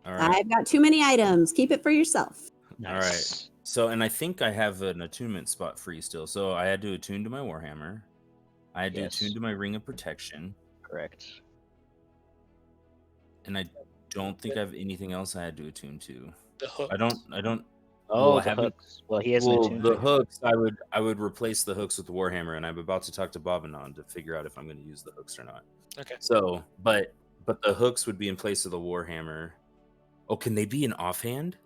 all right. I've got too many items. Keep it for yourself. All right. So, and I think I have an attunement spot free still. So I had to attune to my Warhammer. I had to Yes. attune to my Ring of Protection, Correct. and I don't think I have anything else I had to attune to. The hook. I don't. Oh, Well, I the haven't- hooks. Well, he has an Well, attunement. the hooks, I would replace the hooks with the Warhammer, and I'm about to talk to Bobanon to figure out if I'm going to use the hooks or not. Okay. So, but the hooks would be in place of the Warhammer. Oh, can they be an offhand?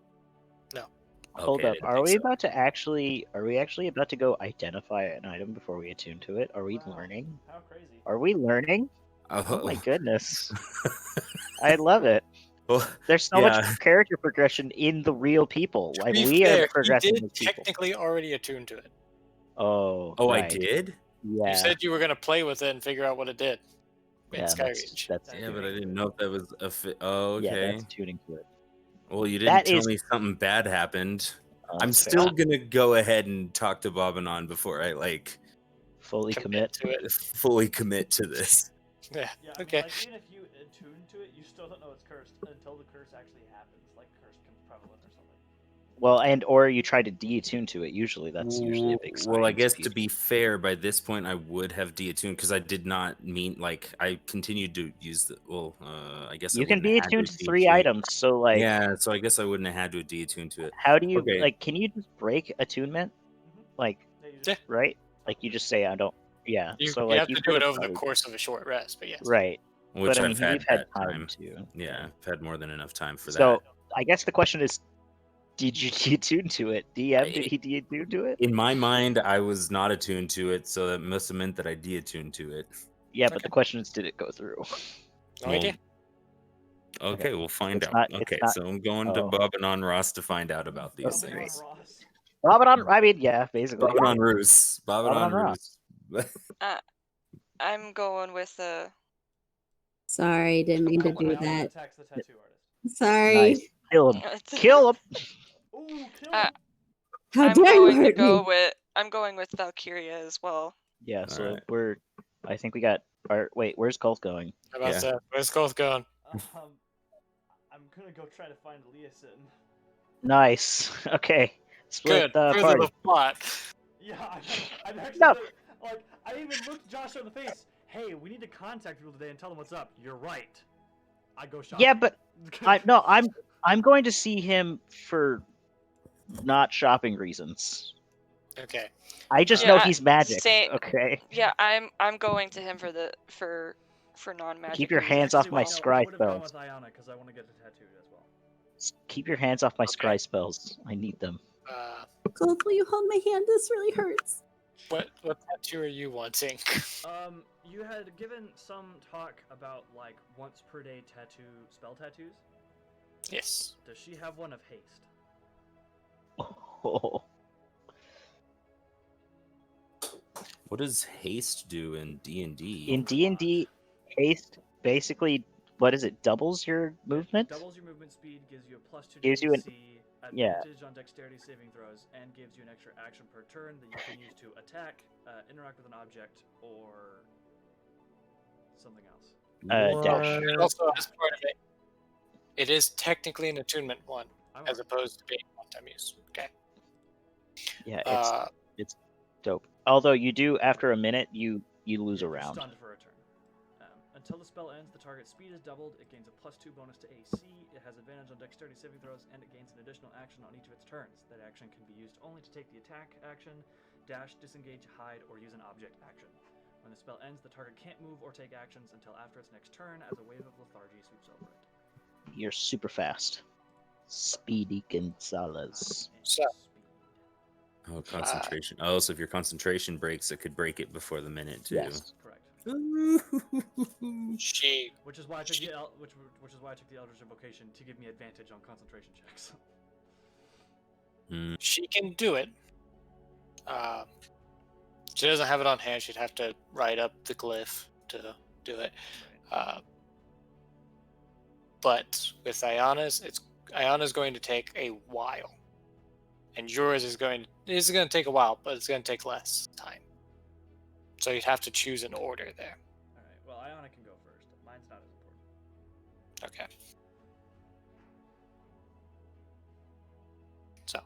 No. Hold Okay, I up. didn't Are think we so. about to actually? Are we actually about to go identify an item before we attune to it? Are we Wow, learning? How crazy. Are we learning? Oh Oh, my goodness! I love it. Well, There's so yeah. much character progression in the real people. To Like be we fair, are progressing he as did people. technically already attune to it. Oh. Oh, I right. did. Yeah. You said you were gonna play with it and figure out what it did in yeah, Skyreach. that's Yeah, but I didn't know if that was a fit. Oh, yeah, okay. that's tuning to it. Well, you didn't That tell is- me something bad happened. I'm That's fair. still gonna go ahead and talk to Bobanon before I fully commit. to it. fully commit to this. Yeah. Yeah, I mean, Okay. like, even if you attune to it, you still don't know it's cursed until the curse actually happens. Like, curse becomes prevalent or something. Well, or you try to deattune to it. Usually, that's usually a big sign. Well, I is guess if you to be fair, by this point I would have deattuned because I did not mean like I continued to use the. Well, I guess I you can wouldn't have had deattune to 3 deattune. items. So like, Yeah, so I guess I wouldn't have had to deattune to it. how do you Okay. like? Can you just break attunement? Like, Yeah, you Yeah. just, right? Like you just say I don't. Yeah. You, so you like have to do could've it over the probably- course of a short rest, but yes. Right. Which but I mean, I've had you've had that time time. to. Yeah, I've had more than enough time for So that. I guess the question is, did you deattune to it? DM, did he deattune to it? In my mind, I was not attuned to it, so that must have meant that I deattuned to it. Yeah, but Okay. the question is, did it go through? No idea. Okay, we'll find It's out. not- it's Okay, not- so I'm going to oh. Bobanon Ross to find out about these That's Bobanon things. Ross. Bobanon, I mean, yeah, basically. Bobanon Roos. Bobanon Bobanon Roos. I'm going with Sorry, didn't mean to do Ayana that. attacks the tattoo artist. Sorry. Nice. Kill him. Kill him. Ooh, kill Uh, him. How I'm dare you going to hurt go me? with Valkyria as well. Yeah, so Alright. I think we got. Wait, where's Colt going? How about Yeah. that? Where's Koth going? I'm gonna go try to find Leosin. Nice. Okay. Split Good. the Further party. the plot. Yeah, I'm actually No. like I even looked Joshua in the face. Hey, we need to contact people today and tell them what's up. You're right. I go shopping. Yeah, but I'm going to see him for not shopping reasons. Okay. I just Yeah, know he's magic. say- Okay. Yeah, I'm going to him for non-magic. Keep your reasons. hands off Actually, my no, scry I would have gone spells. with Ayana because I want to get the tattoo as well. Keep your hands off my Okay. scry spells. I need them. Colt, will you hold my hand? This really hurts. What tattoo are you wanting? You had given some talk about like once per day spell tattoos. Yes. Does she have one of haste? Oh, What does haste do in D&D? in D&D, haste basically, what is it? Doubles your movement. Doubles your movement speed, gives you a +2 to Gives you an- AC, yeah. advantage on dexterity saving throws, and gives you an extra action per turn that you can use to attack, interact with an object, or something else. Dash. It also has part of it. It is technically an attunement one, I'm as alright. opposed to being one-time use. Okay. Yeah, Uh, it's dope. Although you do, after a minute, you lose a You're round. stunned for a turn. Until the spell ends, the target's speed is doubled. It gains a +2 bonus to AC. It has advantage on dexterity saving throws, and it gains an additional action on each of its turns. That action can be used only to take the attack action, dash, disengage, hide, or use an object action. When the spell ends, the target can't move or take actions until after its next turn, as a wave of lethargy sweeps over it. You're super fast. Speedy Gonzalez. And So- speed. Oh, concentration. Oh, so if your concentration breaks, it could break it before the minute too. Yes. Correct. she Which is why I took the which is why I took the Eldritch Invocation to give me advantage on concentration checks. she can do it. She doesn't have it on hand. She'd have to write up the glyph to do it. But with Ayana's, Ayana's going to take a while, and yours is going to take a while, but it's going to take less time. So you'd have to choose an order there. All right. Well, Iona can go first. Mine's not as important. Okay. So,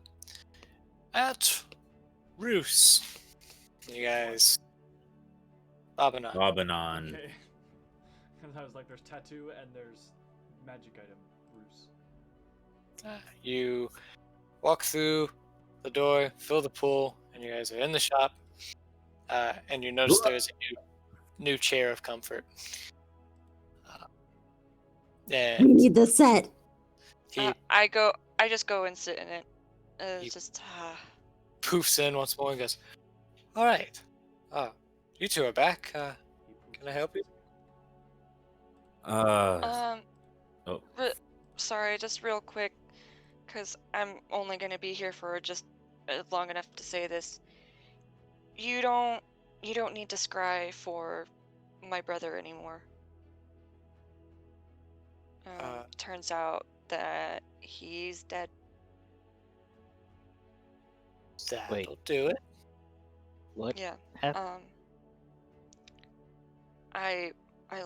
at Roos, you guys, bobbing on. Bobanon. Okay. Because I was like, there's tattoo and there's magic item, Bruce. You walk through the door, fill the pool, and you guys are in the shop. And you notice there's a new chair of comfort. We And need the set. he I just go and sit in it. You- It's just poofs in once more and goes, "All right, you two are back. Can I help you?" Oh. sorry, just real quick, because I'm only gonna be here for just long enough to say this. You don't need to scry for my brother anymore. Turns out that he's dead. That'll do it. What? Yeah. happened? I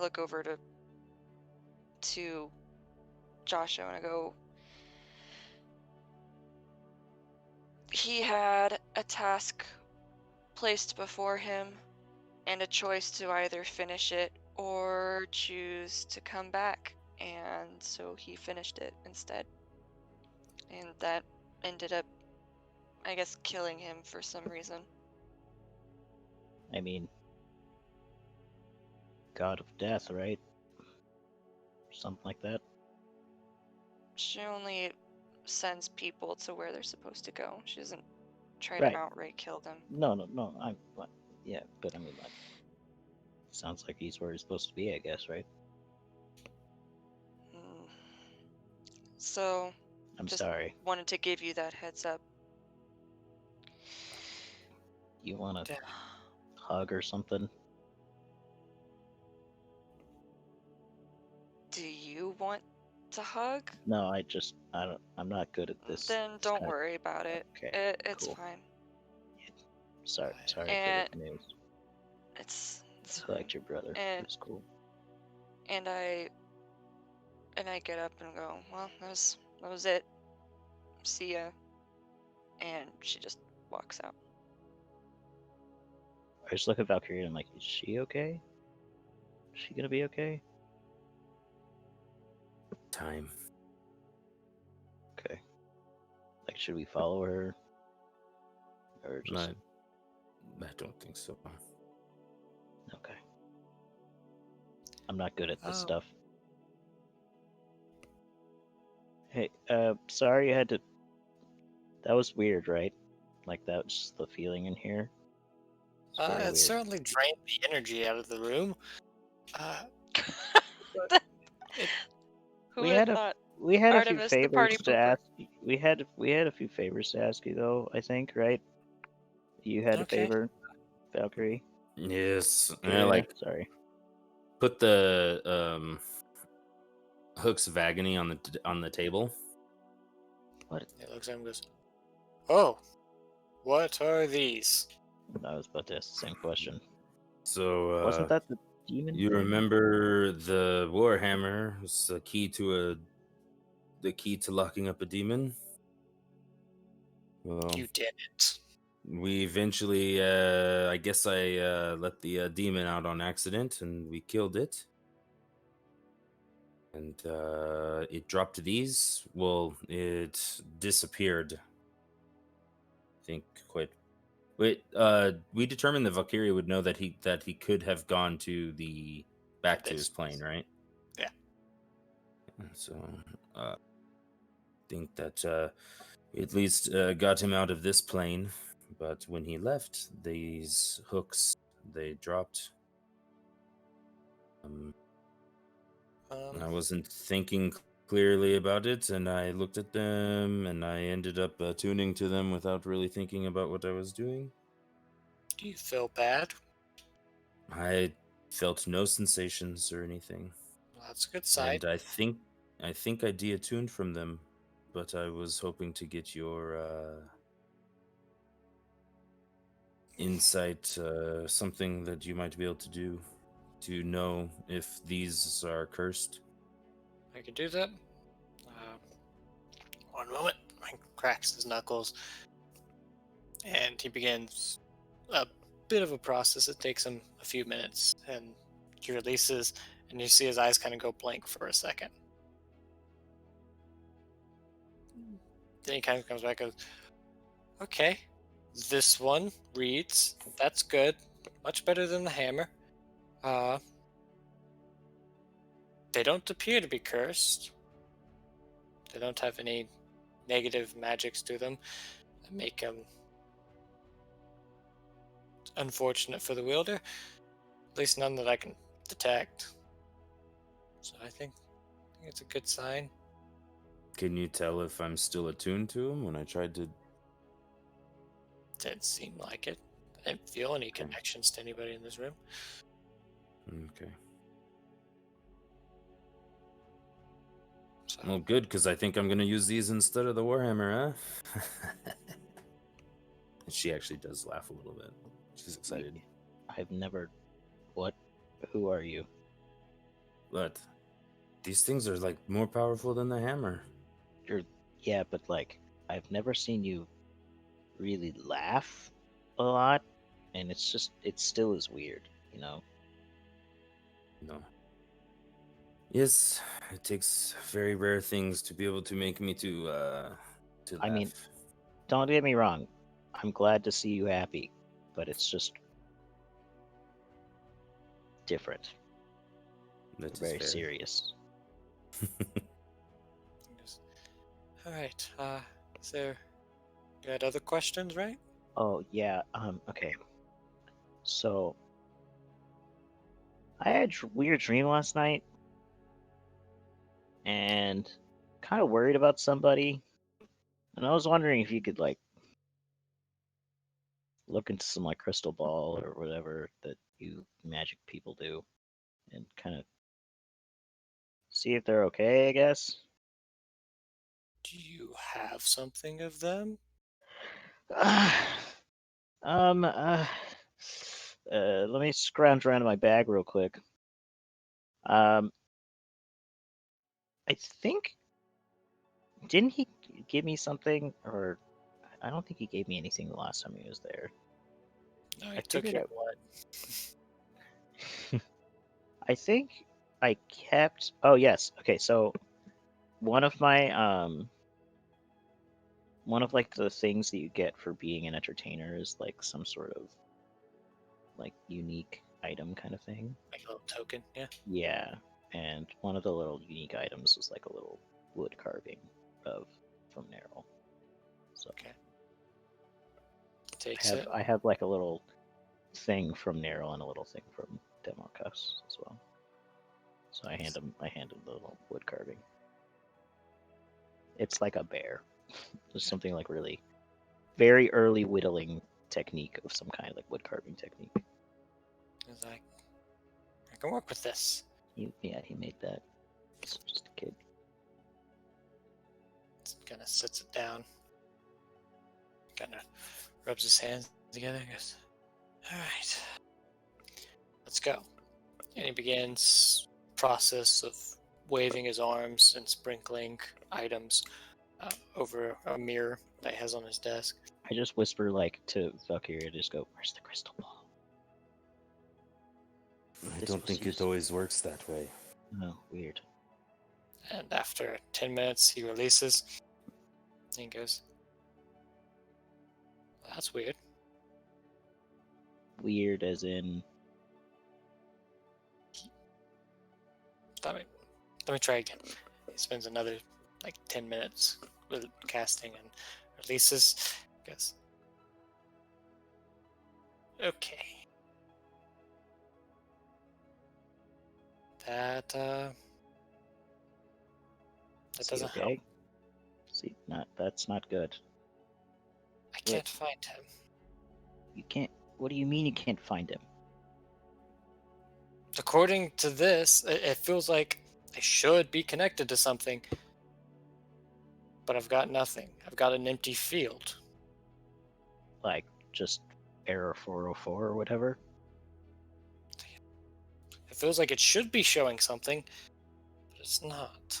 look over to Joshua and I go, he had a task placed before him and a choice to either finish it or choose to come back, and so he finished it instead, and that ended up, I guess, killing him for some reason. I mean, God of Death, right? Something like that. She only sends people to where they're supposed to go. She doesn't try Right. to outright kill them. No. Yeah, but I mean, like, sounds like he's where he's supposed to be, I guess, right? So I'm just sorry. wanted to give you that heads up. You want to Damn. hug or something? Do you want to hug? No, I'm not good at this. Then this don't kind of- worry about it. Okay, It's cool. fine. Sorry And- for the news. It's I liked your brother. and- It's cool. and I get up and go, well, that was it. See ya. And she just walks out. I just look at Valkyrie and I'm like, is she okay? Is she gonna be okay? Time. Okay. Like, should we follow her? Or just I don't think so. okay. I'm not good at this Oh. stuff. Hey, sorry you had to. That was weird, right? Like, that was just the feeling in here. It's very It weird. certainly drained the energy out of the room. Who We would had have a- thought? We had a few Artemis, the favors party to pooper. ask. We had a few favors to ask you though. I think, right? You had a Okay. favor, Valkyrie. Yes, and I Karina, like sorry. put the hooks of agony on the table. What? He looks at him and goes, "Oh, what are these?" I was about to ask the same question. So Wasn't that the demon? you thing? remember the Warhammer was the key to locking up a demon? Well, You didn't. we eventually, I guess I let the demon out on accident and we killed it. And it dropped these. Well, it disappeared. I think quite. Wait, we determined that Valkyria would know that he could have gone to back to his plane, right? Yeah. So, think that we at least got him out of this plane. But when he left, these hooks they dropped. I wasn't thinking clearly about it, and I looked at them, and I ended up tuning to them without really thinking about what I was doing. Do you feel bad? I felt no sensations or anything. Well, that's a good sign. And I think I de-attuned from them, but I was hoping to get your insight, something that you might be able to do to know if these are cursed. I can do that. One moment. He cracks his knuckles, and he begins a bit of a process. It takes him a few minutes, and he releases, and you see his eyes kind of go blank for a second. Then he kind of comes back and goes, "Okay, this one reads. That's good. Much better than the hammer. They don't appear to be cursed. They don't have any negative magics to them that make them unfortunate for the wielder. At least none that I can detect. So I think it's a good sign." Can you tell if I'm still attuned to him when I tried to? Didn't seem like it. I didn't feel any connections to anybody in this room. Okay. So, Well, good, because I think I'm going to use these instead of the Warhammer, huh? She actually does laugh a little bit. She's excited. I've never. What? Who are you? But these things are like more powerful than the hammer. Yeah, but like I've never seen you really laugh a lot, and it still is weird, you know. No. Yes, it takes very rare things to be able to make me to laugh. I mean, don't get me wrong. I'm glad to see you happy, but it's just different. That's Very fair. serious. all right. Is there? You had other questions, right? Oh yeah. Okay. So I had a weird dream last night, and kind of worried about somebody, and I was wondering if you could like look into some like crystal ball or whatever that you magic people do, and kind of see if they're okay, I guess. Do you have something of them? Let me scrounge around in my bag real quick. I think, didn't he give me something, or I don't think he gave me anything the last time he was there. No, he I took figured your what? I think I kept. Oh yes. Okay. So one of like the things that you get for being an entertainer is like some sort of like unique item kind of thing. Like a little token, yeah. Yeah, and one of the little unique items was like a little wood carving from Nerl. So Okay. Takes it. I have like a little thing from Nerl and a little thing from Democuss as well. So I hand him the little wood carving. It's like a bear. Just something like really very early whittling technique of some kind, like wood carving technique. He's like, I can work with this. He made that. He's just a kid. Kind of sits it down. Kind of rubs his hands together and goes, all right, let's go. And he begins process of waving his arms and sprinkling items over a mirror that he has on his desk. I just whisper like to Valkyria, just go, "Where's the crystal ball?" I This don't was think it used- always works that way. Oh, weird. And after 10 minutes, he releases. And he goes, well, that's weird. Weird as in Let me try again. He spends another like 10 minutes with casting and releases. Goes, okay. That see, doesn't help. okay. See, that's not good. I can't find him. You can't. What do you mean you can't find him? According to this, it feels like I should be connected to something, but I've got nothing. I've got an empty field. Like just error 404 or whatever. It feels like it should be showing something, but it's not.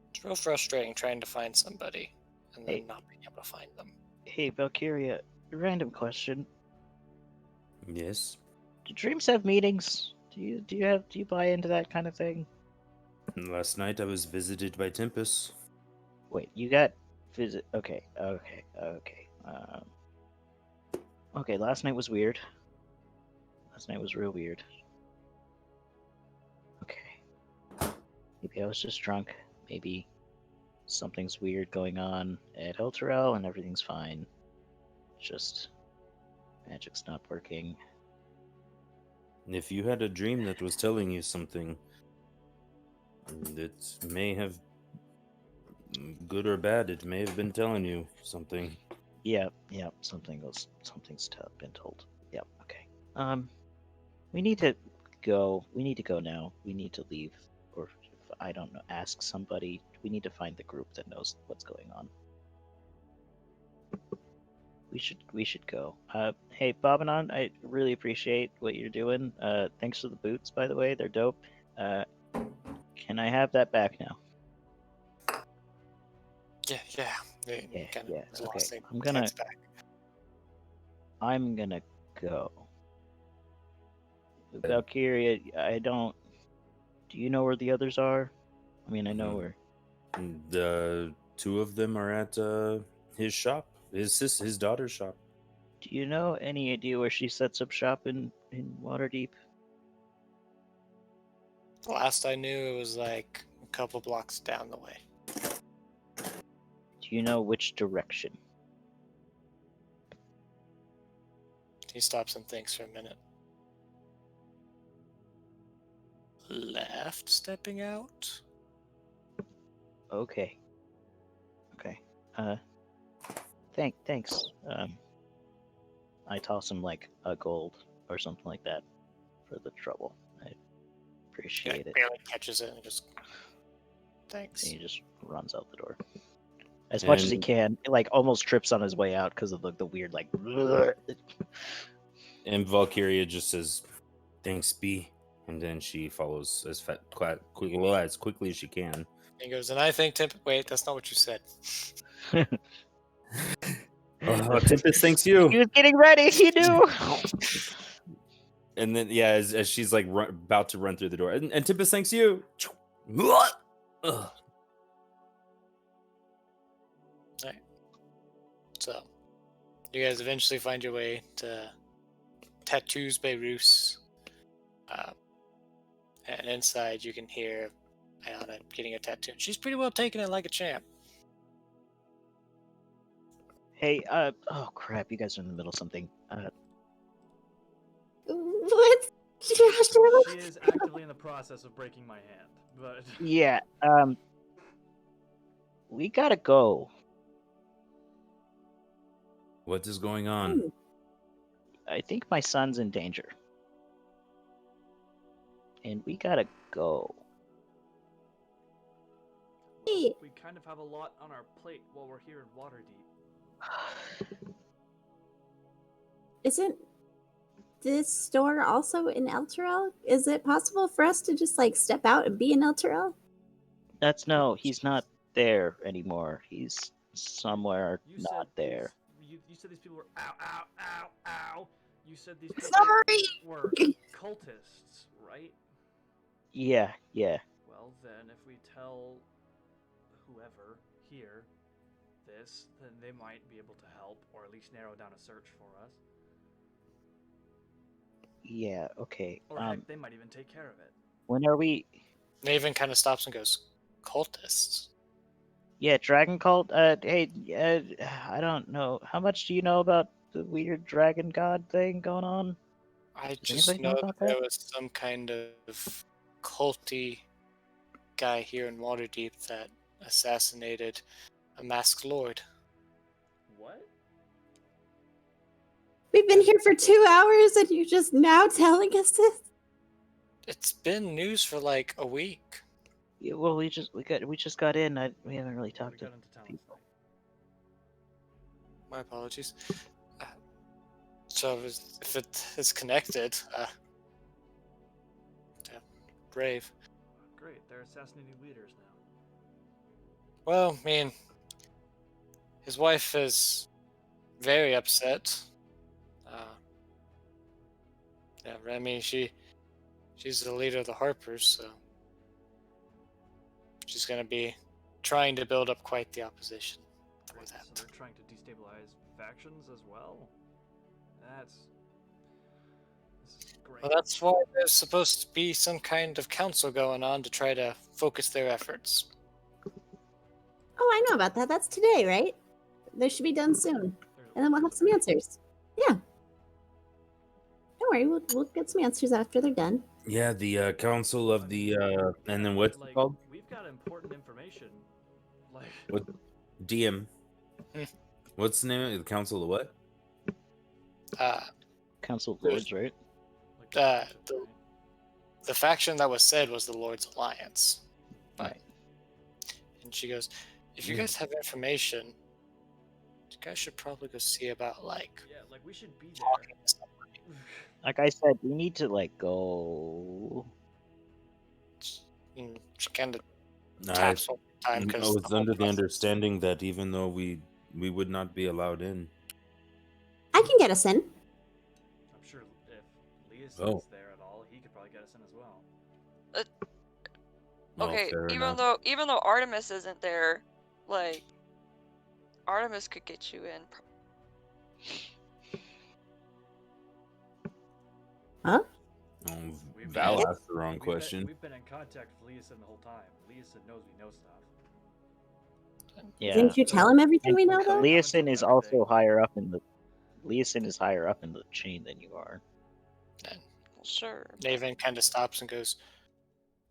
It's real frustrating trying to find somebody and then Hey. not being able to find them. Hey, Valkyria, random question. Yes. Do dreams have meanings? Do you buy into that kind of thing? Last night I was visited by Tempest. Wait, you got visit? Okay. Okay, last night was weird. Last night was real weird. Okay. Maybe I was just drunk. Maybe something's weird going on at Elturel and everything's fine. Just magic's not working. If you had a dream that was telling you something, it may have, good or bad, it may have been telling you something. Yeah, something's been told. Yep, okay. We need to go. We need to go now. We need to leave. Or, if, I don't know, ask somebody. We need to find the group that knows what's going on. We should go. Hey, Bobanon, I really appreciate what you're doing. Thanks for the boots, by the way. They're dope. Can I have that back now? Yeah. Yeah, Kind of yeah, is the okay. last thing I'm gonna- heads back. I'm gonna go. Valkyria, I don't. Do you know where the others are? I mean, I know Mhm. where. The two of them are at his shop, his daughter's shop. Do you know any idea where she sets up shop in Waterdeep? The last I knew, it was like a couple blocks down the way. Do you know which direction? He stops and thinks for a minute. Left, stepping out. Okay. Thanks. I toss him like a gold or something like that for the trouble. I He appreciate like, it. barely catches it and just thanks. And he just runs out the door as much as he And- can. Like almost trips on his way out because of the weird like. And Valkyria just says, "Thanks, B," and then she follows as quickly as she can. He goes, and I think wait, that's not what you said. Oh, Tempest thanks He you. was getting ready. He knew. And then as she's like about to run through the door, and Tempest thanks you. Ugh. So, you guys eventually find your way to Tattoos Beirut. And inside you can hear Ayana getting a tattoo. She's pretty well taking it like a champ. Hey, oh crap! You guys are in the middle of something. What? Joshua. She is actively in the process of breaking my hand, but Yeah. We gotta go. What is going on? I think my son's in danger. And we gotta go. Hey, we kind of have a lot on our plate while we're here in Waterdeep. isn't this store also in Elturel? Is it possible for us to just like step out and be in Elturel? He's not there anymore. He's somewhere You not there. You said these people were ow, ow, ow, ow. You said these people Sorry. were cultists, right? Yeah. Well, then if we tell whoever here this, then they might be able to help, or at least narrow down a search for us. Yeah, okay. Or heck, they might even take care of it. When are we... Maven kind of stops and goes, cultists? Yeah, Dragon Cult, hey, I don't know. How much do you know about the weird dragon god thing going on? I Does just anybody know know about that there that? was some kind of culty guy here in Waterdeep that assassinated a masked lord. What? We've been here for 2 hours and you're just now telling us this? It's been news for like a week. Yeah, well, we just got in. We haven't really We talked to got into town people. My apologies. So if it is connected, yeah, brave. Great, they're assassinating leaders now. Well, I mean, his wife is very upset. Yeah, Remy, she's the leader of the Harpers, so she's gonna be trying to build up quite the opposition for Great, that. so they're trying to destabilize factions as well? This is great. Well, that's why there's supposed to be some kind of council going on to try to focus their efforts. Oh, I know about that. That's today, right? They should be done soon. And then we'll have some answers. Yeah. Don't worry, we'll get some answers after they're done. Yeah, the council of the and then what's it called? We've got important information. Like What DM? Hmm. What's the name of the council of what? Council of Lords, right? The faction that was said was the Lord's Alliance. Right. And she goes, if you guys have information, you guys should probably go see about yeah, like we should be talking there. to somebody. Like I said, we need to go. And she kind of I taps one time because was under the understanding that even though we would not be allowed in. I can get us in. I'm sure if Leas Oh. is there at all, he could probably get us in as well. Well, Okay, fair even enough. though Artemis isn't there, like Artemis could get you in. Huh? Oh, We've Val been- asked the wrong question. We've been in contact with Leason the whole time. Leason knows we know stuff. Yeah. Didn't you tell him everything And we know, though? Leosin is also Everything. higher up in the. Leosin is higher up in the chain than you are. Well, sure. Naven kind of stops and goes,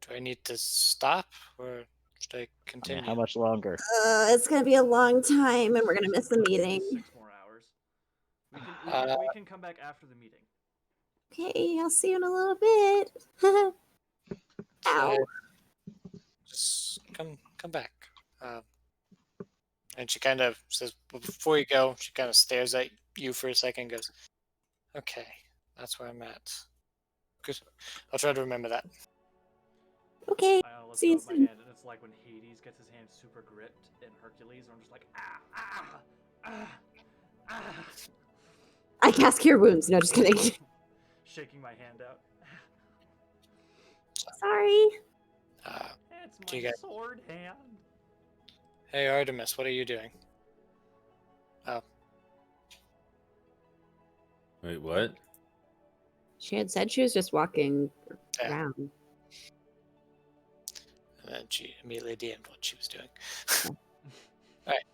do I need to stop or should I I mean, continue? how much longer? It's gonna be a long time, and we're gonna miss the meeting. 6 more hours. We can come back after the meeting. Okay, I'll see you in a little bit. Ow. Just come back. And she kind of says, well, before you go, she kind of stares at you for a second and goes, okay, that's where I'm at. Good. I'll try to remember that. Okay. Let's See you go with my soon. hand, and it's like when Hades gets his hand super gripped in Hercules, and I'm just like, ah, ah, ah, ah. I cast Cure Wounds. No, just kidding. Shaking my hand out. Sorry. It's Do you my guys- sword hand. Hey, Artemis, what are you doing? Oh, Wait, what? She had said she was just walking yeah. around. And then she immediately DM'd what she was doing. Alright.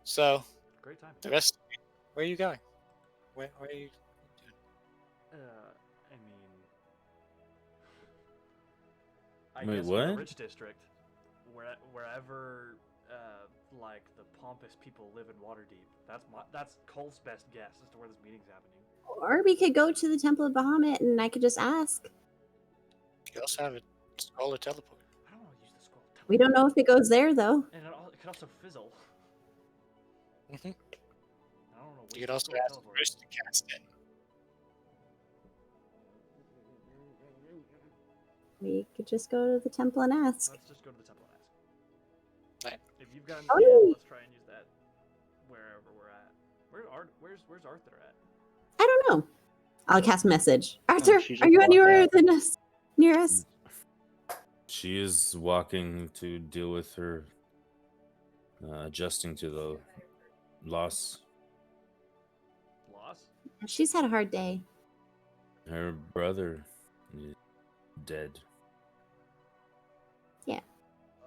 So, Great time. the rest of you, where are you going? Where are you doing? I mean, I Wait, guess in what? the rich district, wherever like the pompous people live in Waterdeep. That's Cole's best guess as to where this meeting's happening. Or we could go to the Temple of Bahamut and I could just ask. You also have a scroll of teleport. I don't want to use the scroll. We don't know if it goes there though. And it could also fizzle. hmm I don't know. You could also ask Bruce to cast it. We could just go to the temple and ask. Let's just go to the temple and ask. Right. If you've got an Oh, idea, yeah. let's try and use that wherever we're at. Where's Arthur at? I don't know. I'll cast message. Arthur, she are just you walked anywhere out. than us? Near us? She is walking to deal with her adjusting to the loss. Loss? She's had a hard day. Her brother is dead.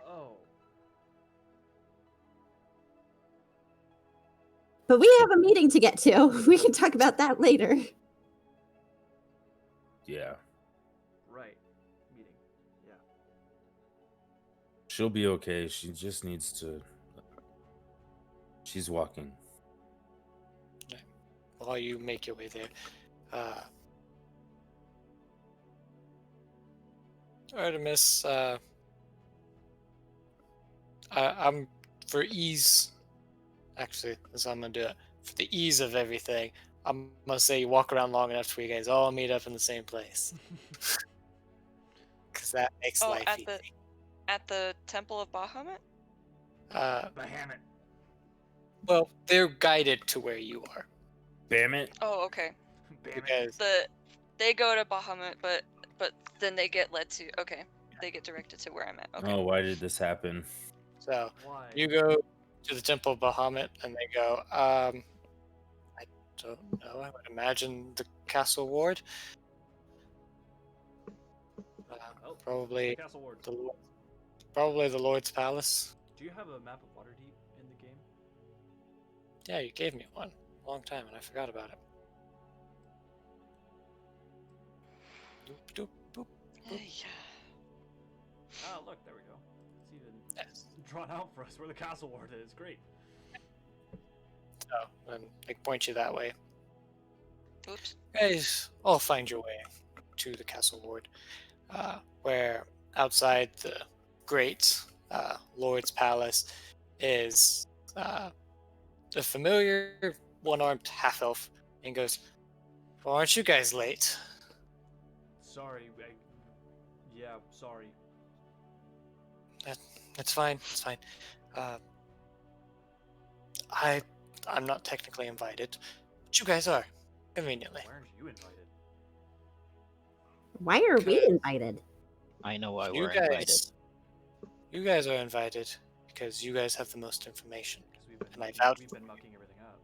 Oh. But we have a meeting to get to. We can talk about that later. Yeah. Right. Meeting. Yeah. She'll be okay. She just needs to. She's walking. While you make your way there. Artemis, I'm for ease. Actually, that's how I'm gonna do it. For the ease of everything, I'm gonna say you walk around long enough for you guys all meet up in the same place, because that makes Oh, life at easy. At the Temple of Bahamut? Bahamut. Well, they're guided to where you are Damn it. Oh, okay. because They go to Bahamut, but then they get led to. Okay, they get directed to where I'm at. Okay. Oh, why did this happen? so Why? you go to the Temple of Bahamut, and they go, I don't know. I would imagine the Castle Ward. Oh, Probably Castle Ward. probably the Lord's Palace. Do you have a map of Waterdeep in the game? Yeah, you gave me one a long time, and I forgot about it. Doop, doop, boop. Yeah. Ah, look, there we go. It's even Yes. drawn out for us where the Castle Ward is. Great. So, then they point you that way. Oops. Guys, all find your way to the Castle Ward, where outside the great Lord's Palace is a familiar one-armed half-elf, and goes, "Well, aren't you guys late?" Sorry. Yeah, sorry. It's fine. It's fine. I'm not technically invited, but you guys are, conveniently. Why aren't you invited? Why are we Okay. invited? I know why You we're invited. guys are invited because you guys have the most information. Because we've been And I mucking, vouch we've for been you. mucking everything up.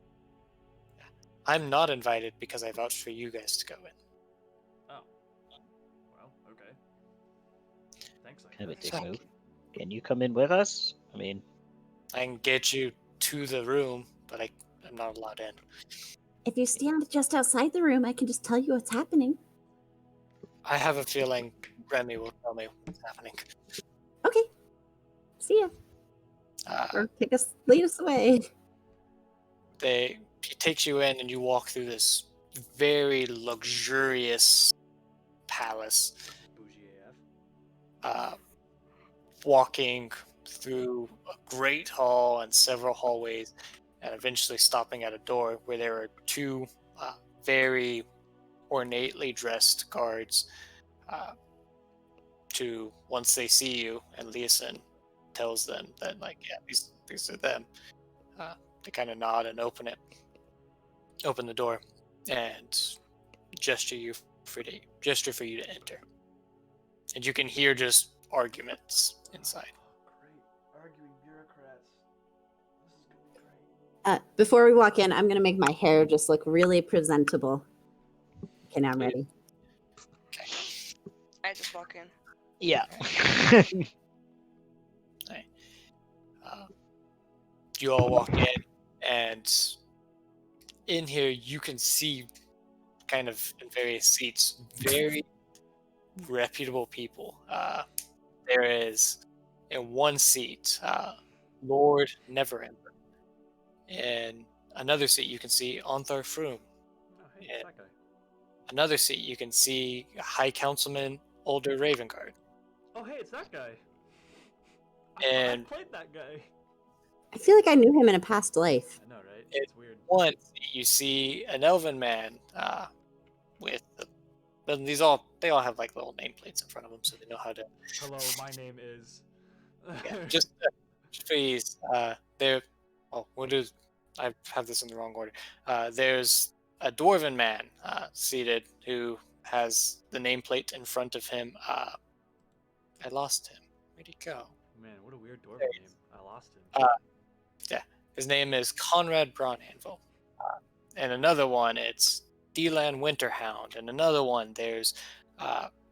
I'm not invited because I vouched for you guys to go in. Oh. Well, okay. Thanks, I Kind of a guess. dick move. Can you come in with us? I mean, I can get you to the room, but I'm not allowed in. If you stand just outside the room, I can just tell you what's happening. I have a feeling Remy will tell me what's happening. Okay. See ya. Or lead us away. He takes you in, and you walk through this very luxurious palace. Bougie AF. Walking through a great hall and several hallways, and eventually stopping at a door where there are two very ornately dressed guards. Once they see you, and Leeson tells them that, like, yeah, these are them. They kind of nod and open the door, and gesture for you to enter. And you can hear just arguments inside. Great. Arguing bureaucrats. This is gonna be great. Before we walk in, I'm going to make my hair just look really presentable. Okay, now I'm ready. Okay. I just walk in. yeah. You all walk in, and in here you can see, kind of in various seats, very reputable people. there is in one seat Lord Neverember. In another seat you can see Ontharr Froom. Oh, hey, it's that guy. Another seat you can see High Councilman Older Ravengard. Oh, hey, it's that guy. And- I played that guy. I feel like I knew him in a past life. I know, right? It- It's weird. One seat you see an elven man with and they all have like little nameplates in front of them, so they know how to. Hello, my name is. Yeah, just please. There. Oh, what is? I have this in the wrong order. There's a dwarven man seated who has the nameplate in front of him. I lost him. Where'd he go? Man, what a weird dwarven There he name. I lost him. His name is Conrad Braunanvil. And another one, it's Delan Winterhound. And another one, there's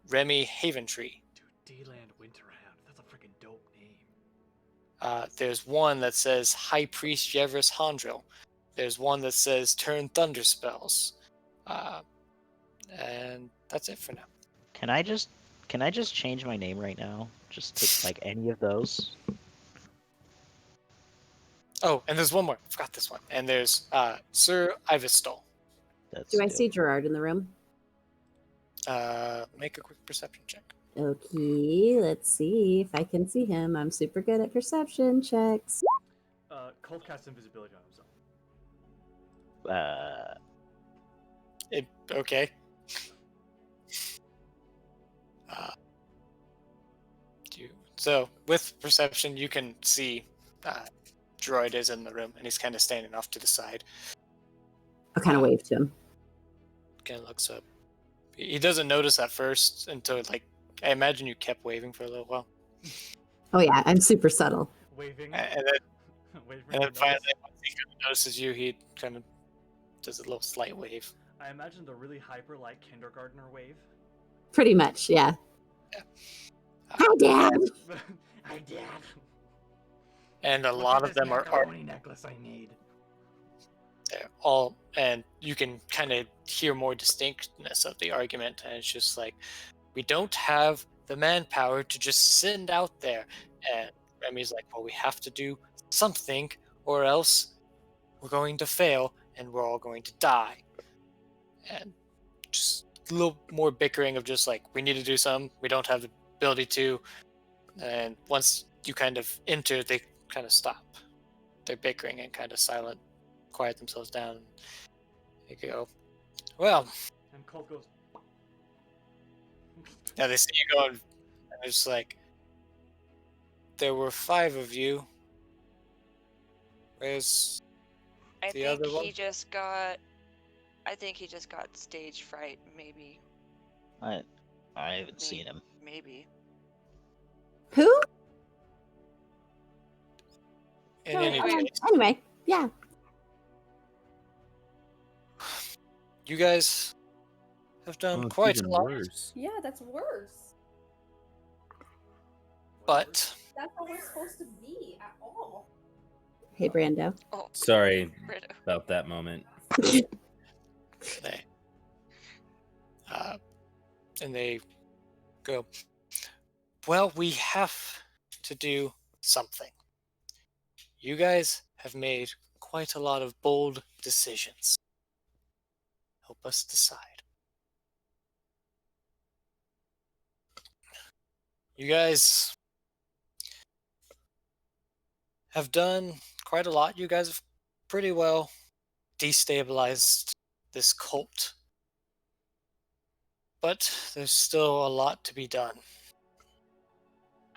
Remy Haventree. Dude, D-Land Winterhound. That's a freaking dope name. There's one that says High Priest Yevris Hondril. There's one that says Turn Thunder Spells. And that's it for now. Can I just change my name right now? Just to like any of those? Oh, and there's one more. I forgot this one. And there's Sir Ivistol. That's Do I dope. see Gerard in the room? Make a quick perception check. Okay, let's see if I can see him. I'm super good at perception checks. Cold cast invisibility on himself. Okay. So with perception, you can see Droid is in the room, and he's kind of standing off to the side. I'll kind of wave to him. Kind of looks up. He doesn't notice at first until, like, I imagine you kept waving for a little while, Oh yeah, I'm super subtle. Waving. and then, Waving and then for finally, notice. once he kind of notices you, he kind of does a little slight wave. I imagine the really hyper like kindergartner wave. Pretty much, yeah. Hi, Dad. Hi, Dad. And a Look lot at of this them are macaroni necklace I need. they're all, and you can kind of hear more distinctness of the argument, and it's just like, we don't have the manpower to just send out there. And Remy's like, well, we have to do something, or else we're going to fail, and we're all going to die. And just a little more bickering of just like, we need to do something, we don't have the ability to. And once you kind of enter, they kind of stop. They're bickering and kind of silent, quiet themselves down. They go, well, And Colt goes. now they see you going, and they're just like, there were 5 of you. Where's I The think other one? he just got. I think he just got stage fright. Maybe. I haven't seen him. Maybe. Who? in Oh, any case, Anyway, yeah. you guys have done Oh, it's quite a even lot, worse. Yeah, that's worse. but That's how we're supposed to be at all. Hey, Brando. Oh, Sorry Britta. about that moment. they and they go, well, we have to do something. You guys have made quite a lot of bold decisions. Help us decide. You guys have done quite a lot. You guys have pretty well destabilized this cult. But there's still a lot to be done.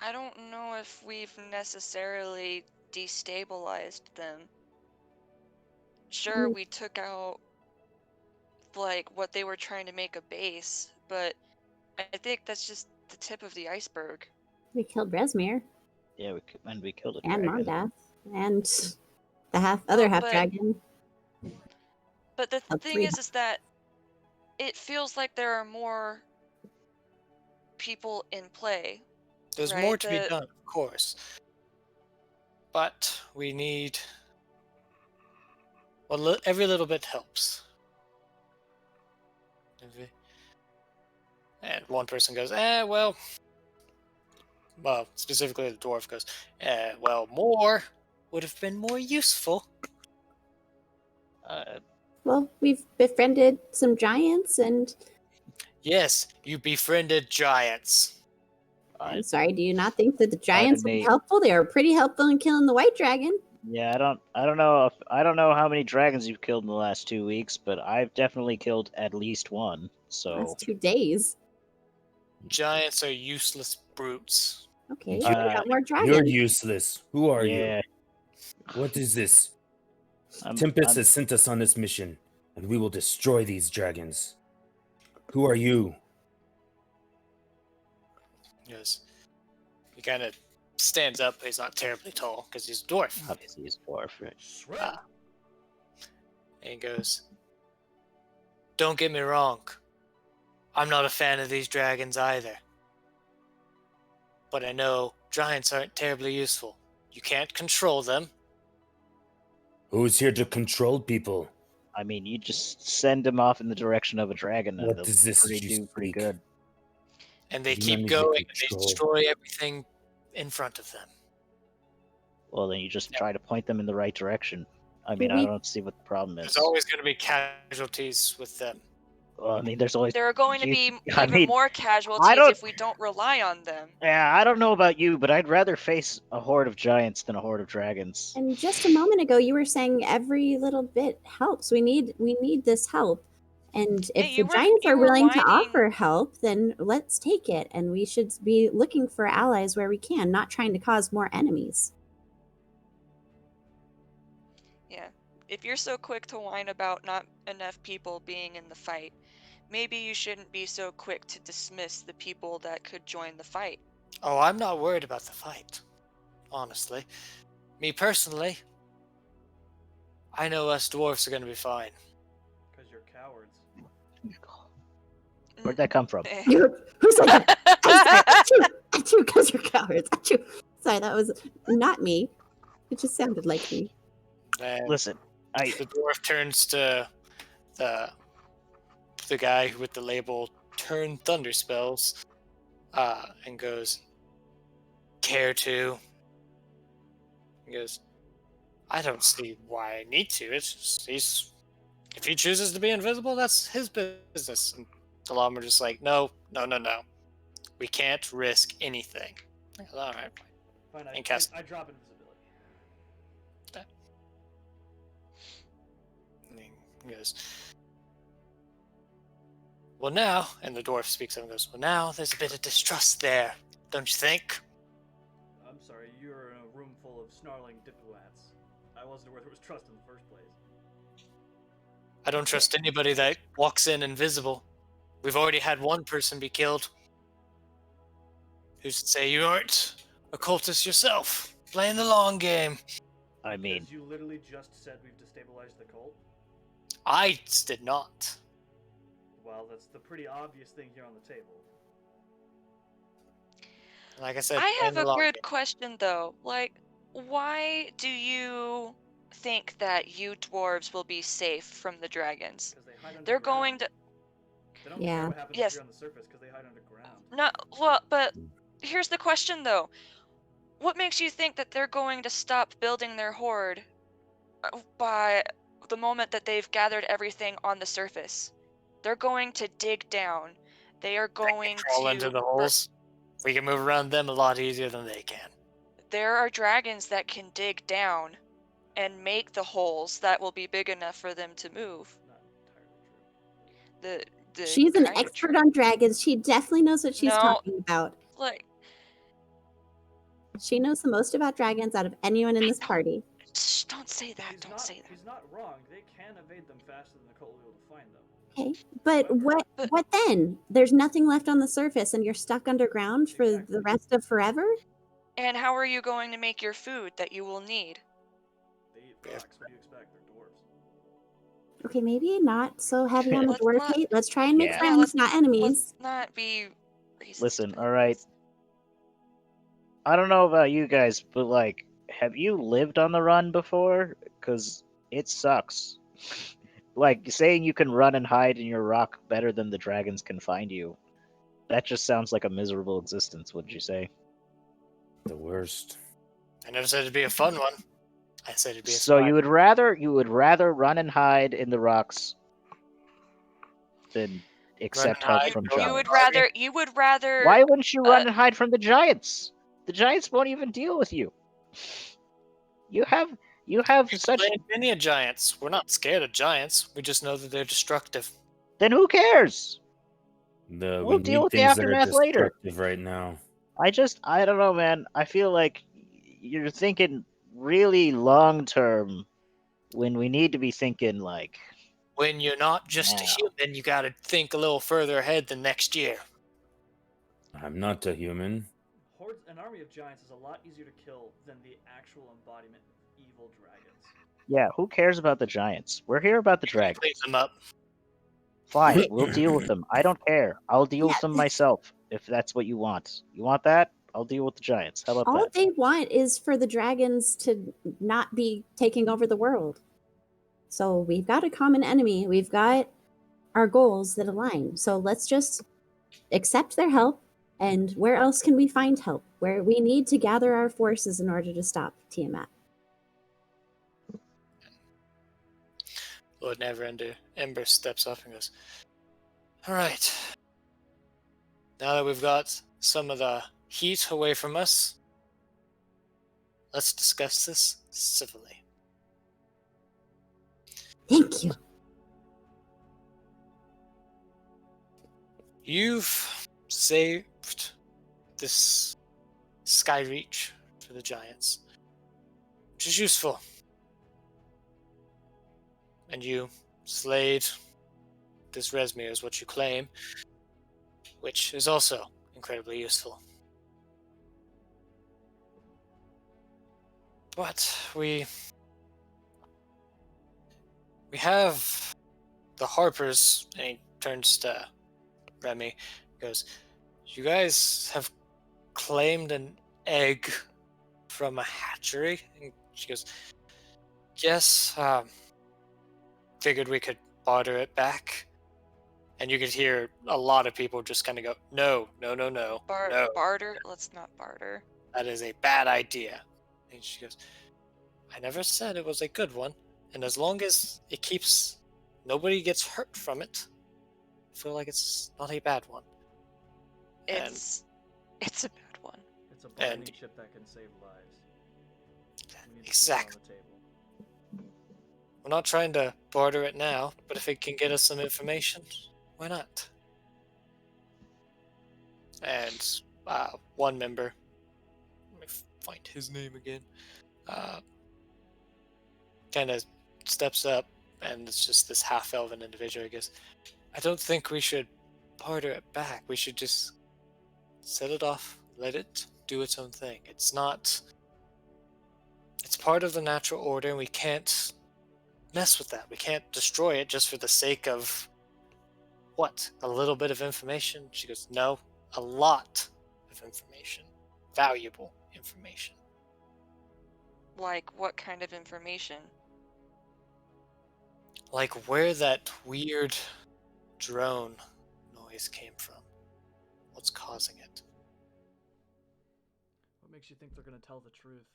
I don't know if we've necessarily destabilized them. Sure, we took out like what they were trying to make a base, but I think that's just the tip of the iceberg. We killed Resmir Yeah, we killed a and dragon. Mondath and the other half but- dragon. But the Of thing three. is that it feels like there are more people in play. There's Right, more to be the- done, of course. But we need. Well, every little bit helps. And one person goes, well, well, specifically the dwarf goes, well, more would have been more useful. Well, we've befriended some giants, and Yes, you befriended giants. I'm sorry, do you not think that the Pardon giants would be me. helpful? They were pretty helpful in killing the white dragon. Yeah, I don't know how many dragons you've killed in the last 2 weeks, but I've definitely killed at least one. So Last 2 days. Giants are useless brutes. Okay, You- we got more You're dragons. useless. Who are yeah, you? What is this? I'm, Tempest I'm- has sent us on this mission, and we will destroy these dragons. Who are you? Yes. He kind of stands up, but he's not terribly tall because he's a dwarf. obviously he's a dwarf, right? Ah. And he goes, don't get me wrong. I'm not a fan of these dragons either. But I know giants aren't terribly useful. You can't control them. Who's here to control people? I mean, you just send him off in the direction of a dragon, and What they'll is this pretty you do pretty speak? good. And they You keep manage to going and they control- destroy everything in front of them. Well, then you just try to point them in the right direction. I mean, we- I don't see what the problem is. There's always going to be casualties with them. Well, I mean, there's always. There are going to You- be I even mean, more casualties don't- if we don't rely on them. Yeah, I don't know about you, but I'd rather face a horde of giants than a horde of dragons. And just a moment ago, you were saying every little bit helps. We need this help. And Yeah, if you the were- giants you are were willing to whining- offer help, then let's take it. And we should be looking for allies where we can, not trying to cause more enemies. Yeah. If you're so quick to whine about not enough people being in the fight, maybe you shouldn't be so quick to dismiss the people that could join the fight. Oh, I'm not worried about the fight. Honestly. Me personally, I know us dwarfs are going to be fine. Because you're cowards. Where'd that come from? Eh. Who said that? I said, achoo, because you're cowards. Achoo. Sorry, that was not me. It just sounded like me. And Listen, the dwarf turns to the guy with the label Turn Thunder Spells and goes, care to? He goes, I don't see why I need to. It's just, if he chooses to be invisible, that's his business. And Talamar just like, no. We can't risk anything. All right. Fine, And cast- I drop invisibility. And he goes, well now, and the dwarf speaks up and goes, well now there's a bit of distrust there, don't you think? I'm sorry, you're in a room full of snarling diplomats. I wasn't aware there was trust in the first place. I don't trust anybody that walks in invisible. We've already had one person be killed. Who's to say you aren't a cultist yourself, playing the long game? I mean, Because you literally just said we've destabilized the cult? I did not. Well, that's the pretty obvious thing here on the table. Like I said, I have playing the a long good game. question though. Like, why do you think that you dwarves will be safe from the dragons? Because they hide underground. They're going to They don't Yeah. care what happens Yes. if you're on the surface because they hide underground. no. Well, but here's the question though. What makes you think that they're going to stop building their horde by the moment that they've gathered everything on the surface? They're going to dig down. They are going Crawl to into the holes. We can move around them a lot easier than they can. There are dragons that can dig down and make the holes that will be big enough for them to move. Not entirely true. The She's an kind of expert dra- on dragons. She definitely knows what she's No. talking about. Like, She knows the most about dragons out of anyone in I this know. party. shh, don't say that. He's Don't not, say that. He's not wrong. They can evade them faster than the cult will be able to find them. Okay, but what then? There's nothing left on the surface, and you're stuck underground for Exactly. the rest of forever. And how are you going to make your food that you will need? They eat Yeah. rocks. What do you expect? They're dwarves. Okay, maybe not so heavy on the Let's dwarf not- hate. Let's try and make Yeah. Yeah, friends, not enemies. Let's not be racist. listen, about all right. this. I don't know about you guys, but like, have you lived on the run before? Because it sucks. Like, saying you can run and hide in your rock better than the dragons can find you. That just sounds like a miserable existence, wouldn't you say? the worst. I never said it'd be a fun one. I said it'd be a So fun. you would rather run and hide in the rocks than accept and help hide, from go to You the giants? would you would rather Why wouldn't you run and hide from the giants? The giants won't even deal with you. You have such. Playing many giants. We're not scared of giants. We just know that they're destructive. Then who cares? We We'll deal need with the things that are aftermath later. destructive right now. I don't know, man. I feel like you're thinking really long term when we need to be thinking like, When you're not just a Now. human, you gotta think a little further ahead than next year. I'm not a human. An army of giants is a lot easier to kill than the actual embodiment of evil dragons. yeah, who cares about the giants? We're here about the dragons. Clean them up. Fine, we'll deal with them. I don't care. I'll deal with them myself if that's what you want. You want that? I'll deal with the giants. How about All that? they want is for the dragons to not be taking over the world. So we've got a common enemy. We've got our goals that align. So let's just accept their help. And where else can we find help? Where we need to gather our forces in order to stop Tiamat. Lord Neverender Ember steps up and goes, "Alright. Now that we've got some of the heat away from us, let's discuss this civilly." Thank you. You've saved this Sky Reach for the giants, which is useful. And you slayed this Resmir, is what you claim, which is also incredibly useful. But we have the Harpers, and he turns to Remy, goes, "You guys have claimed an egg from a hatchery?" And she goes, "Yes, figured we could barter it back." And you could hear a lot of people just kind of go, no, no. Barter? Let's not barter. That is a bad idea. And she goes, "I never said it was a good one. And as long as it keeps, nobody gets hurt from it, I feel like it's not a bad one." It's a bad one. It's a bargaining And- chip that can save lives. We need to keep it Exactly. on the table. We're not trying to barter it now, but if it can get us some information, why not? And one member, let me find his name again, kind of steps up, and it's just this half-elven individual. He goes, "I don't think we should barter it back. We should just set it off, let it do its own thing. It's part of the natural order, and we can't mess with that. We can't destroy it just for the sake of, what, a little bit of information?" She goes, "No, a lot of information. Valuable information." Like, what kind of information? Like where that weird drone noise came from. What's causing it? What makes you think they're going to tell the truth?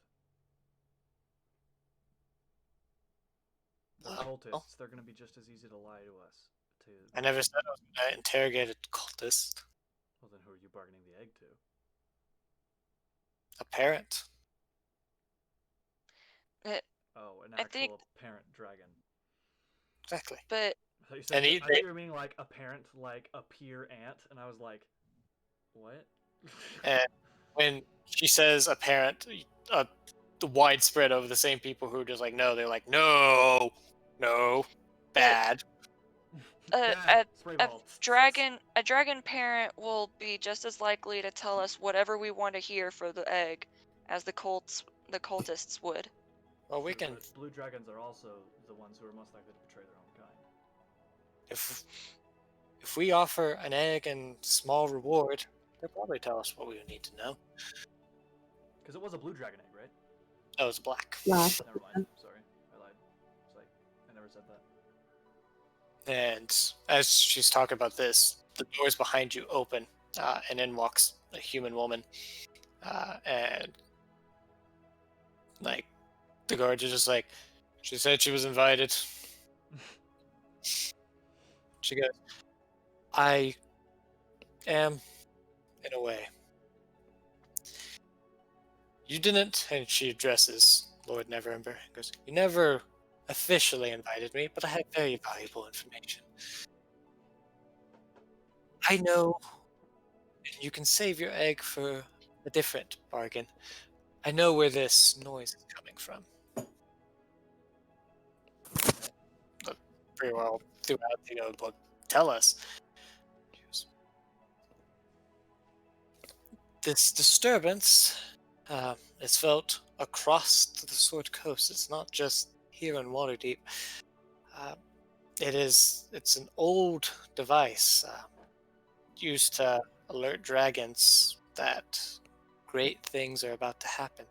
We're Oh. cultists. They're going to be just as easy to lie to us. I never said I was going to interrogate a cultist. Well, then who are you bargaining the egg to? A parent. Oh, an I actual think- parent dragon. Exactly. But I thought you said, And I thought you were meaning like a parent, like a peer ant, and I was like, what? And when she says a parent, the widespread over the same people who are just like, no, they're like, no, bad. Bad. Spray a balls. a dragon parent will be just as likely to tell us whatever we want to hear for the egg as the cultists would. Well, we True, can, but blue dragons are also the ones who are most likely to betray their own kind. if we offer an egg and small reward, they'll probably tell us what we need to know. Because it was a blue dragon egg, right? Oh, it's black. Yeah. Never mind. Sorry, I lied. It's like I never said that. And as she's talking about this, the doors behind you open, and in walks a human woman. And like the guards are just like, she said she was invited. She goes, I am, in a way. You didn't, and she addresses Lord Neverember. Goes, you never officially invited me, but I have very valuable information. I know, and you can save your egg for a different bargain. I know where this noise is coming from. Pretty well throughout, well, tell us. This disturbance is felt across the Sword Coast. It's not just here in Waterdeep. It's an old device used to alert dragons that great things are about to happen.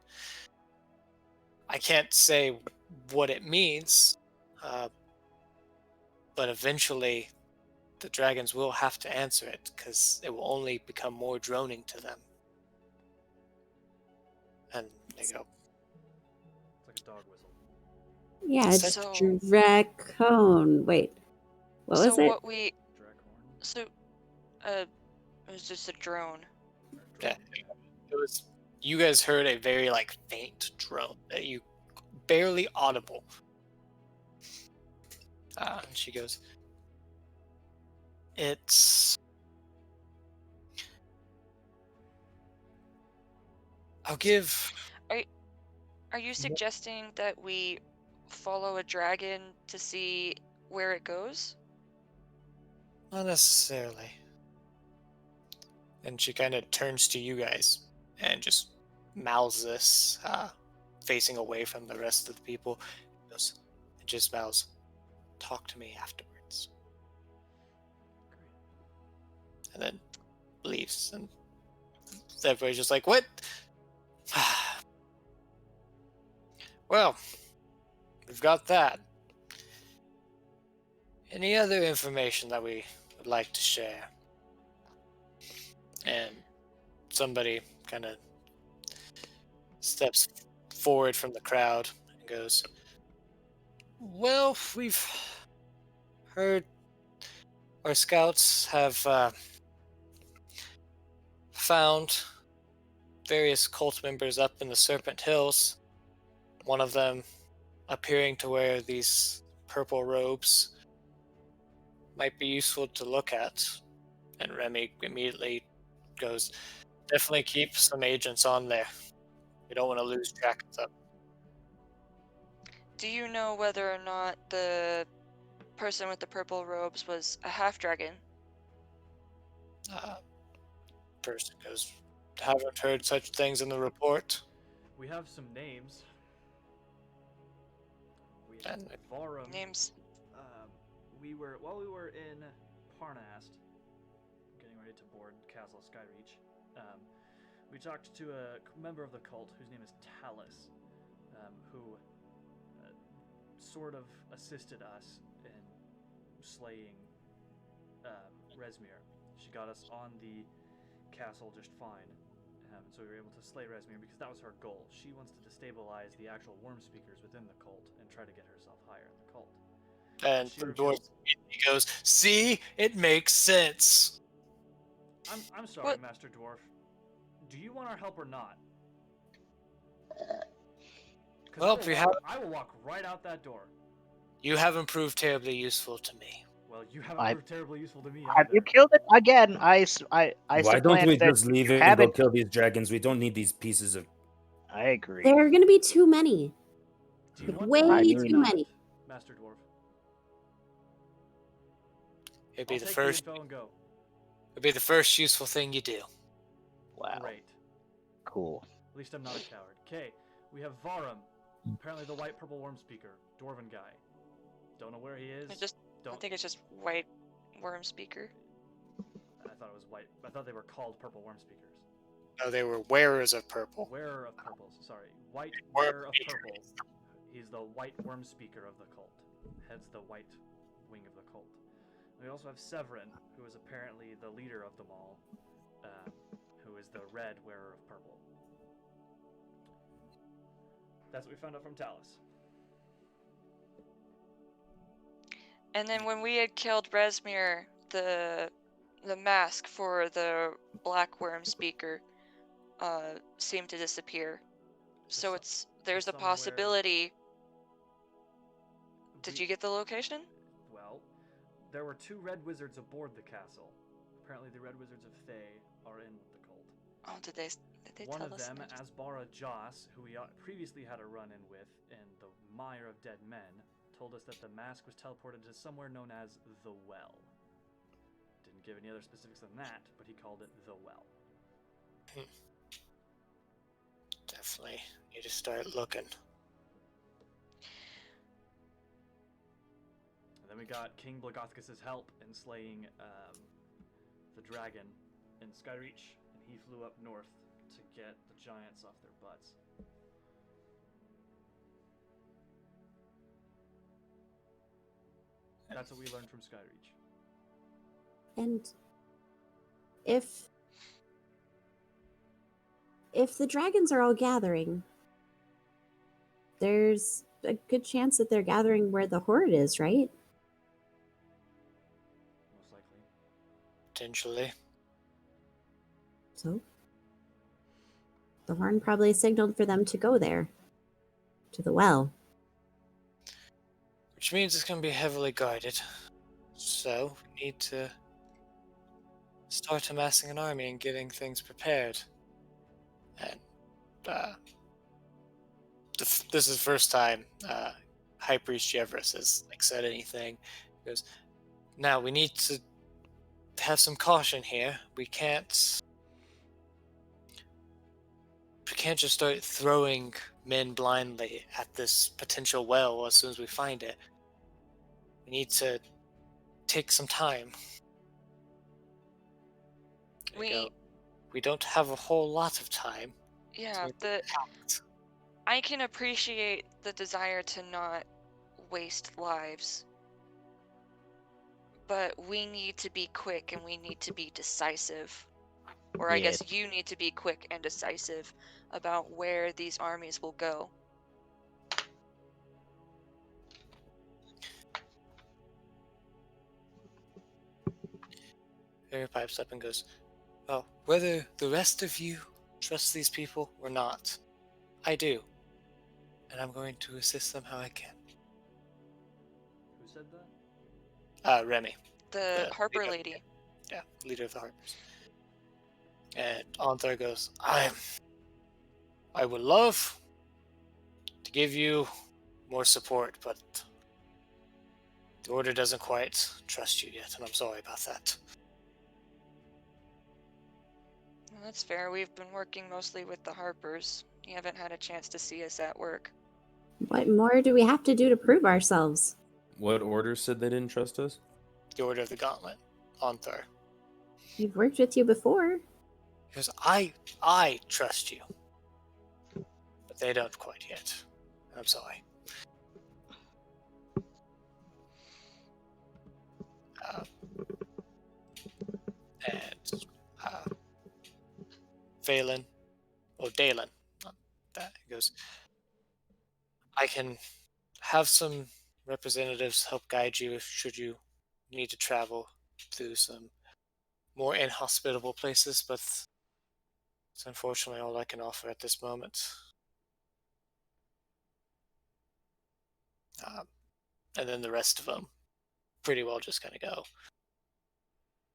I can't say what it means, but eventually the dragons will have to answer it because it will only become more droning to them. And they go, It's like a dog whistle. Yeah, it's So- Dracone. Wait, what was it? Dracorn. So, it was just a drone. yeah, it was. You guys heard a very like faint drone that you barely audible. And she goes, it's. I'll give. Are you suggesting that we follow a dragon to see where it goes? Not necessarily. And she kind of turns to you guys and just mouths this, facing away from the rest of the people. Goes, and just mouths, talk to me afterwards. And then leaves. And everybody's just like, what? Well, we've got that. Any other information that we would like to share? And somebody kind of steps forward from the crowd and goes, well, we've heard our scouts have found various cult members up in the Serpent Hills. One of them appearing to wear these purple robes. Might be useful to look at. And Remy immediately goes, definitely keep some agents on there. We don't want to lose track of them. Do you know whether or not the person with the purple robes was a half dragon? Person goes, haven't heard such things in the report. We have some names. We have And Varum. Names. While we were in Parnast, getting ready to board Castle Skyreach, we talked to a member of the cult whose name is Talus, who sort of assisted us in slaying Resmir. She got us on the castle just fine, so we were able to slay Resmir because that was her goal. She wants to destabilize the actual worm speakers within the cult and try to get herself higher in the cult. And She the revealed- dwarf he goes, see, it makes sense. I'm sorry, What? Master Dwarf. Do you want our help or not? 'Cause Well, if you have, I will walk right out that door. you haven't proved terribly useful to me. Well, you haven't I- proved terribly useful to me. Have either. you killed it again? I Why don't supplant we that just leave it you and go haven't- kill these dragons? We don't need these pieces of. I agree. There are going to be too many. Do you Like, want way the I info or too not, many. Master Dwarf? It'd be I'll the take first. the info and go. It'd be the first useful thing you do. Wow. Great. Cool. At least I'm not a coward. Okay, we have Varum, apparently the white purple worm speaker, dwarven guy. Don't know where he is. I think it's just white worm speaker. I thought it was white. I thought they were called purple worm speakers. No, they were wearers of purple. Wearer of purples. Sorry, white Worm wearer of speaker. purple. He's the white worm speaker of the cult. Heads the white wing of the cult. We also have Severin, who is apparently the leader of them all, who is the red wearer of purple. That's what we found out from Talus. And then when we had killed Resmir, the mask for the black worm speaker seemed to disappear. So there's a somewhere- possibility. Did you get the location? Well, there were 2 red wizards aboard the castle. Apparently, the red wizards of Thay are in the cult. Oh, did they One tell of us? them, Asbara Joss, who we previously had a run-in with in the Mire of Dead Men, told us that the mask was teleported to somewhere known as the Well. Didn't give any other specifics than that, but he called it the Well. Definitely need to start looking. And then we got King Blagothicus' help in slaying the dragon in Skyreach, and he flew up north to get the giants off their butts. That's what we learned from Skyreach. And if the dragons are all gathering, there's a good chance that they're gathering where the horde is, right? Most likely. Potentially. So the horn probably signaled for them to go there, to the well. Which means it's going to be heavily guarded. So, we need to start amassing an army and getting things prepared. And, this is the first time High Priest Jevris has said anything. He goes, now we need to have some caution here. We can't just start throwing men blindly at this potential well as soon as we find it. We need to take some time. We don't have a whole lot of time. Yeah, I can appreciate the desire to not waste lives. But we need to be quick and we need to be decisive. Or I guess you need to be quick and decisive about where these armies will go. Harry pipes up and goes, well, whether the rest of you trust these people or not, I do. And I'm going to assist them how I can. Who said that? Remy. The Harper lady. Yeah, leader of the Harpers. And Anthar goes, I would love to give you more support, but the Order doesn't quite trust you yet, and I'm sorry about that. Well, that's fair. We've been working mostly with the Harpers. You haven't had a chance to see us at work. What more do we have to do to prove ourselves? What Order said they didn't trust us? The Order of the Gauntlet. Anthar. We've worked with you before. Because I trust you. But they don't quite yet. I'm sorry. Valen, or Dalen, not that, he goes, I can have some representatives help guide you should you need to travel through some more inhospitable places, but it's unfortunately all I can offer at this moment. And then the rest of them pretty well just kind of go,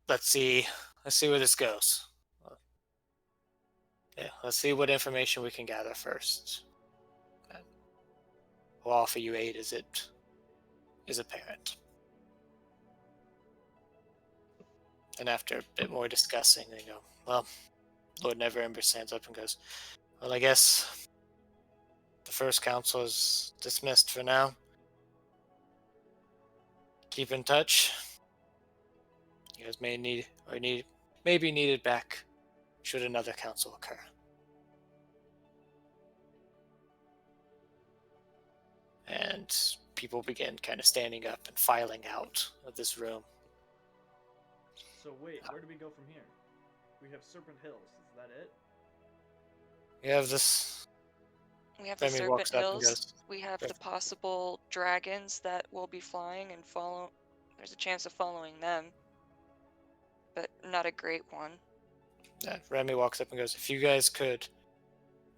let's see where this goes. Yeah, let's see what information we can gather first. And we'll offer you aid as it is apparent. And after a bit more discussing, they go, well, Lord Neverember stands up and goes, well, I guess the first council is dismissed for now. Keep in touch. You guys may be needed back should another council occur. And people begin kind of standing up and filing out of this room. So wait, where do we go from here? We have Serpent Hills, is that it? We have this We have the Remy Serpent walks up and Hills. goes, We have "Rem- the possible dragons that will be flying and follow. There's a chance of following them, but not a great one. Remy walks up and goes, if you guys could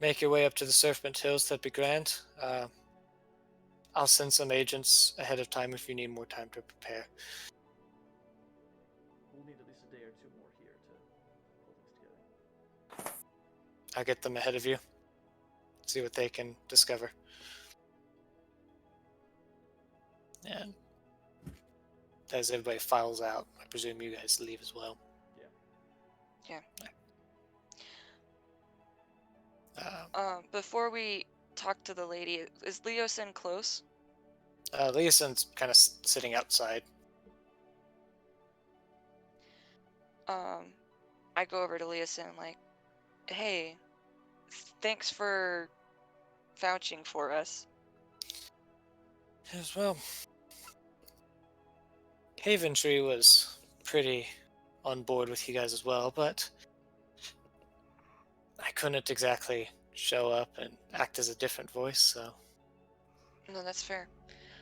make your way up to the Serpent Hills, that'd be grand. I'll send some agents ahead of time if you need more time to prepare. We'll need at least a day or two more here to pull things together. I'll get them ahead of you. See what they can discover. And as everybody files out, I presume you guys leave as well. Yeah. Um, Before we talk to the lady, is Leosin close? Leoson's kind of sitting outside. I go over to Leosin like, hey, thanks for vouching for us. As well. Haven Tree was pretty on board with you guys as well, but I couldn't exactly show up and act as a different voice, so No, that's fair.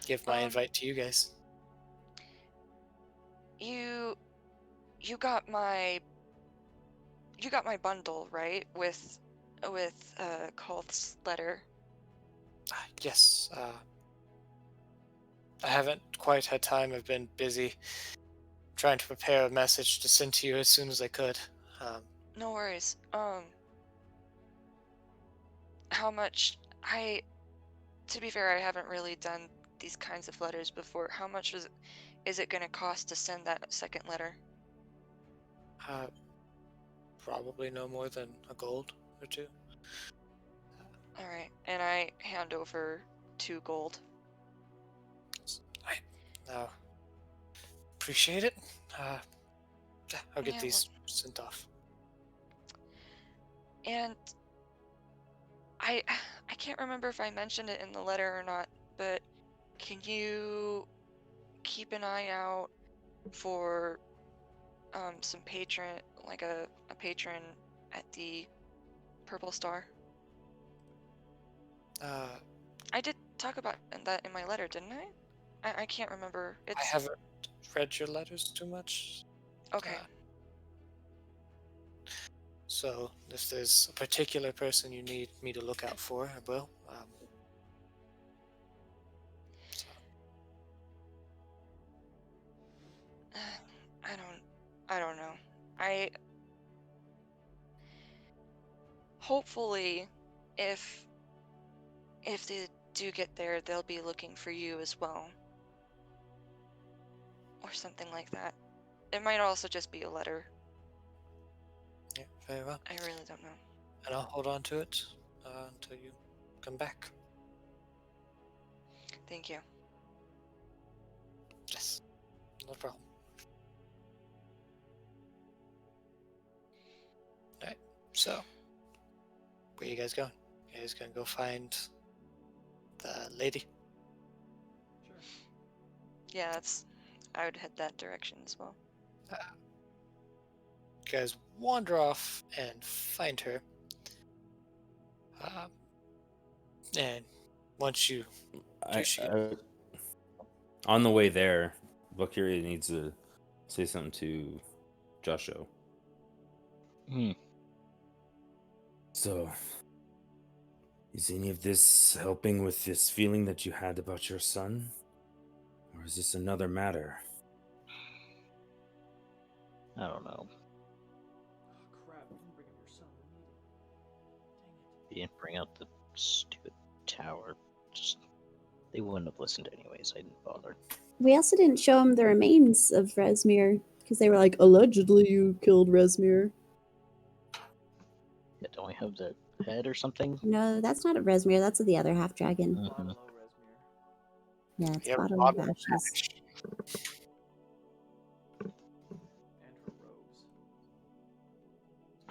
give my invite to you guys. You got my bundle, right? With Kolth's letter. Yes, I haven't quite had time. I've been busy trying to prepare a message to send to you as soon as I could. No worries. How much to be fair, I haven't really done these kinds of letters before. How much is it gonna cost to send that second letter? Probably no more than a gold or two. Alright, and I hand over 2 gold. I appreciate it. Yeah, I'll get Yeah, these sent off. And I can't remember if I mentioned it in the letter or not, but can you keep an eye out for some patron, like a patron at the Purple Star? I did talk about that in my letter, didn't I? I can't remember. I haven't read your letters too much. Okay. So if there's a particular person you need me to look out for, I will. I don't know. Hopefully, if they do get there, they'll be looking for you as well. Or something like that. It might also just be a letter. Yeah, very well. I really don't know. And I'll hold on to it until you come back. Thank you. Yes, no problem. Alright, so where you guys going? You guys gonna go find the lady? Sure. Yeah, I would head that direction as well. You guys wander off and find her. And once you on the way there, Valkyria needs to say something to Joshua. So, is any of this helping with this feeling that you had about your son? Or is this another matter? I don't know. Oh, crap, you didn't bring up your son. We need it. You didn't bring out the stupid tower. They wouldn't have listened anyways. I didn't bother. We also didn't show him the remains of Resmir because they were like, allegedly you killed Resmir. Yeah, don't we have the head or something? No, that's not a Resmir. That's the other half dragon. Mm-hmm. Yeah, it's Yeah, bottom bottom of of ashes. And her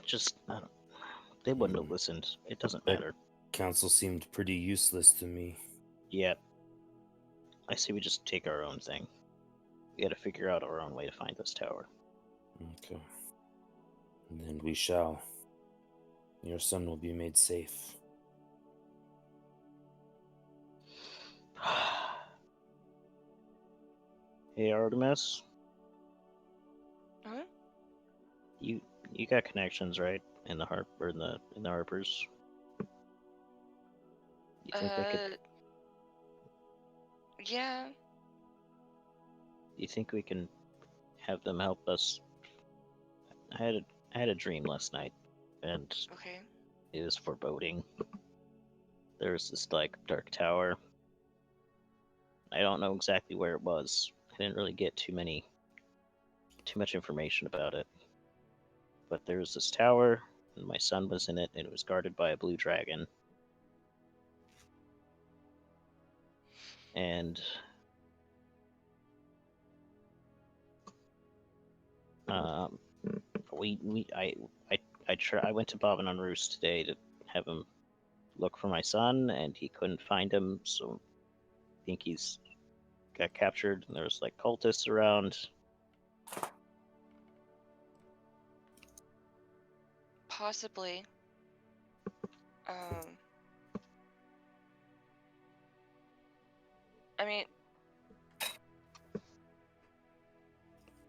robes. I don't. They wouldn't have listened. It doesn't matter. Council seemed pretty useless to me. Yeah. I say we just take our own thing. We gotta figure out our own way to find this tower. Okay. Then we shall. Your son will be made safe. Hey, Artemis. Huh? You got connections, right? In the Harpers. You think they could? Yeah. You think we can have them help us? I had a dream last night, and Okay. it was foreboding. There was this like dark tower. I don't know exactly where it was. I didn't really get too much information about it. But there was this tower, and my son was in it, and it was guarded by a blue dragon. And I went to Bobbin on Roost today to have him look for my son, and he couldn't find him, so I think he's got captured, and there's like cultists around. Possibly. I mean,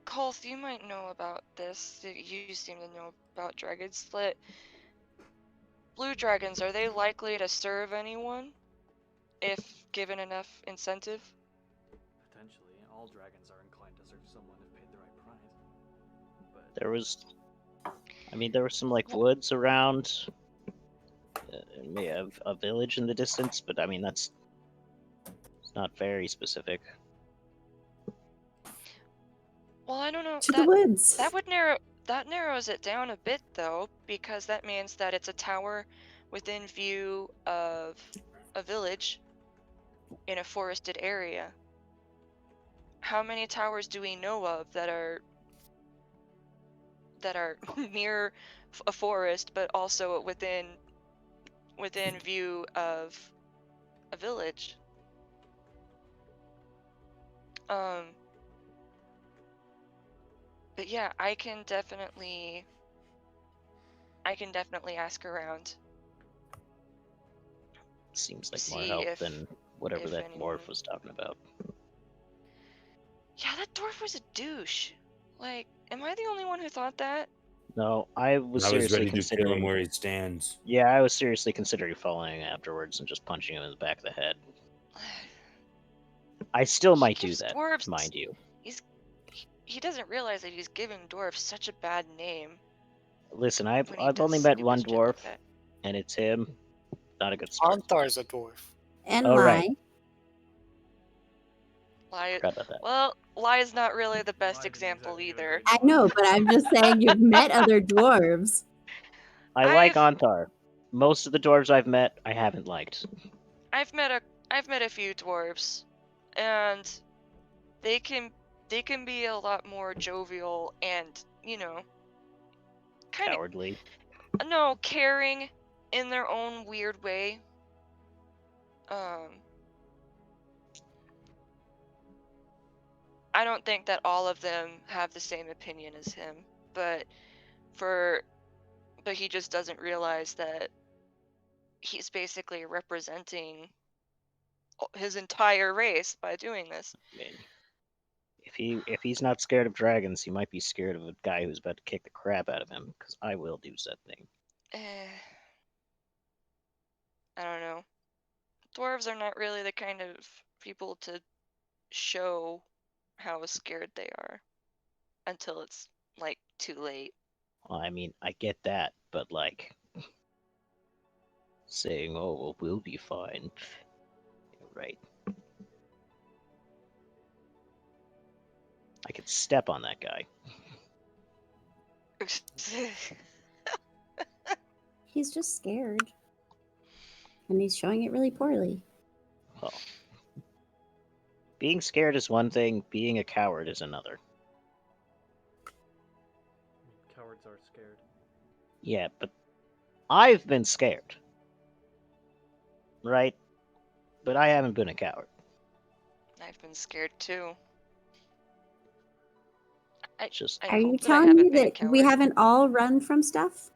Kolth, you might know about this. You seem to know about Dragon Slit. Blue dragons, are they likely to serve anyone if given enough incentive? Potentially, all dragons are inclined to serve someone if paid the right price. But There was some like woods around, a village in the distance, but I mean it's not very specific. Well, I don't know. To the woods. That narrows it down a bit, though, because that means that it's a tower within view of a village in a forested area. How many towers do we know of that are near a forest, but also within view of a village? But yeah, I can definitely ask around. Seems like more See help if- than whatever if that anyone- dwarf was talking about. Yeah, that dwarf was a douche. Like, am I the only one who thought that? No, I was I was seriously ready to kill considering him where he stands. Yeah, I was seriously considering following afterwards and just punching him in the back of the head. I still might do gives that, dwarves- mind you. He doesn't realize that he's giving dwarves such a bad name. Listen, I've when he only does met stupid one shit like dwarf, that. and it's him. Not a good start. Anthar's a dwarf. And Oh, lie. right. Lie. Forgot about that. Well, lie is not really the best example either. I know, but I'm just saying you've met other dwarves. I like Antar. Most of the dwarves I've met, I haven't liked. I've met a few dwarves, and they can be a lot more jovial and, kind of Cowardly. caring in their own weird way. I don't think that all of them have the same opinion as him, but he just doesn't realize that he's basically representing his entire race by doing this. I mean, if he's not scared of dragons, he might be scared of a guy who's about to kick the crap out of him, because I will do said thing. I don't know. Dwarves are not really the kind of people to show how scared they are until it's, like, too late. Well, I mean, I get that, but like saying, "Oh, well, we'll be fine," right? I could step on that guy. He's just scared. And he's showing it really poorly. Well, being scared is one thing, being a coward is another. Cowards are scared. Yeah, but I've been scared. Right? But I haven't been a coward. I've been scared too. Are you telling me that we haven't all run from stuff?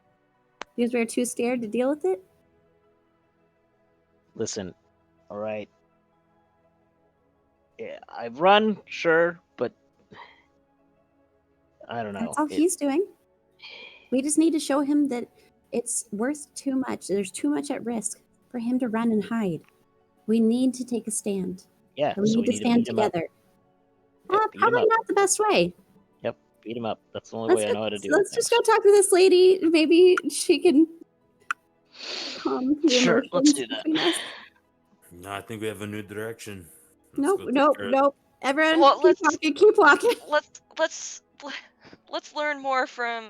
Because we're too scared to deal with it? Listen, alright? Yeah, I've run, sure, but I don't know. That's all he's doing. We just need to show him that it's worth too much. There's too much at risk for him to run and hide. We need to take a stand. Yeah, We so need to stand beat him up. together. Yep, beat him Probably up. not the best way. Yep, beat him up. That's the only way I know how to do it. Let's just go talk to this lady. Maybe she can calm the Sure, emotions let's do that. between us. No, I think we have a new direction. Let's Nope, go take nope, care of- nope. Everyone, Well, keep walking, keep walking. Let's learn more from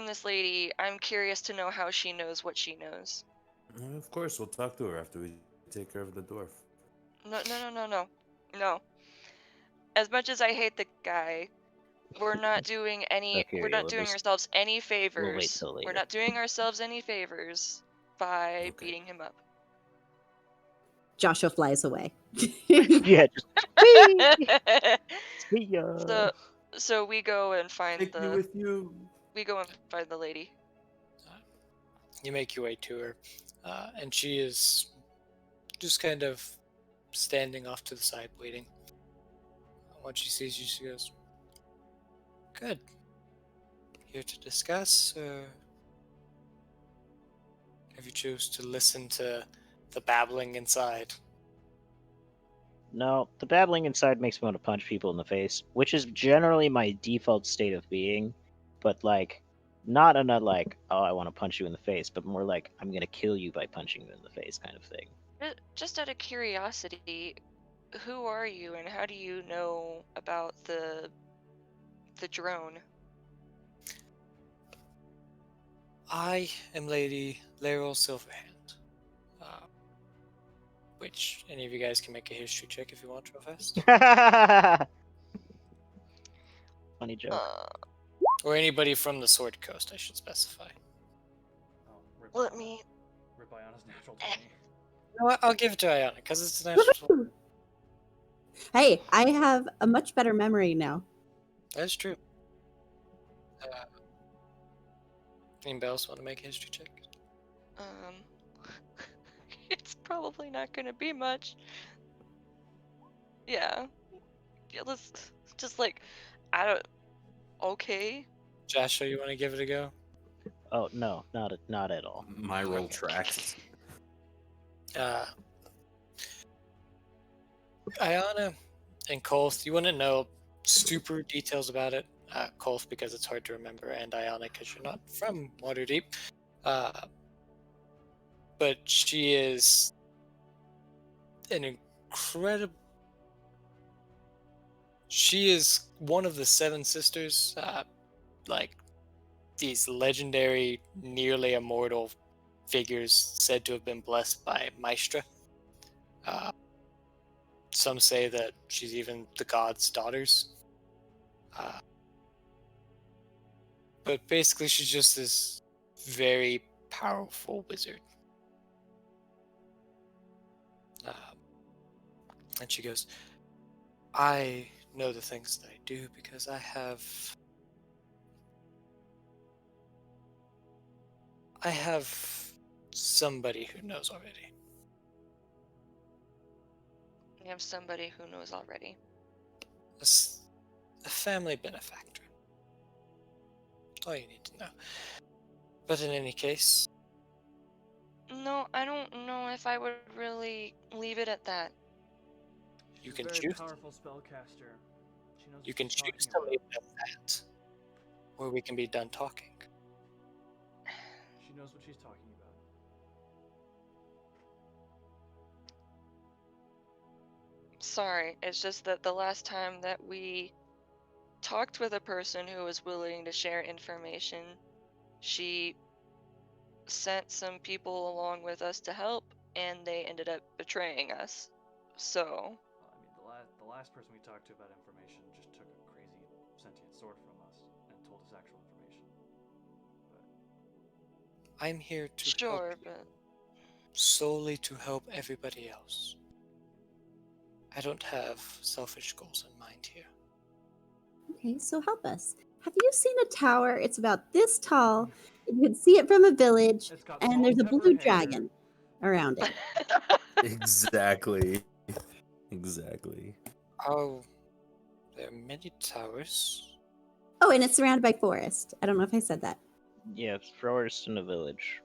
this lady. I'm curious to know how she knows what she knows. Of course, we'll talk to her after we take care of the dwarf. No. As much as I hate the guy, we're not doing any. Okay, We're yeah, not we'll doing just- ourselves any favors. we'll wait till We're later. not doing ourselves any favors by beating him up. Joshua flies away. Yeah, just see ya. So we go and find Take me with you. We go and find the lady. You make your way to her, and she is just kind of standing off to the side, waiting. When she sees you, she goes, "Good. Here to discuss, or have you choose to listen to the babbling inside?" No, the babbling inside makes me want to punch people in the face, which is generally my default state of being, but like, not in a like, oh, I want to punch you in the face, but more like, I'm gonna kill you by punching you in the face kind of thing. Just out of curiosity, who are you and how do you know about the drone? I am Lady Laeral Silverhand. Which any of you guys can make a history check if you want real fast. Funny joke. Or anybody from the Sword Coast, I should specify. Let me. Rip Iana's natural 20. You know what? I'll give it to Ayana, because it's a natural. Hey, I have a much better memory now. That's true. Anybody else want to make a history check? It's probably not gonna be much. Yeah, let's just like, I don't. Okay. Joshua, you want to give it a go? Oh no, not at all. My roll tracks. Ayana and Kolth, you wouldn't know super details about it. Kolth because it's hard to remember, and Ayana because you're not from Waterdeep. But she is an incredible. She is one of the Seven Sisters, like these legendary, nearly immortal figures said to have been blessed by Maestra. Some say that she's even the god's daughters. But basically, she's just this very powerful wizard. And she goes, I know the things that I do because I have somebody who knows already. You have somebody who knows already. A family benefactor. That's all you need to know. But in any case... No, I don't know if I would really leave it at that. You can Very choose. powerful spellcaster. She knows You what can she's choose to talking leave it at that. Or we can be done talking. about. She knows what she's talking about. Sorry, it's just that the last time that we talked with a person who was willing to share information, she sent some people along with us to help, and they ended up betraying us. So, Well, I mean, the last person we talked to about information just took a crazy sentient sword from us and told us actual information. I'm here to sure, help you, but solely to help everybody else. I don't have selfish goals in mind here. Okay, so help us. Have you seen a tower? It's about this tall. You can see it from a village, It's got and there's a salt and blue pepper hair. dragon around it. Exactly. Exactly. Oh, there are many towers. Oh, and it's surrounded by forest. I don't know if I said that. Yeah, forest in a village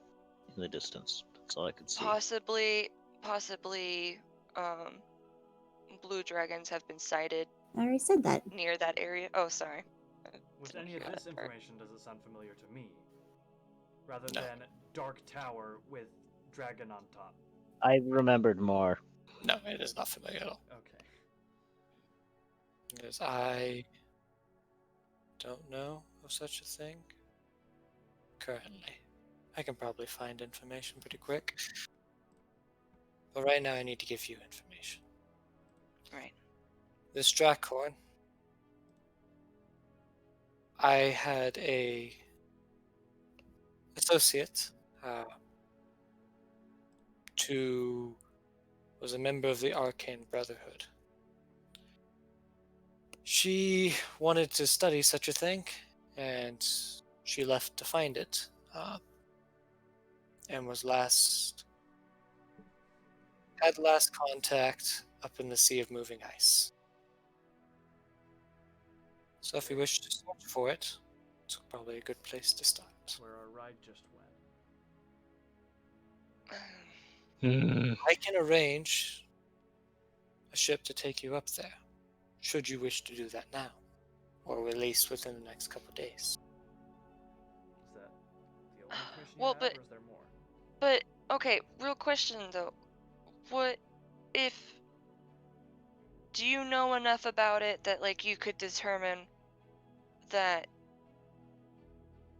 in the distance. That's all I could see. Possibly, blue dragons have been sighted I already said that. near that area. Oh, sorry. With Didn't any hear of this that part. information, does it sound familiar to me? Rather No. than Dark Tower with dragon on top. I remembered more. No, it is not familiar at all. Okay. Because I don't know of such a thing currently. I can probably find information pretty quick. But right now I need to give you information. Right. This Drakhorn, I had a associate who was a member of the Arcane Brotherhood. She wanted to study such a thing, and she left to find it, and had last contact up in the Sea of Moving Ice. So if you wish to search for it, it's probably a good place to start. Where our ride just went. I can arrange a ship to take you up there, should you wish to do that now, or at least within the next couple of days. Is that the only information you Well, have, but- or is there more? But okay, real question though. What if do you know enough about it that like you could determine that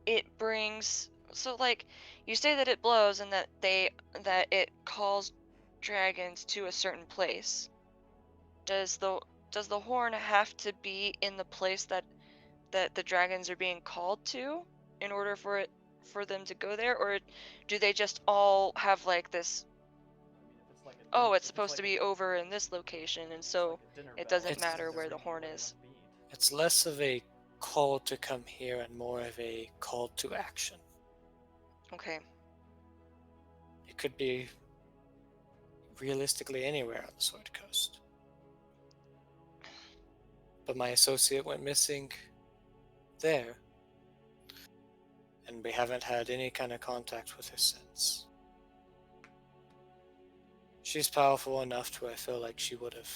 it brings so like you say that it blows and that it calls dragons to a certain place. Does the horn have to be in the place that the dragons are being called to in order for them to go there, or do they just all have like this it's supposed to be over in this location, and so it doesn't matter where the horn is? It's less of a call to come here and more of a call to action. Okay. It could be realistically anywhere on the Sword Coast. But my associate went missing there, and we haven't had any kind of contact with her since. She's powerful enough to where I feel like she wouldn't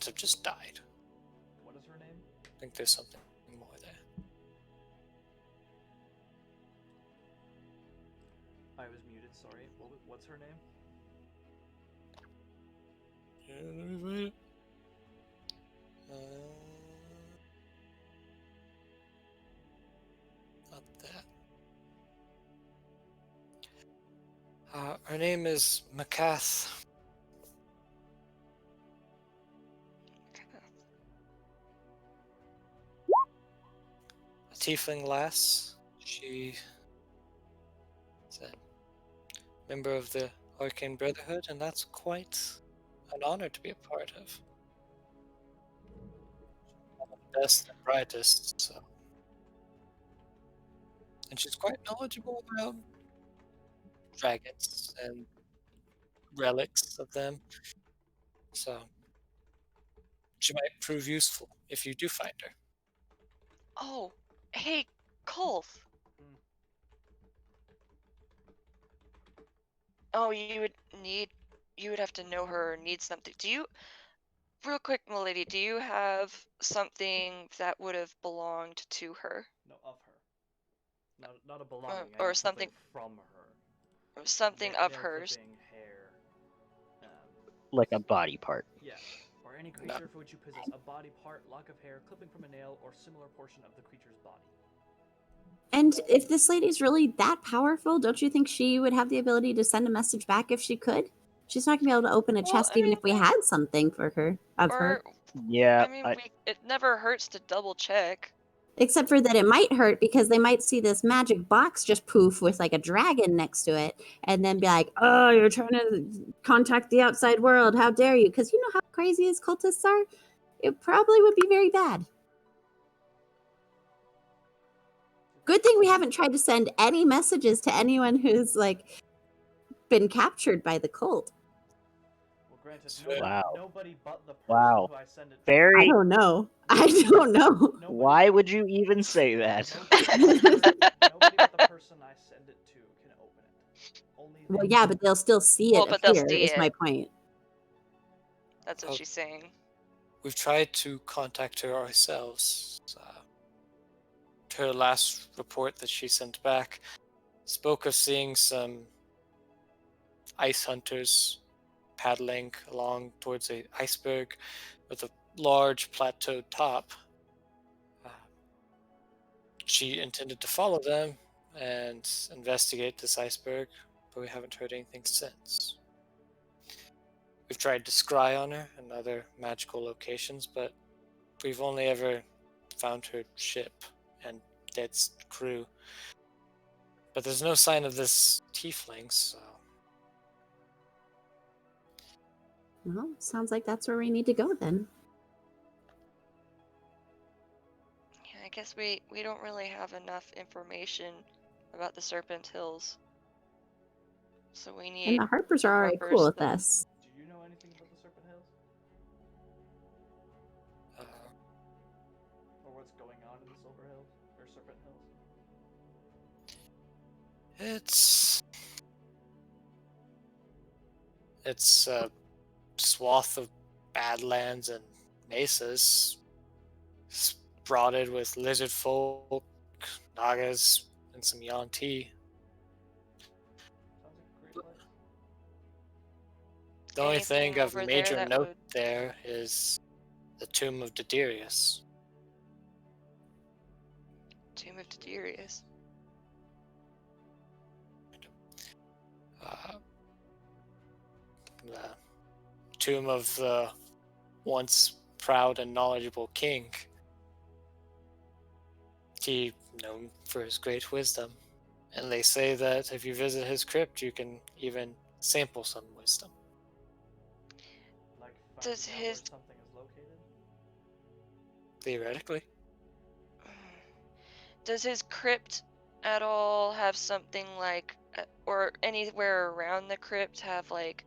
have just died. What is her name? I think there's something more there. I was muted, sorry. What's her name? Not that. Her name is Makath. A tiefling lass. She is a member of the Arcane Brotherhood, and that's quite an honor to be a part of. One of the best and brightest, so. And she's quite knowledgeable about dragons and relics of them. So she might prove useful if you do find her. Oh, hey, Kolth. Oh, you would have to know her or need something. Real quick, milady, do you have something that would have belonged to her? No, of her. Not a belonging. I or need something from her. Something Nail of hers. clipping, hair. Like a body part. Yeah. Or any creature for which you possess a body part, lock of hair, clipping from a nail, or similar portion of the creature's body. And if this lady's really that powerful, don't you think she would have the ability to send a message back if she could? She's not gonna be able to open a Well, chest I even mean, if we had something for her her. Yeah. I mean, it never hurts to double check. Except for that it might hurt because they might see this magic box just poof with like a dragon next to it and then be like, oh, you're trying to contact the outside world. How dare you? Because you know how crazy his cultists are? It probably would be very bad. Good thing we haven't tried to send any messages to anyone who's like been captured by the cult. Granted, Wow. nobody but the person Wow. who I send it to. I Very. don't know. I don't know. Why would you even say that? Nobody but the person I send it to can open it. Only Well, they yeah, can. but they'll still see Well, it but they'll appear, see is my it. point. That's what Oh. she's saying. We've tried to contact her ourselves. Her last report that she sent back spoke of seeing some ice hunters paddling along towards a iceberg with a large plateau top. She intended to follow them and investigate this iceberg, but we haven't heard anything since. We've tried to scry on her in other magical locations, but we've only ever found her ship and dead crew. But there's no sign of this tiefling, so... Well, sounds like that's where we need to go then. Yeah, I guess we don't really have enough information about the Serpent Hills. So we need And the Harpers are already Harpers cool with that- us. Do you know anything about the Serpent Hills? Or what's going on in the Silver Hills? Or Serpent Hills? It's a swath of badlands and mesas sprouted with lizard folk, nagas, and some Yuan-ti. Sounds like a great place. The only Anything thing of over there major that note would- there is the Tomb of Diderius. Tomb of Diderius. The tomb of the once proud and knowledgeable king. He known for his great wisdom, and they say that if you visit his crypt, you can even sample some wisdom. Like Does finding out where his- something is located? Theoretically, Does his crypt at all have something like, or anywhere around the crypt have like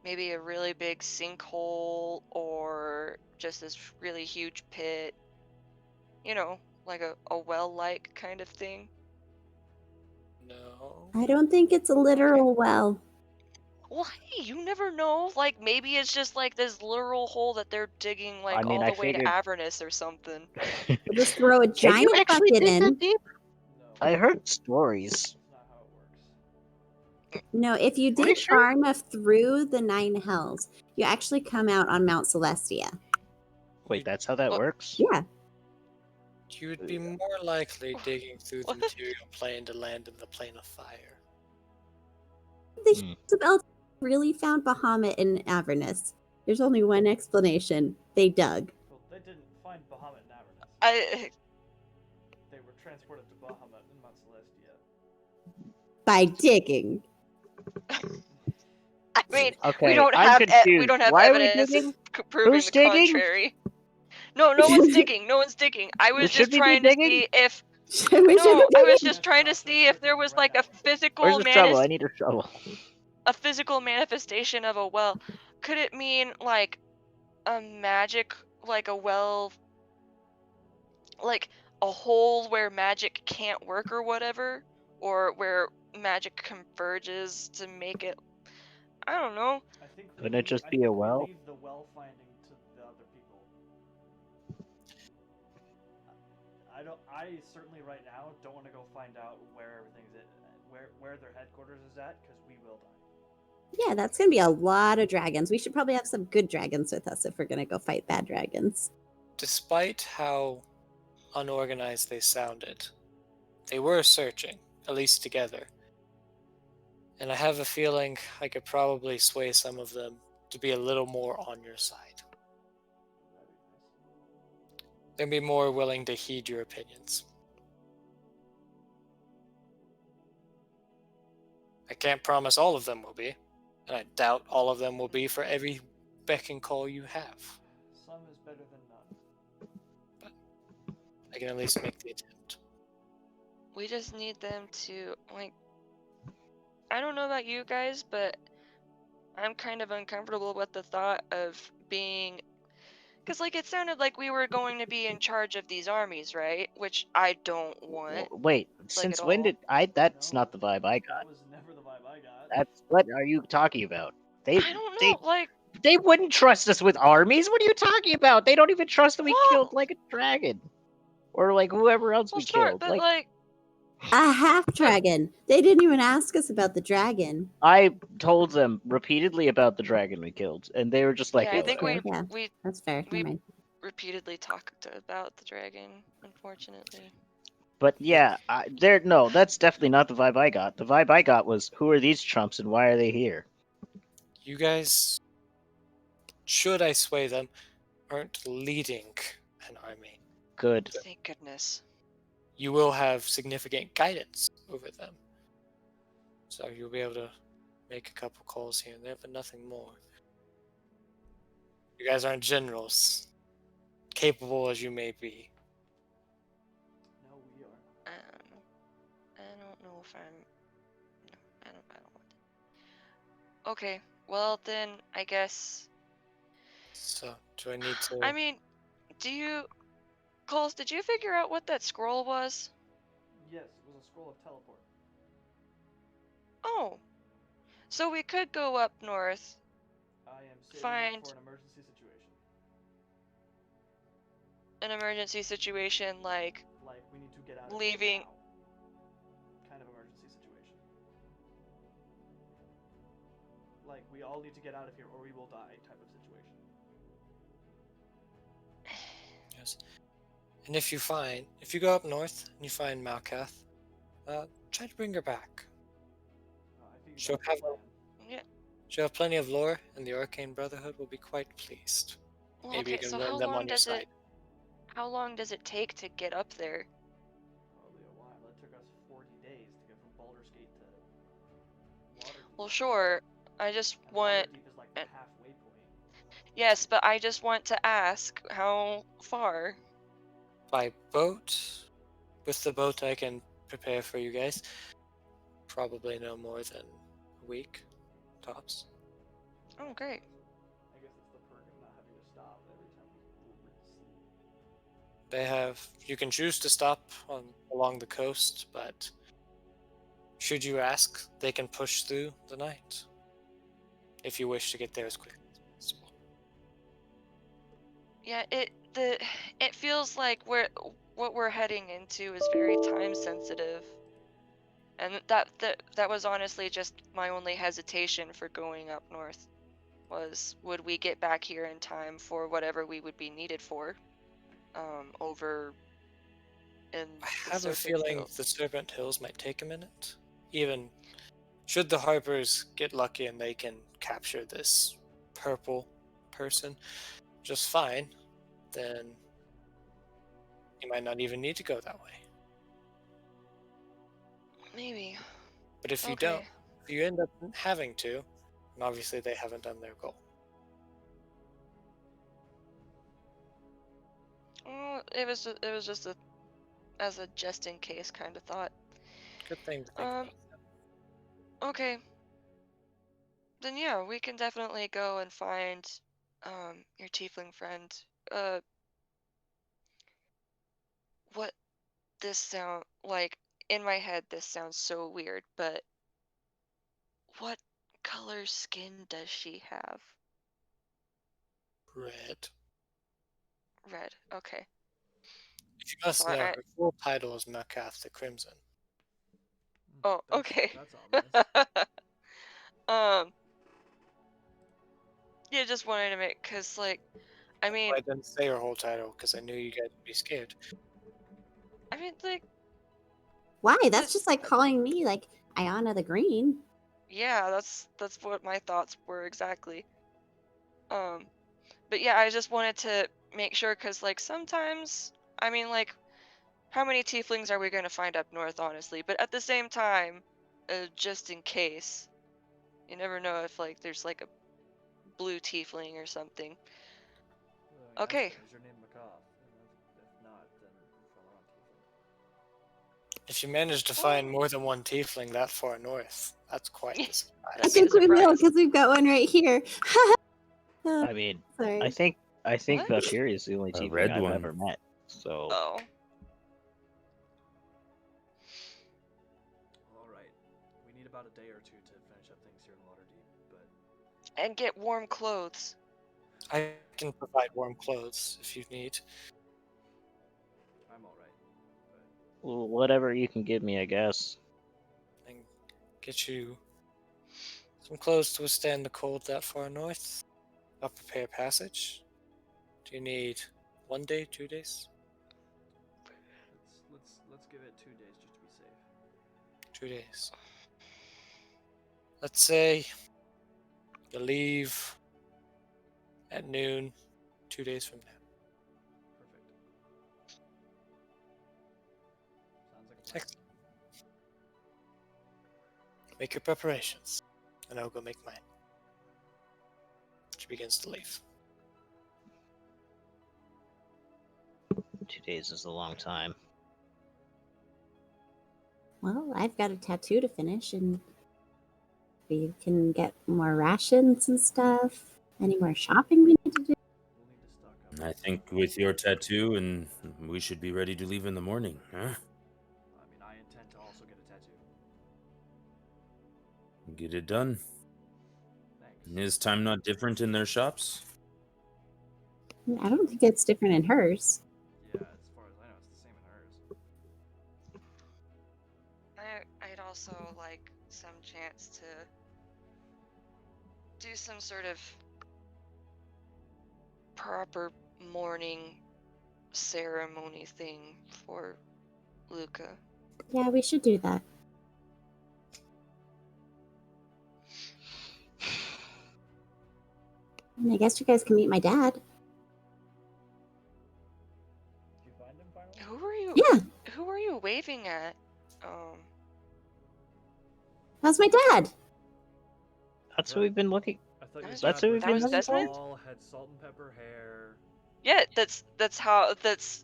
maybe a really big sinkhole or just this really huge pit? You know, like a well-like kind of thing? no. I don't think it's a literal well. Well, hey, you never know. Like maybe it's just like this literal hole that they're digging like mean, all I the way to figured- Avernus or something. We'll just throw a Can you giant actually bucket dig that in. deep? No. I heard stories. That's not how it works. No, if you Pretty dig sure. far enough through the 9 hells, you actually come out on Mount Celestia. Wait, that's how that What? works? Yeah. You would be more likely digging through the material plane to land in the plane of fire. The Hmm. Hills of Elf really found Bahamut in Avernus. There's only one explanation. They dug. Well, they didn't find Bahamut in Avernus. They were transported to Bahamut in Mount Celestia. By digging. I mean, Okay, we don't I'm have confused. we don't have Why are we evidence digging? proving Who's the digging? contrary. No, no one's digging. No one's digging. I was Should just we be trying to digging? see if We no, shouldn't I be was digging. just trying to see if there was like a physical Where's the shovel? I need a shovel. a physical manifestation of a well. Could it mean like a magic, like a well, like a hole where magic can't work or whatever, or where magic converges to make it? I don't know. I think Wouldn't we it just I be think a we well? leave the well finding to the other people. I certainly right now don't want to go find out where everything's at, where their headquarters is at, because we will die. Yeah, that's going to be a lot of dragons. We should probably have some good dragons with us if we're going to go fight bad dragons. Despite how unorganized they sounded, they were searching, at least together. And I have a feeling I could probably sway some of them to be a little more on your side. That'd be nice. They'd be more willing to heed your opinions. I can't promise all of them will be, and I doubt all of them will be for every beck and call you have. Some is better than none. I can at least make the attempt. We just need them to like. I don't know about you guys, but I'm kind of uncomfortable with the thought of being, because like it sounded like we were going to be in charge of these armies, right? Which I don't want. Wait, like since at when all. did I? That's No, not the vibe I that got. was never the vibe I got. That's what are you talking about? I don't know, like, They wouldn't trust us with armies. What are you talking about? They don't even trust that we killed well, like a dragon, or like whoever else well, we sure, killed. but like, A half dragon. They didn't even ask us about the dragon. I told them repeatedly about the dragon we killed, and they were just like, yeah, I "Yeah, think whatever." Yeah, we that's fair. we Never mind. repeatedly talked about the dragon, unfortunately. But yeah, no, that's definitely not the vibe I got. The vibe I got was, who are these chumps and why are they here? You guys, should I sway them, aren't leading an army. Good. Thank goodness. You will have significant guidance over them. So you'll be able to make a couple calls here and there, but nothing more. You guys aren't generals, capable as you may be. No, we are. I don't know if I'm. No, I don't want to. Okay, well then, I guess. So, do I need to... I mean, Coles, did you figure out what that scroll was? Yes, it was a scroll of teleport. Oh. So we could go up north. I am saving Find it for an emergency situation. an emergency situation, like Like, we need to get out of leaving. here now. Kind of emergency situation. Like, we all need to get out of here or we will die type of situation. Yes. And if you go up north and you find Malkath, try to bring her back. I think She'll that's the have, plan. Yeah. she'll have plenty of lore, and the Arcane Brotherhood will be quite pleased. Well, Maybe okay, you so can win them on your side. How long does it take to get up there? Probably a while. It took us 40 days to get from Baldur's Gate to Waterdeep. Well, sure. I just And want. Waterdeep is like the halfway point. Yes, but I just want to ask how far. By boat, with the boat I can prepare for you guys, probably no more than a week, tops. Oh, great. I guess it's the perk of not having to stop every time we sleep. They have, you can choose to stop along the coast, but should you ask, they can push through the night, if you wish to get there as quickly as possible. Yeah, it feels like what we're heading into is very time sensitive. And that was honestly just my only hesitation for going up north, was would we get back here in time for whatever we would be needed for, over in I the have a Serpent feeling Hills. the Serpent Hills might take a minute. Even should the Harpers get lucky and they can capture this purple person just fine, then you might not even need to go that way. Maybe. But if you Okay. don't, if you end up having to, and obviously they haven't done their goal. Well, it was just as a just in case kind of thought. Good thing to think about. Okay. Then yeah, we can definitely go and find your tiefling friend. What this sound like in my head this sounds so weird, but what color skin does she have? Red. Red. Okay. If you must So know, I- her full title is Malkath the Crimson. Oh, okay. That's obvious. Yeah, just wanted to make, cause like, I mean, I didn't say her whole title because I knew you guys would be scared. like, Why? That's just like calling me like Ayana the Green. yeah, that's what my thoughts were exactly. But yeah, I just wanted to make sure, cause like sometimes, I mean, like, how many tieflings are we gonna find up north, honestly? But at the same time, just in case, you never know if like there's like a blue tiefling or something. Okay. Is your name Macaw? If not, then from around If you manage to find more than one tiefling that far north, that's quite the I surprise. That'd be think the we will surprise. because we've got one right here. I mean, Sorry. I think What? Valkyria is the only A tiefling red I've one. ever met. So Oh. Alright. We need about a day or two to finish up things here in Waterdeep, but And get warm clothes. I can provide warm clothes if you need. I'm alright. whatever you can give me, I guess. And get you some clothes to withstand the cold that far north. I'll prepare passage. Do you need 1 day, 2 days? Let's give it 2 days just to be safe. 2 days. Let's say you leave at noon 2 days from now. Perfect. Sounds like a plan. Excellent. Make your preparations, and I'll go make mine. She begins to leave. 2 days is a long time. Well, I've got a tattoo to finish, and we can get more rations and stuff. Any more shopping we need to do? We'll need to stock up. I think with your tattoo, and we should be ready to leave in the morning, huh? I mean, I intend to also get a tattoo. Get it done. Thanks. Is time not different in their shops? I don't think it's different in hers. Yeah, as far as I know, it's the same in hers. I'd also like some chance to do some sort of proper morning ceremony thing for Luca. Yeah, we should do that. And I guess you guys can meet my dad. Did you find him finally? Who were you? Yeah, Who were you waving at? that's my dad. That's what we've been looking. I thought That your was- That's dad what we've been was looking Desmond? for. tall, had salt and pepper hair. Yeah, that's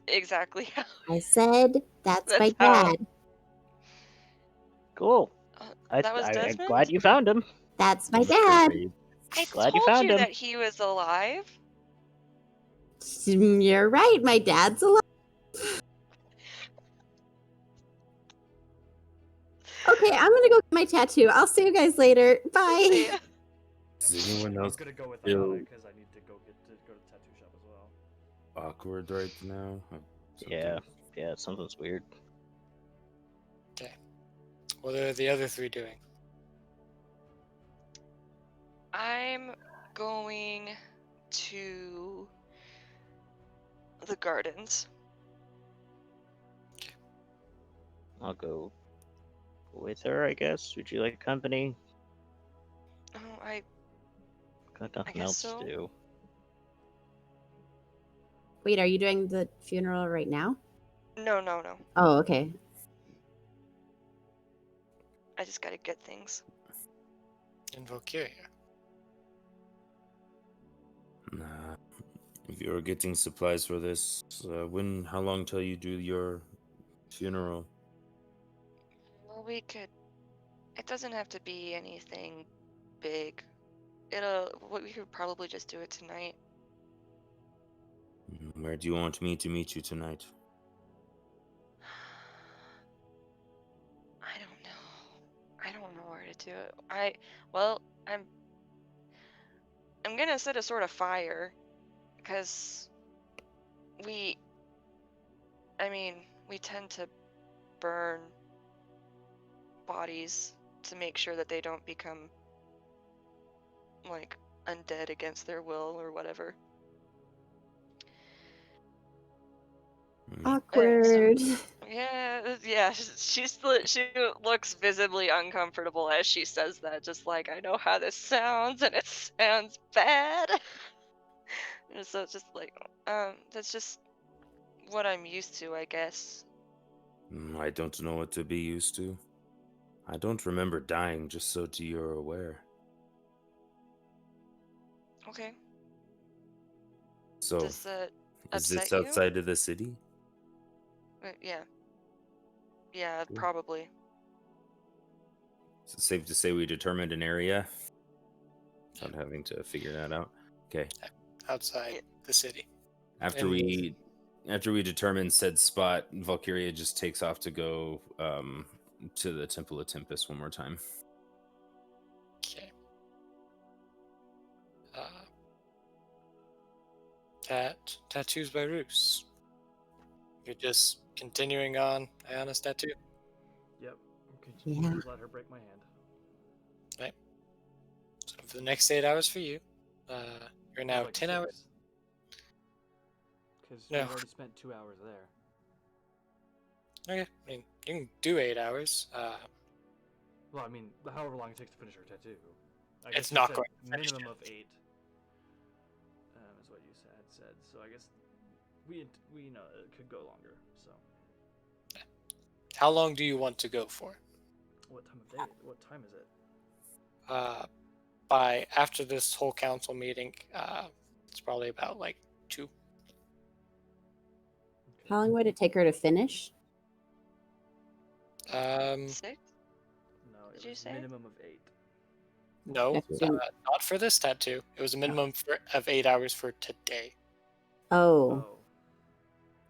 exactly how. I said that's my That's how- dad. Cool. That was I'm Desmond? glad you found him. That's my dad. I Glad you told found him. that he was alive. You're right. My dad's alive. Okay, I'm gonna go get my tattoo. I'll see you guys later. Bye. See ya. Is anyone I was else gonna go with feel- Ayana because I need to go to the tattoo shop as well. awkward right now? Yeah, something's weird. What are the other three doing? I'm going to the gardens. I'll go with her, I guess. Would you like company? Oh, I Got nothing guess else so. to do. Wait, are you doing the funeral right now? no. Oh, okay. I just gotta get things. In Valkyria. Nah. If you're getting supplies for this, how long till you do your funeral? Well, we could. It doesn't have to be anything big. We could probably just do it tonight. Where do you want me to meet you tonight? I don't know. I don't know where to do it. I'm gonna set a sort of fire, because we tend to burn bodies to make sure that they don't become like undead against their will or whatever. Awkward. Yeah. She looks visibly uncomfortable as she says that. Just like, I know how this sounds, and it sounds bad. And so it's just like, that's just what I'm used to, I guess. I don't know what to be used to. I don't remember dying, just so you're aware. Okay. So, Does that is upset this you? outside of the city? Yeah. Yeah, probably. Is it safe to say we determined an area without having to figure that out? Okay. Outside the city. After we determine said spot, Valkyria just takes off to go to the Temple of Tempest one more time. Okay. Tattoos by Roos. You're just continuing on Ayana's tattoo? Yep. I'm continuing to let her break my hand. Right. So for the next 8 hours for you, you're now Like 10 hours. Because No. we've already spent 2 hours there. Okay, I mean, you can do 8 hours. Well, I mean, however long it takes to finish her tattoo. I It's you not said going to finish minimum of 8. Is what you said. So I guess we know it could go longer. So. How long do you want to go for? What time of day? What time is it? By after this whole council meeting, it's probably about like 2. How long would it take her to finish? 6? No, Did it you was say? minimum of 8. No, not for this tattoo. It was a minimum of 8 hours for today. Oh.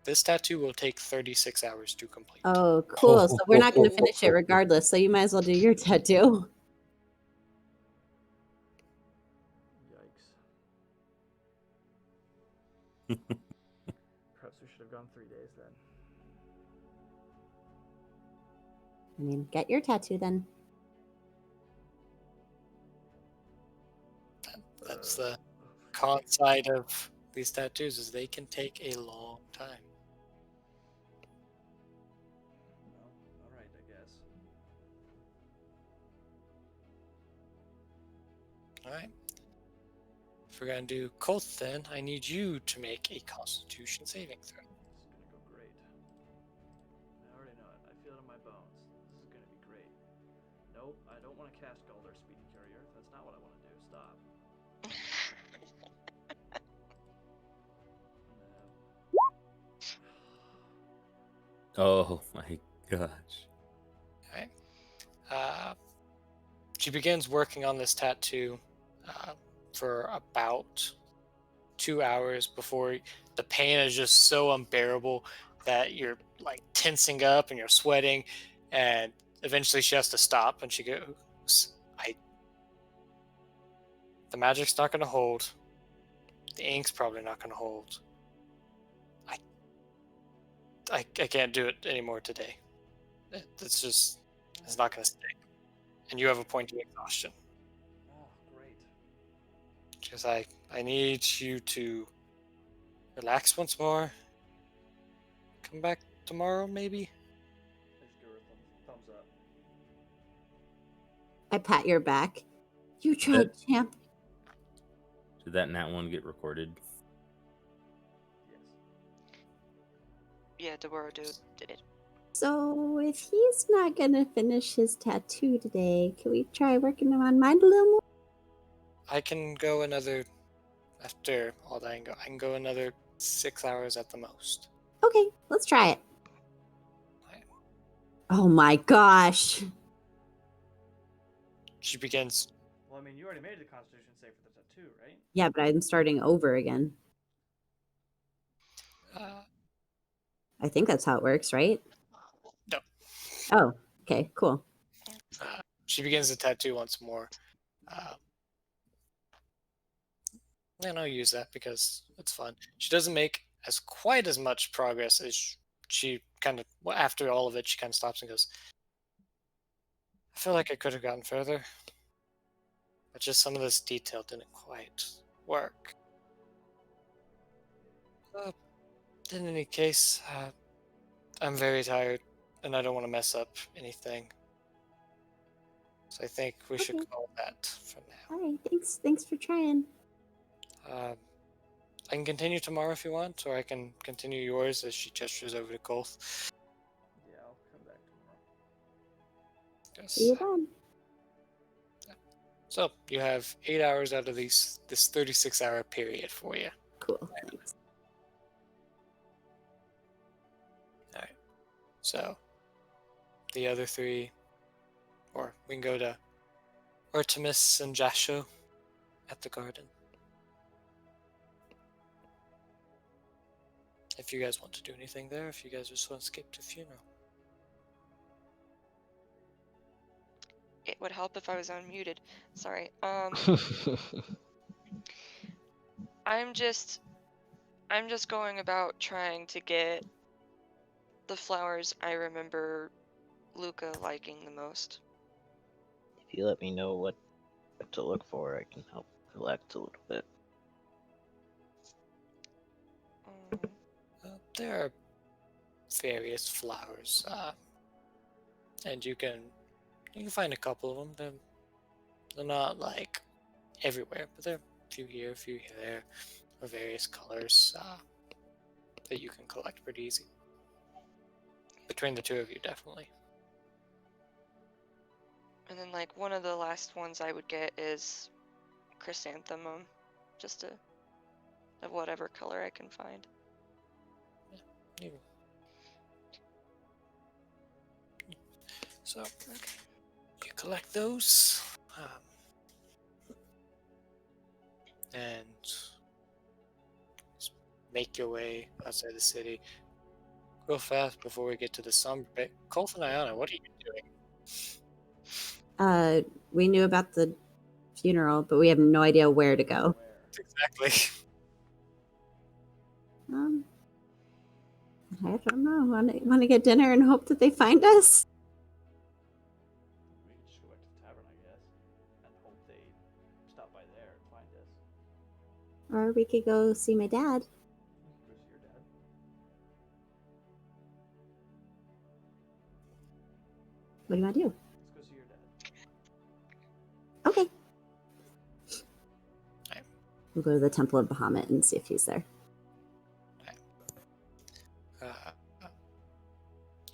This tattoo will take 36 hours to complete. Oh, cool. So we're not going to finish it regardless. So you might as well do your tattoo. Yikes. Perhaps we should have gone 3 days then. I mean, get your tattoo then. That's the con side of these tattoos, is they can take a long time. Well, alright, I guess. Alright. If we're gonna do Koth, then I need you to make a Constitution saving throw. This is gonna go great. I already know it. I feel it in my bones. This is gonna be great. Nope, I don't want to cast Galder Speedy Courier. That's not what I want to do. Stop. Oh my gosh. Alright. She begins working on this tattoo for about 2 hours before the pain is just so unbearable that you're like tensing up and you're sweating, and eventually she has to stop and she goes, the magic's not going to hold. The ink's probably not going to hold. I can't do it anymore today. It's not going to stick. And you have a point of exhaustion. Oh, great. Because I need you to relax once more. Come back tomorrow, maybe? I just give her a thumbs up. I pat your back. You tried, champ. Did that nat one get recorded? Yeah, Deborah did it. So if he's not going to finish his tattoo today, can we try working on mine a little more? I can go another, after all that, I can go another 6 hours at the most. Okay, let's try it. Oh my gosh. She begins. Well, I mean, you already made the Constitution save for the tattoo, right? Yeah, but I'm starting over again. I think that's how it works, right? No. Oh, okay, cool. She begins the tattoo once more. And I'll use that because it's fun. She doesn't make quite as much progress as she kind of, after all of it, she kind of stops and goes, I feel like I could have gotten further, but just some of this detail didn't quite work. In any case, I'm very tired and I don't want to mess up anything. So I think we should call that for now. All right, thanks for trying. I can continue tomorrow if you want, or I can continue yours as she gestures over to Koth. Yeah, I'll come back tomorrow. Yes. See you then. So you have 8 hours out of this 36-hour period for you. Cool. Thanks. All right. So the other three, or we can go to Artemis and Jasho at the garden. If you guys want to do anything there, if you guys just want to skip to funeral. It would help if I was unmuted. Sorry. I'm just going about trying to get the flowers I remember Luca liking the most. If you let me know what to look for, I can help collect a little bit. There are various flowers, and you can find a couple of them. They're not like everywhere, but there are a few here, a few there, of various colors that you can collect pretty easy. Between the two of you, definitely. And then like one of the last ones I would get is chrysanthemum, just of whatever color I can find. So you collect those, and just make your way outside the city real fast before we get to the somber bit. Colton and Ayana, what are you doing? We knew about the funeral, but we have no idea where to go. Exactly. I don't know. Want to get dinner and hope that they find us? We could just go back to the tavern, I guess, and hope they stop by there and find us. Or we could go see my dad. Go see your dad. What do you want to do? Let's go see your dad. Okay. We'll go to the Temple of Bahamut and see if he's there.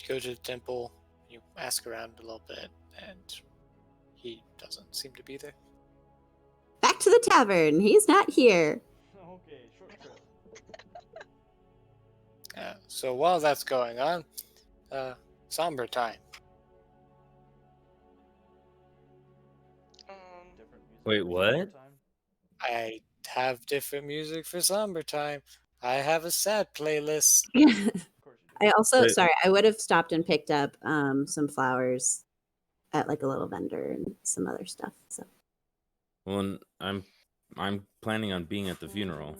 You go to the temple, you ask around a little bit, and he doesn't seem to be there. Back to the tavern. He's not here. Okay, short trip. So while that's going on, somber time. Different music Wait, for what? summertime. I have different music for somber time. I have a sad playlist. Of course you do. I also, Wait. sorry, I would have stopped and picked up some flowers at like a little vendor and some other stuff. So Well, I'm planning on being at the funeral.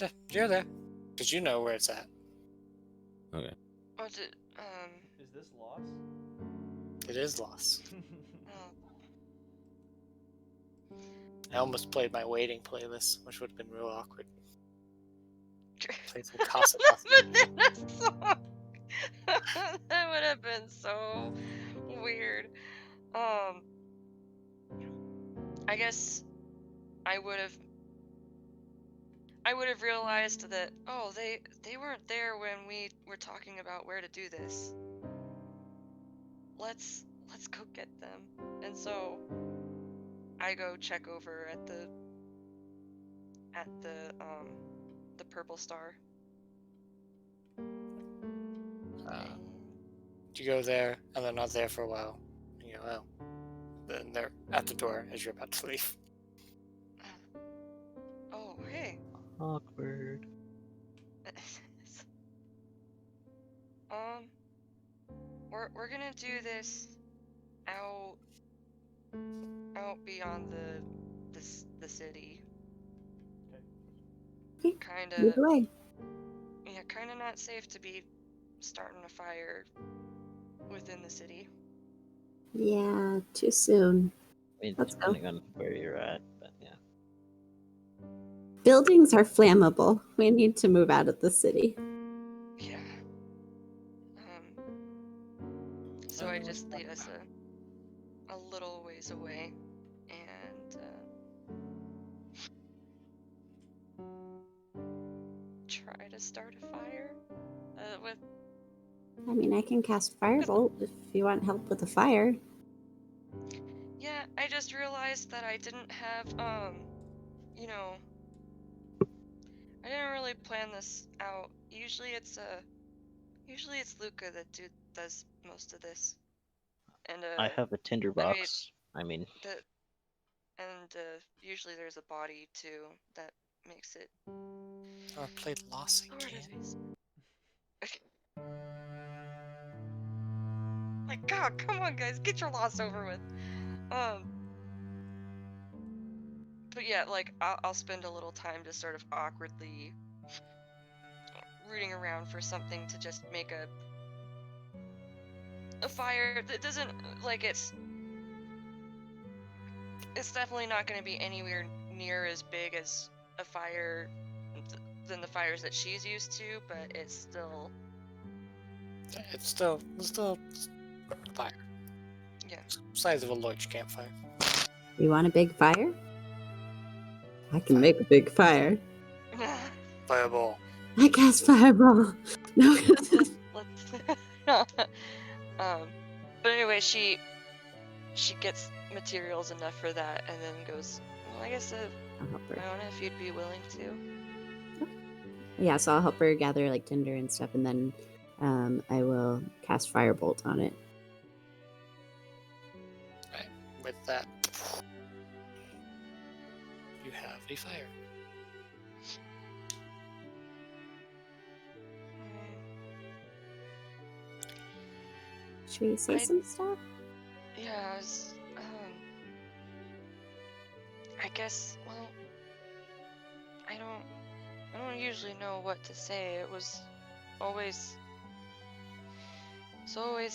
Yeah, you're there. Because you know where it's at. Okay. Oh, is it, Is this lost? It is lost. oh. I almost played my waiting playlist, which would have been real awkward. Played some Casa That would have been so weird. I guess I would have realized that they weren't there when we were talking about where to do this. Let's go get them. And so I go check over at the Purple Star. You go there, and they're not there for a while. You go, oh. Then they're at the door as you're about to leave. Oh, hey. Awkward. We're gonna do this out beyond the city. Okay. Kinda, lead the way. yeah, kinda not safe to be starting a fire within the city. Yeah, too soon. I mean, Let's go. depending on where you're at, but yeah. Buildings are flammable. We need to move out of the city. Yeah. So I just lead us a little ways away, and try to start a fire with. I mean, I can cast Firebolt if you want help with the fire. Yeah, I just realized that I didn't have you know, I didn't really plan this out. Usually it's Luca that does most of this. And I have a I mean, tinderbox. I mean, usually there's a body too that makes it Or played Lost sort of again. easy. Like, God, come on, guys, get your loss over with. But yeah, like I'll spend a little time just sort of awkwardly rooting around for something to just make a fire that doesn't like it's definitely not going to be anywhere near as big as a fire than the fires that she's used to, but it's still fire. Yeah. Size of a large campfire. You want a big fire? I can make a big fire. Fireball. I cast fireball. No. But anyway, she gets materials enough for that, and then goes, well, I guess I'll help her. I don't know if you'd be willing to. Yeah, so I'll help her gather like tinder and stuff, and then I will cast firebolt on it. Right. With that, you have a fire. Should we say some stuff? Yeah, I guess, well, I don't usually know what to say. It's always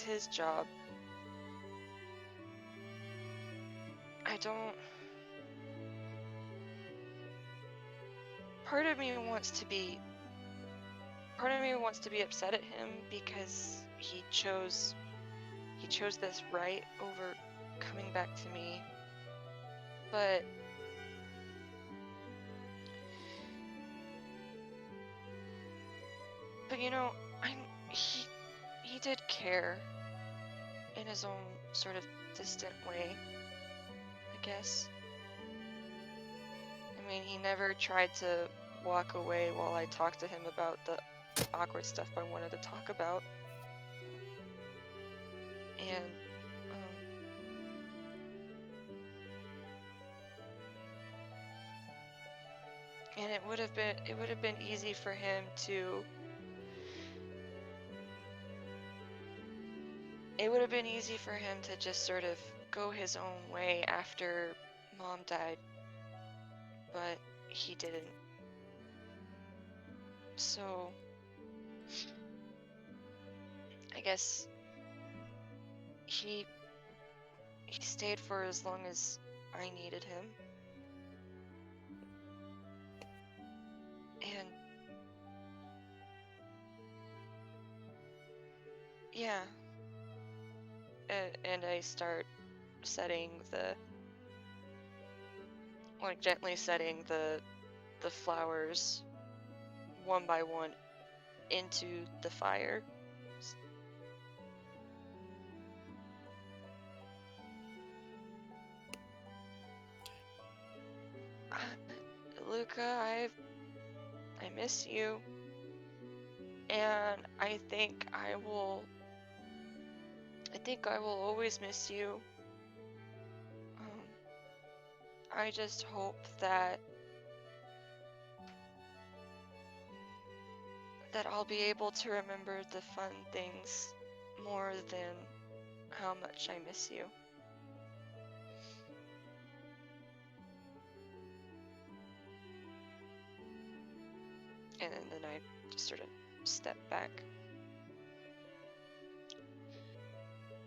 his job. Part of me wants to be upset at him because he chose this right over coming back to me. But you know, he did care in his own sort of distant way, I guess. I mean, he never tried to walk away while I talked to him about the awkward stuff I wanted to talk about. And it would have been easy for him to just sort of go his own way after Mom died, but he didn't. So I guess he stayed for as long as I needed him. And yeah, and I start gently setting the flowers one by one into the fire. Luca, I miss you, and I think I will always miss you. I just hope that I'll be able to remember the fun things more than how much I miss you. And then I just sort of step back.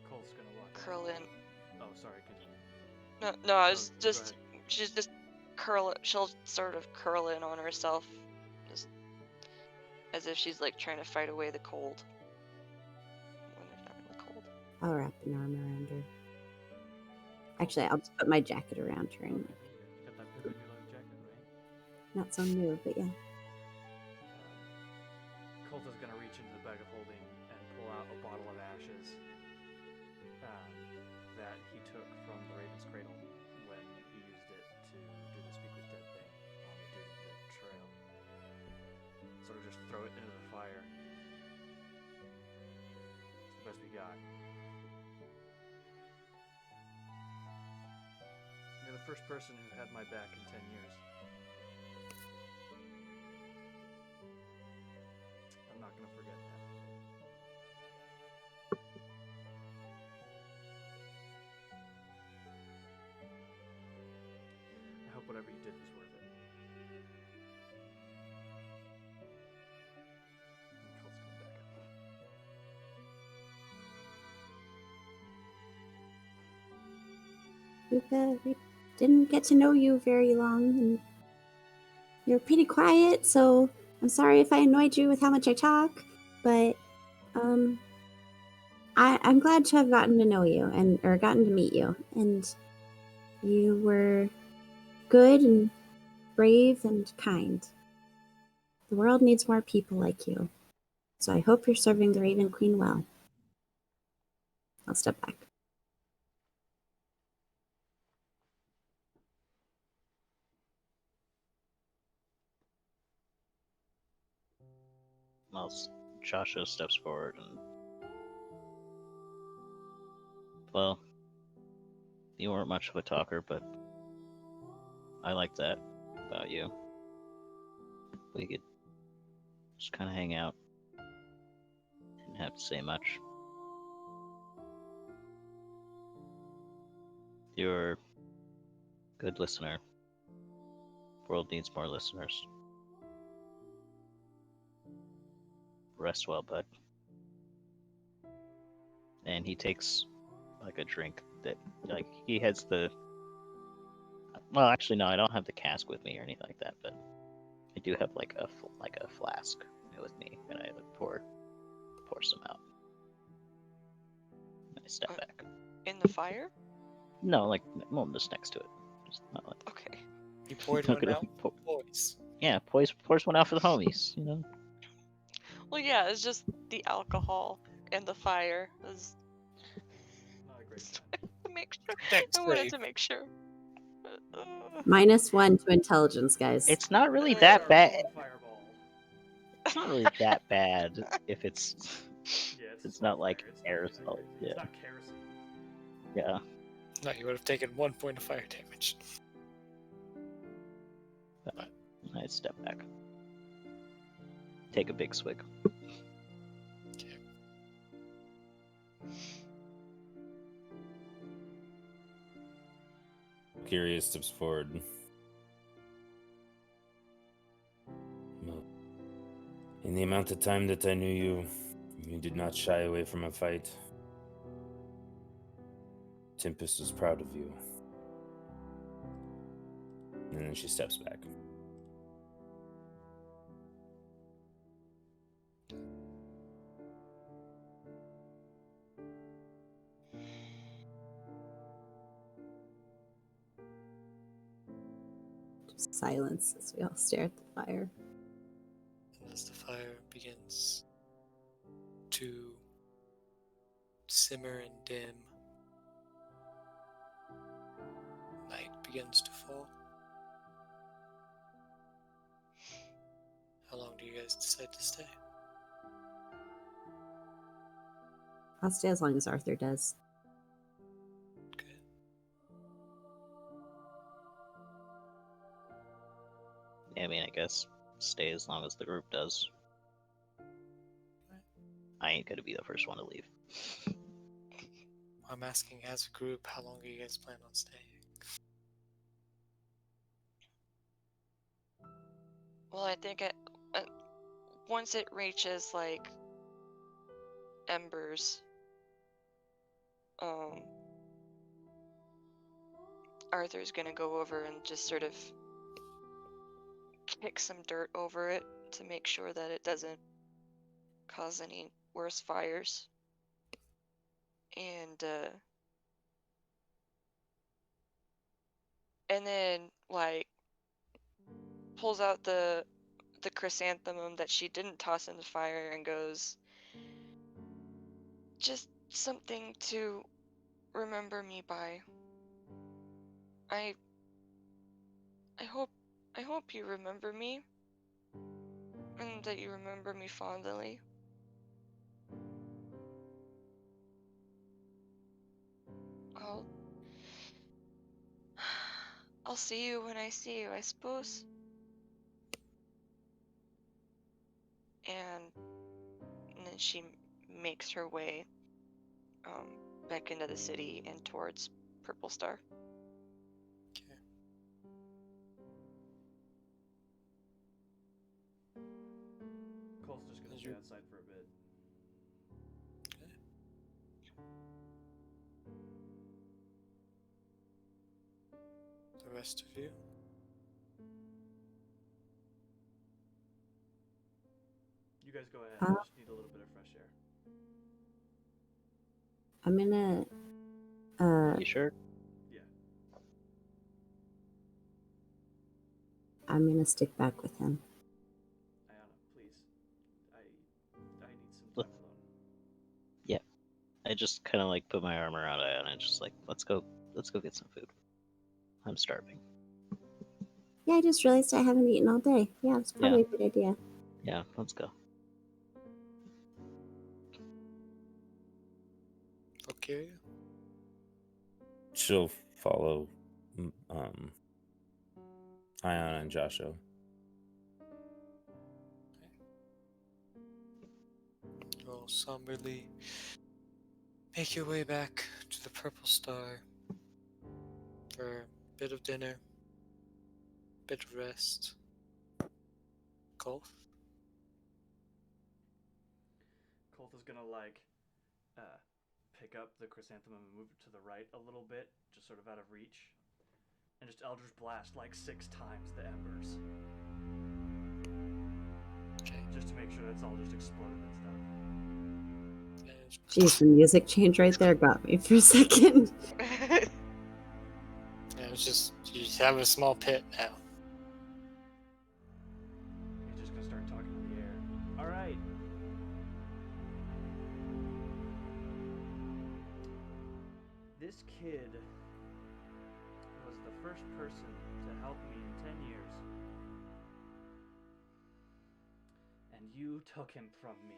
Cole's gonna walk. Curl in. Oh, sorry. Continue. No, I was just. She's just she'll sort of curl in on herself, just as if she's like trying to fight away the cold. When there's not really cold. I'll wrap an arm around her. Actually, I'll just put my jacket around her and Got that big new jacket, right? not so new, but yeah. Colt is gonna reach into the bag of holding and pull out a bottle of ashes that he took from the Raven's Cradle when he used it to do the Speak with Dead thing on the trail. Sort of just throw it into the fire. It's best we got. You're the first person who had my back in 10 years. I'm not gonna forget that. I hope whatever you did was worth it. Cult's coming back up. We didn't get to know you very long, and you're pretty quiet, so I'm sorry if I annoyed you with how much I talk, but I'm glad to have gotten to know you or gotten to meet you, and you were good and brave and kind. The world needs more people like you, so I hope you're serving the Raven Queen well. I'll step back. Well, Joshua steps forward and, well, you weren't much of a talker, but I like that about you. We could just kind of hang out. Didn't have to say much. You're a good listener. The world needs more listeners. Rest well, bud. And he takes like a drink that, like, he has the. Well, actually, no, I don't have the cask with me or anything like that, but I do have like a flask with me, and I pour some out. And I step back. In the fire? No, like, well, just next to it. Just not like. Okay. You poured Not one gonna out, pour- boys. Yeah, pours one out for the homies. You know. Well, yeah, it's just the alcohol and the fire. Not a great time. To make sure. Thanks, I wanted Dave. to make sure. -1 to intelligence, guys. It's not really that bad. Fireball. It's not really that bad if it's. Yeah, It's not like fire. aerosol. It's Yeah. not kerosene. Yeah. No, you would have taken 1 point of fire damage. I step back. Take a big swig. Okay. Curious steps forward. Well, in the amount of time that I knew you, you did not shy away from a fight. Tempest was proud of you. And then she steps back. Just silence as we all stare at the fire. And as the fire begins to simmer and dim, night begins to fall. How long do you guys decide to stay? I'll stay as long as Arthur does. Okay. Yeah, I mean, I guess stay as long as the group does. I ain't gonna be the first one to leave. I'm asking as a group, how long do you guys plan on staying? Well, I think once it reaches like embers, Arthur's gonna go over and just sort of kick some dirt over it to make sure that it doesn't cause any worse fires. And then like pulls out the chrysanthemum that she didn't toss in the fire and goes, just something to remember me by. I hope you remember me, and that you remember me fondly. see you when I see you, I suppose. And then she makes her way back into the city and towards Purple Star. Okay. Cole's just gonna stay outside for a bit. The rest of you. You guys go ahead. I just need a little bit of fresh air. I'm gonna. You sure? Yeah. I'm gonna stick back with him. Ayana, please. I need some time alone. Yeah. I just kind of like put my arm around it and I just like, let's go get some food. I'm starving. Yeah, I just realized I haven't eaten all day. Yeah, it's probably a good idea. Yeah, let's go. Valkyria? She'll follow Ayana and Joshua. You'll somberly make your way back to the Purple Star for a bit of dinner, bit of rest. Golf? Colt is gonna like pick up the chrysanthemum and move it to the right a little bit, just sort of out of reach, and just Eldritch Blast like 6 times the embers. Okay. Just to make sure that's all just exploded and stuff. Jeez, the music change right there got me for a second. Yeah, it's just, you just have a small pit now. He's just gonna start talking in the air. Alright. This kid was the first person to help me in 10 years. And you took him from me.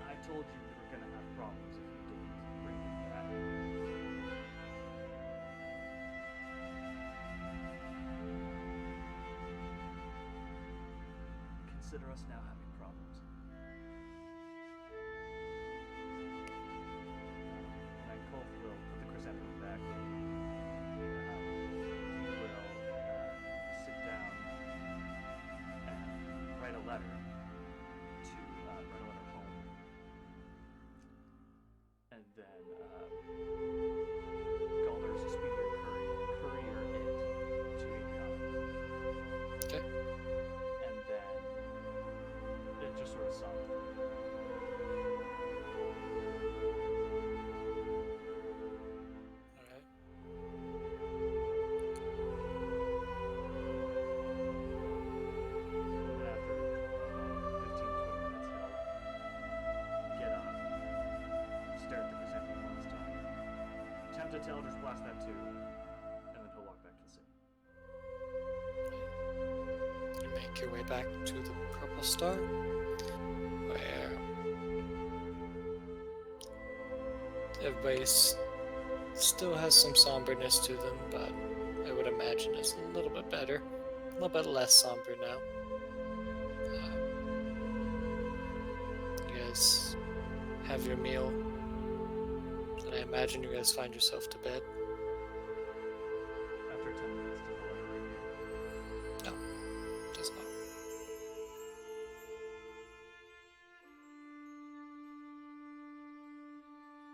I told you we were gonna have problems if you didn't bring him back. Consider us now having problems. And Colt will put the chrysanthemum back. He will sit down and write a letter home. And then Galder's a speaker courier it to Akon. Okay. And then it just sort of sums. Alright. And after 15-20 minutes, he'll get up, stare at the chrysanthemum one last time, attempt to Eldritch Blast that too, and then he'll walk back to the city. You make your way back to the Purple Star, where everybody still has some somberness to them, but I would imagine it's a little bit better, a little bit less somber now. You guys have your meal, and I imagine you guys find yourself to bed. After 10 minutes, does the letter ring you? No, does not.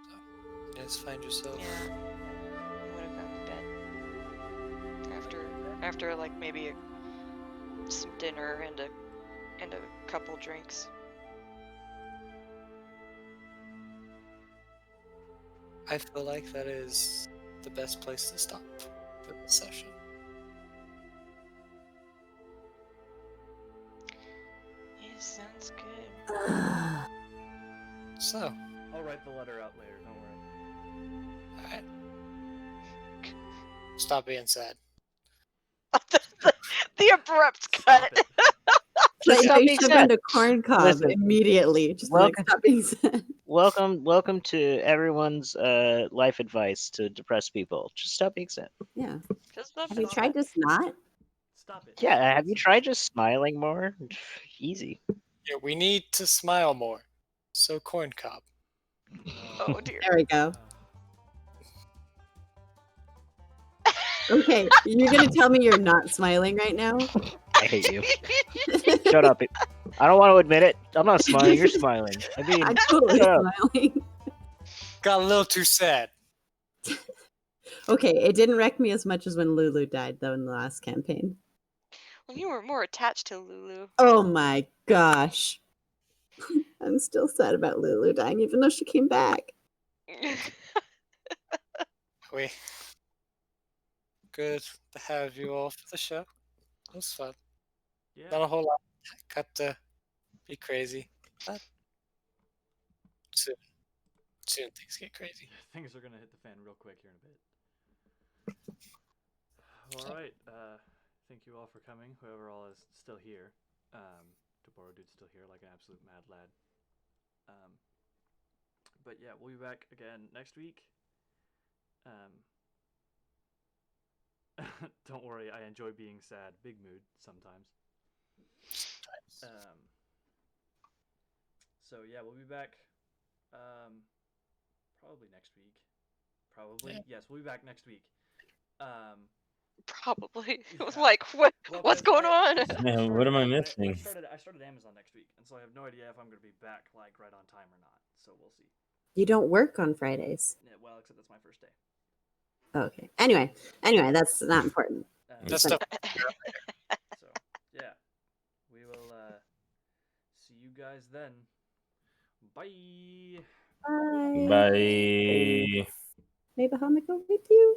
So, you guys find yourself. Yeah. Would have gone to bed. After like maybe some dinner and a couple drinks. I feel like that is the best place to stop for this session. Yeah, sounds good. So, I'll write the letter out later, don't worry. alright. Stop being sad. The abrupt cut. Like, stop you being should have been sad. to corn cob Listen, immediately. Just like welcome- stop being sad. Welcome to everyone's life advice to depressed people. Just stop being sad. Yeah. Just stop Have you it. tried just not? Stop it. Yeah, have you It's- tried just smiling more? Easy. Yeah, we need to smile more. So corn cob. Oh dear. There we go. uh, Okay, you're gonna tell me you're not smiling right now? I hate you. Shut up. I don't want to admit it. I'm not smiling. You're smiling. I mean, I'm totally shut up. smiling. Got a little too sad. Okay, it didn't wreck me as much as when Lulu died, though, in the last campaign. Well, you were more attached to Lulu. Oh my gosh. I'm still sad about Lulu dying, even though she came back. We good to have you all for the show. It was fun. yeah. Not a whole lot. Got to be crazy. But soon things get crazy. Things are gonna hit the fan real quick here in a bit. All right. Thank you all for coming. Whoever all is still here. Toboro dude's still here, like an absolute mad lad. But yeah, we'll be back again next week. Don't worry, I enjoy being sad. Big mood sometimes. So yeah, we'll be back. Probably next week. Probably. Yeah. Yes, we'll be back next week. Probably. It was Yeah. like, what's going on? Yeah, what am I missing? I started Amazon next week, and so I have no idea if I'm going to be back like right on time or not. So we'll see. You don't work on Fridays. Yeah, well, except that's my first day. Okay. Anyway, that's not important. That's stuff. So yeah, we will see you guys then. Bye. Bye. Bye. May Bahamut go with you.